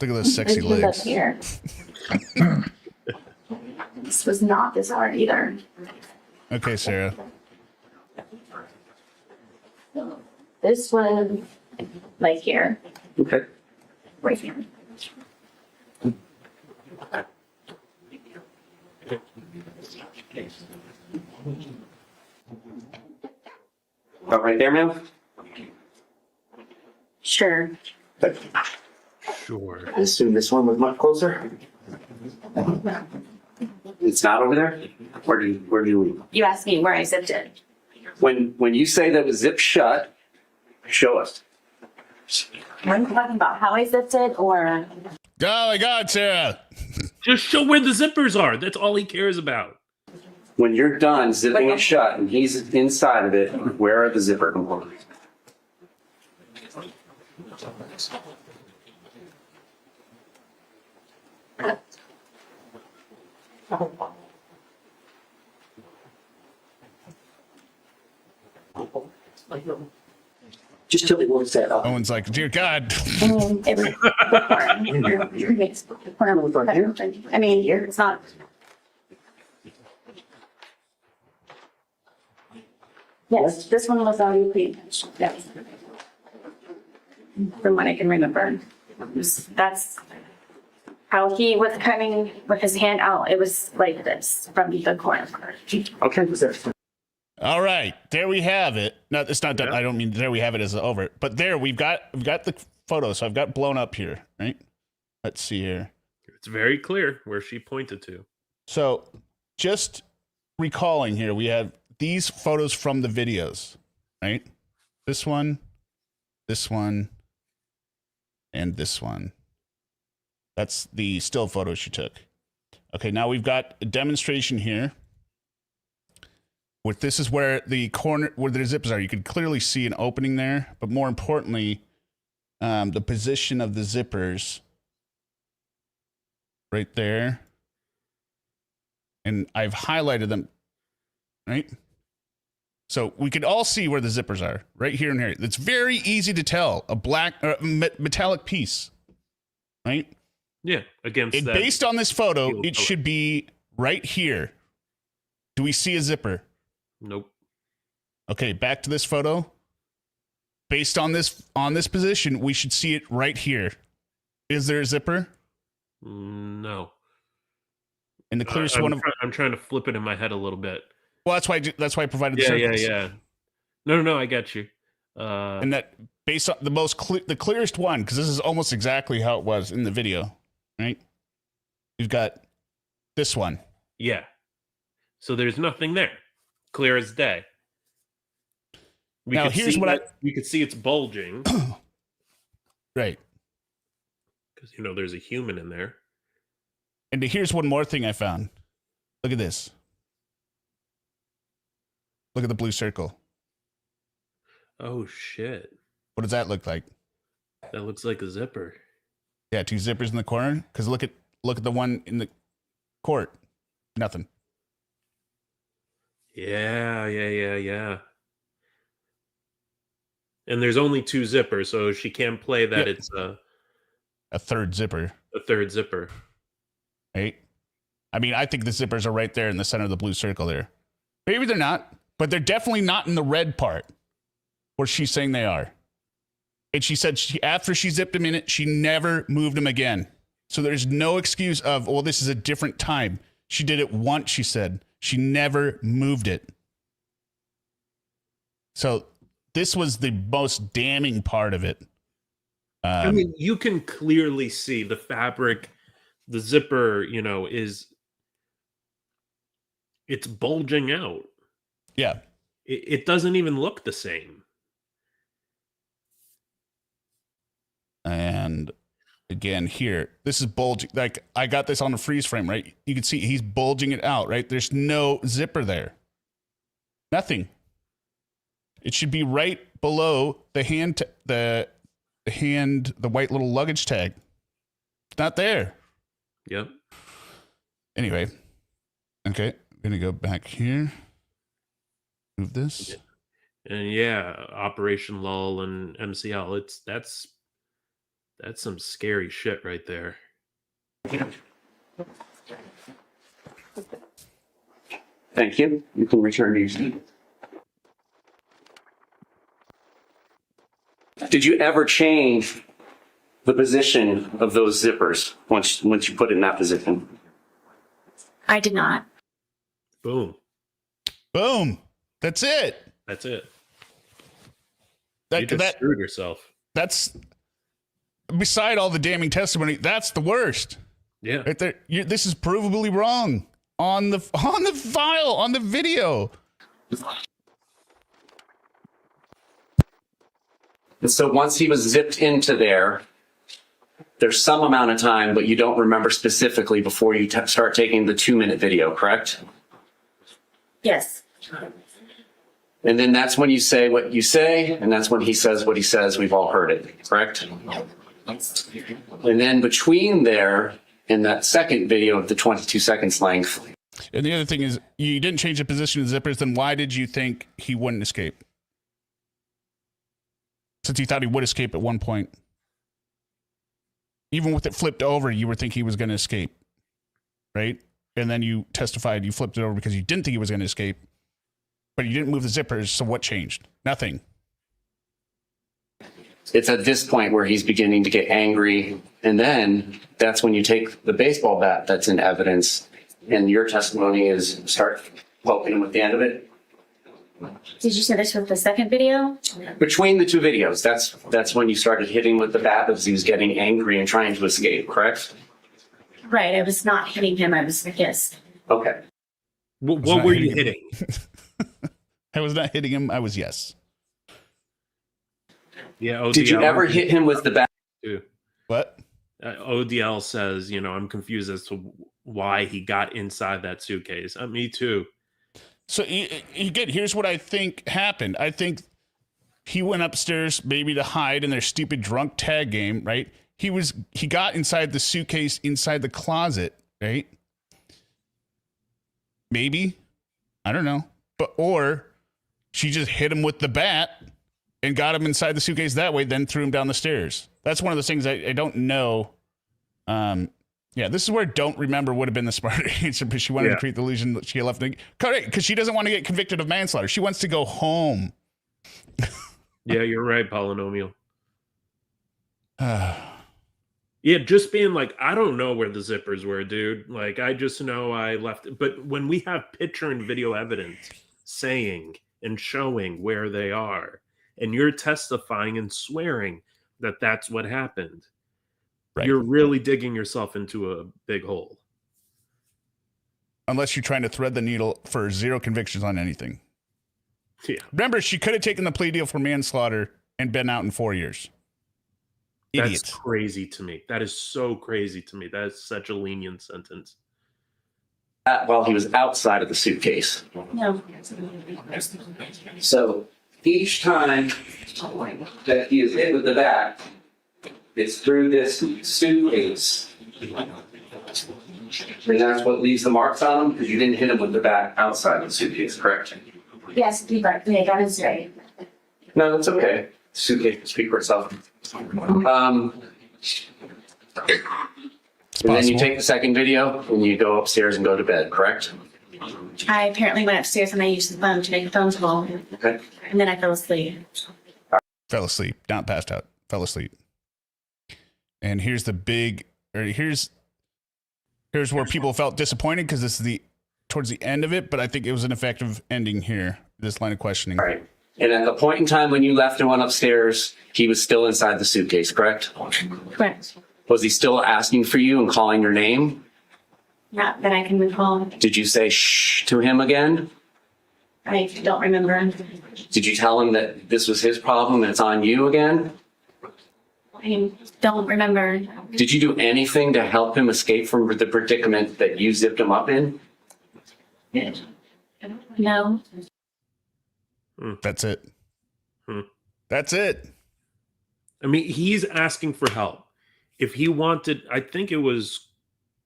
Look at those sexy legs. Here. This was not this hard either. Okay, Sarah. This one, like here, Okay. right here. About right there, ma'am? Sure. Sure. I assume this one was much closer. It's not over there? Where do you? You asked me where I zipped it. When you say that was zipped shut, show us. Are you talking about how I zipped it or? Oh my God, Sarah. Just show where the zippers are. That's all he cares about. When you're done zipping it shut and he's inside of it, where are the zipper components? Just tell me what's that. Owen's like, dear God. I mean, it was I mean, it's not. Yes, this one was already pre-intentional. Yes. From what I can remember. That's how he was coming with his hand out. It was like this from the corner. Okay. All right, there we have it. No, it's not done. I don't mean there we have it as over. But there we've got the photo. So I've got blown up here, right? Let's see here. It's very clear where she pointed to. So just recalling here, we have these photos from the videos, right? This one, and this one. That's the still photo she took. Okay, now we've got a demonstration here. This is where the corner, where the zippers are. You can clearly see an opening there, but more importantly, the position of the zippers right there. And I've highlighted them, right? So we could all see where the zippers are, right here and here. It's very easy to tell a black metallic piece, right? Yeah, against and that. Based on this photo, Field it color. should be right here. Do we see a zipper? Nope. Okay, back to this photo. Based on this position, we should see it right here. Is there a zipper? No. And the clearest I'm trying to flip it in my head a little bit. Well, that's why I provided the circles. Yeah. No, I got you. And that based on the clearest one, because this is almost exactly how it was in the video, right? You've got this one. Yeah. So there's nothing there. Clear as day. Now here's what we could see it's bulging. Right. Because there's a human in there. And here's one more thing I found. Look at this. Look at the blue circle. Oh shit. What does that look like? That looks like a zipper. Yeah, two zippers in the corner. Because look at the one in the court. Nothing. Yeah. And there's only two zippers, so she can't play that it's a third zipper. A third zipper. Right? I mean, I think the zippers are right there in the center of the blue circle there. Maybe they're not, but they're definitely not in the red part where she's saying they are. And she said after she zipped them in it, she never moved them again. So there's no excuse of, well, this is a different time. She did it once, she said. She never moved it. So this was the most damning part of it. I mean, you can clearly see the fabric, the zipper, it's bulging out. Yeah. It doesn't even look the same. And again, here, this is bulging. Like, I got this on a freeze frame, right? You can see he's bulging it out, right? There's no zipper there. Nothing. It should be right below the white little luggage tag. It's not there. Yep. Anyway. Okay. I'm going to go back here. Move this. And yeah, Operation Lull and MCL. That's some scary shit right there. Thank you. You can return to your seat. Did you ever change the position of those zippers once you put it in that position? I did not. Boom. Boom. That's it. That's it. You just screwed yourself. That's beside all the damning testimony, that's the worst. Yeah. Right there, this is provably wrong on the file, on the video. And so once he was zipped into there, there's some amount of time, but you don't remember specifically before you start taking the 2-minute video, correct? Yes. And then that's when you say what you say, and that's when he says what he says. We've all heard it, correct? And then between there and that second video of the 22 seconds length. And the other thing is, you didn't change the position of the zippers, then why did you think he wouldn't escape? Since you thought he would escape at one point. Even with it flipped over, you were thinking he was going to escape, right? And then you testified you flipped it over because you didn't think he was going to escape, but you didn't move the zippers, so what changed? Nothing. It's at this point where he's beginning to get angry, and then that's when you take the baseball bat that's in evidence, and your testimony is start poking him with the end of it. Did you say this with the second video? Between the two videos, that's when you started hitting with the bat because he was getting angry and trying to escape, correct? Right. I was not hitting him. I was, yes. Okay. What were you hitting? I was not hitting him. I was yes. Yeah. ODL. Did you ever hit him with the bat? What? ODL says, I'm confused as to why he got inside that suitcase. Me too. So again, here's what I think happened. I think he went upstairs maybe to hide in their stupid drunk tag game, right? He got inside the suitcase inside the closet, right? Maybe. I don't know. Or she just hit him with the bat and got him inside the suitcase that way, then threw him down the stairs. That's one of those things I don't know. Yeah, this is where don't remember would have been the smarter answer, but she wanted to create the illusion that she left. Correct, because she doesn't want to get convicted of manslaughter. She wants to go home. Yeah, you're right, Polynomial. Yeah, just being like, I don't know where the zippers were, dude. Like, I just know I left it. But when we have picture and video evidence saying and showing where they are, and you're testifying and swearing that that's what happened, right, you're really digging yourself into a big hole. Unless you're trying to thread the needle for 0 convictions on anything. Yeah. Remember, she could have taken the plea deal for manslaughter and been out in 4 years. Idiot. That's crazy to me. That is so crazy to me. That is such a lenient sentence. While he was outside of the suitcase. No. So each time that he is hit with the bat, it's through this suitcase. And that's what leaves the marks on him, because you didn't hit him with the bat outside of the suitcase, correct? Yes, you got me. That is right. No, that's okay. The suitcase can speak for itself. And then you take the second video and you go upstairs and go to bed, correct? I apparently went upstairs and I used the phone to make a phone call. Okay. And then I fell asleep. Fell asleep, not passed out. Fell asleep. And here's here's where people felt disappointed, because this is towards the end of it, but I think it was an effective ending here, this line of questioning. All right. And at the point in time when you left and went upstairs, he was still inside the suitcase, correct? Correct. Was he still asking for you and calling your name? Not that I can recall. Did you say shh to him again? I don't remember. Did you tell him that this was his problem and it's on you again? I don't remember. Did you do anything to help him escape from the predicament that you zipped him up in? No. That's it. That's it. I mean, he's asking for help. If he wanted, I think it was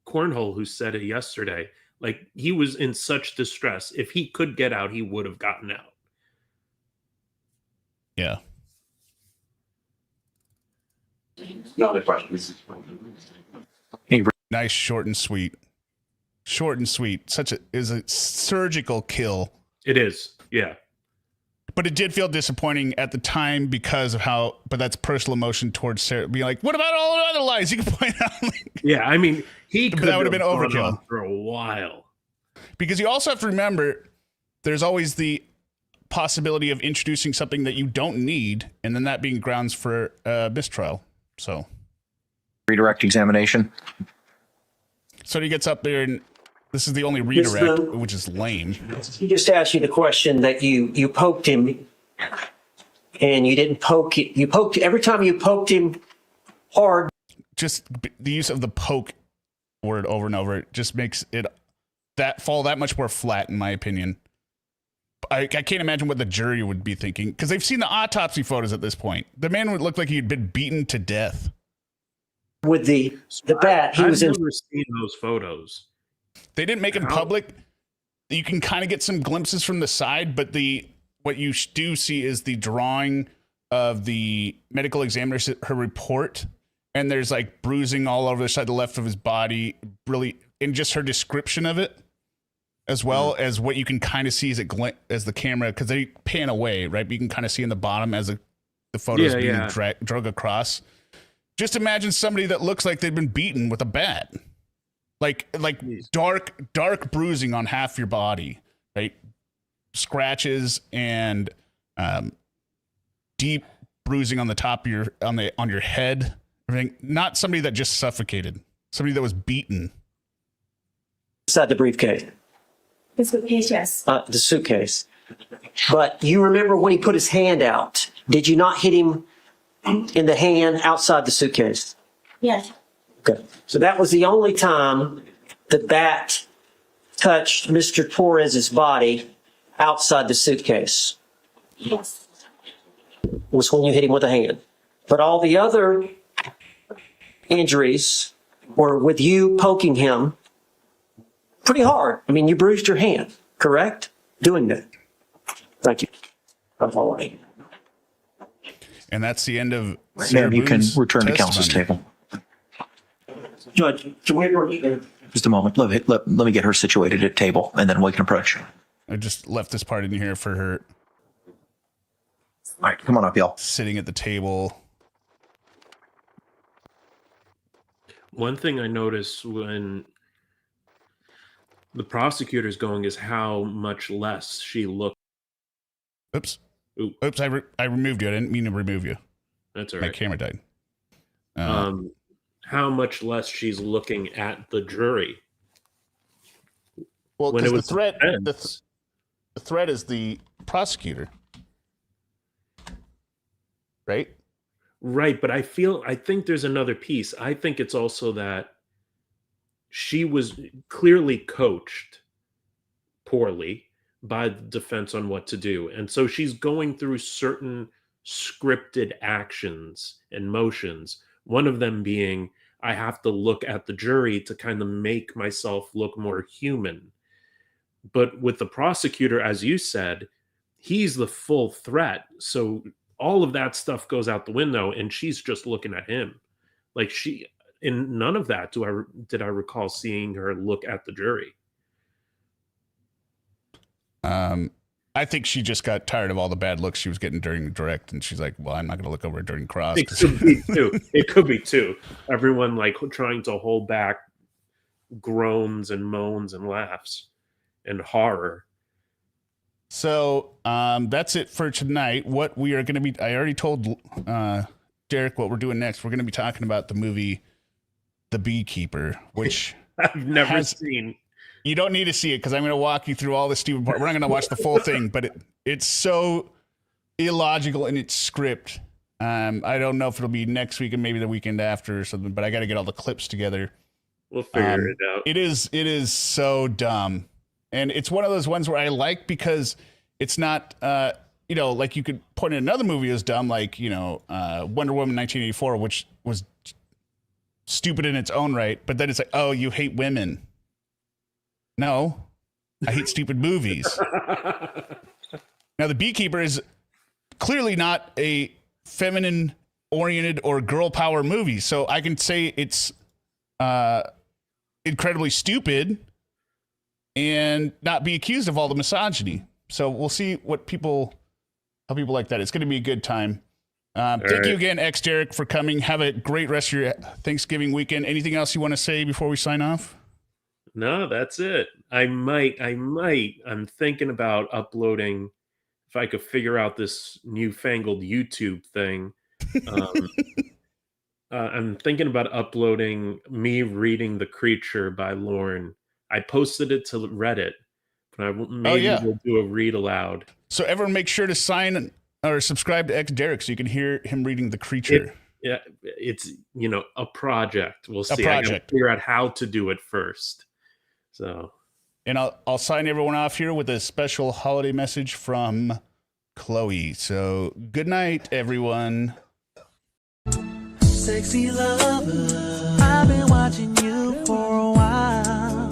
Cornhole who said it yesterday, like, he was in such distress. If he could get out, he would have gotten out. Yeah. No other questions. Nice, short and sweet. Short and sweet. Is a surgical kill. It is. Yeah. But it did feel disappointing at the time because of but that's personal emotion towards Sarah. Being like, what about all the other lies you can point out? Yeah, I mean, that would have been overkill for a while. Because you also have to remember, there's always the possibility of introducing something that you don't need, and then that being grounds for mistrial. So redirect examination. So he gets up there, and this is the only redirect, which is lame. He just asked you the question that you poked him, and you didn't poke it. You poked every time you poked him hard. Just the use of the poke word over and over just makes it fall that much more flat, in my opinion. I can't imagine what the jury would be thinking, because they've seen the autopsy photos at this point. The man would look like he'd been beaten to death. With the bat, he was in. I've never seen those photos. They didn't make them public. You can kind of get some glimpses from the side, but what you do see is the drawing of the medical examiner's her report, and there's like bruising all over the side, the left of his body, really, and just her description of it, as well as what you can kind of see as the camera, because they pan away, right? But you can kind of see in the bottom as the photos being drug across. Just imagine somebody that looks like they've been beaten with a bat. Like dark bruising on half your body, right? Scratches and deep bruising on the top of on your head. Everything. Not somebody that just suffocated. Somebody that was beaten. Inside the briefcase. The suitcase, yes. The suitcase. But you remember when he put his hand out? Did you not hit him in the hand outside the suitcase? Yes. Okay. So that was the only time the bat touched Mr. Torres's body outside the suitcase. Yes. Was when you hit him with a hand. But all the other injuries were with you poking him pretty hard. I mean, you bruised your hand, correct? Doing that. Thank you. I'm following. And that's the end of Sarah Ma'am, you can Boone's return to testimony. counsel's table. Judge, can we Just a moment. Let me get her situated at table, and then we can approach. I just left this part in here for her. All right, come on up, y'all. Sitting at the table. One thing I noticed when the prosecutor's going is how much less she looked. Oops. Oops, I removed you. I didn't mean to remove you. That's all My right. camera died. How much less she's looking at the jury. Well, when it was the threat, defense. the threat is the prosecutor, right? Right, but I think there's another piece. I think it's also that she was clearly coached poorly by the defense on what to do. And so she's going through certain scripted actions and motions. One of them being, I have to look at the jury to kind of make myself look more human. But with the prosecutor, as you said, he's the full threat. So all of that stuff goes out the window, and she's just looking at him. Like in none of that did I recall seeing her look at the jury. I think she just got tired of all the bad looks she was getting during the direct, and she's like, well, I'm not going to look over during cross. It could be too. It could be too. Everyone like trying to hold back groans and moans and laughs and horror. So that's it for tonight. What we are going to be, I already told Derek what we're doing next. We're going to be talking about the movie The Beekeeper, which I've never seen. You don't need to see it because I'm going to walk you through all the stupid part. We're not going to watch the full thing, but it's so illogical in its script. I don't know if it'll be next week and maybe the weekend after or something, but I got to get all the clips together. We'll figure it out. It is so dumb. And it's one of those ones where I like because it's not, like you could point at another movie as dumb, like, Wonder Woman 1984, which was stupid in its own right. But then it's like, oh, you hate women. No, I hate stupid movies. Now, The Beekeeper is clearly not a feminine oriented or girl power movie. So I can say it's incredibly stupid and not be accused of all the misogyny. So we'll see how people like that. It's going to be a good time. Thank you again, Derek, for coming. Have a great rest of your Thanksgiving weekend. Anything else you want to say before we sign off? No, that's it. I'm thinking about uploading, if I could figure out this newfangled YouTube thing, I'm thinking about uploading me reading The Creature by Lauren. I posted it to Reddit, but maybe we'll do a read aloud. So everyone make sure to sign or subscribe to X Derek so you can hear him reading The Creature. It's, you know, a project. We'll see. Project. I gotta figure out how to do it first. So, and I'll sign everyone off here with a special holiday message from Chloe. So good night, everyone. Sexy lover, I've been watching you for a while.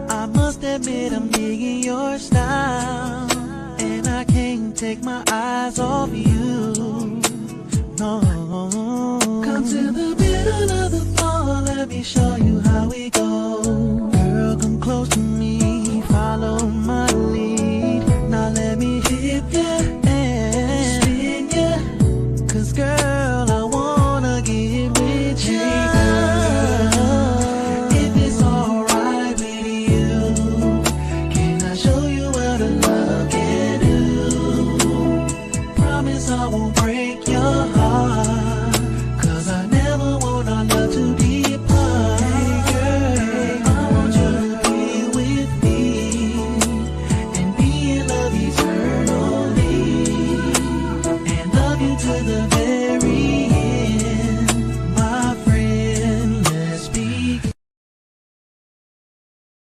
I must admit I'm digging your style, and I can't take my eyes off you.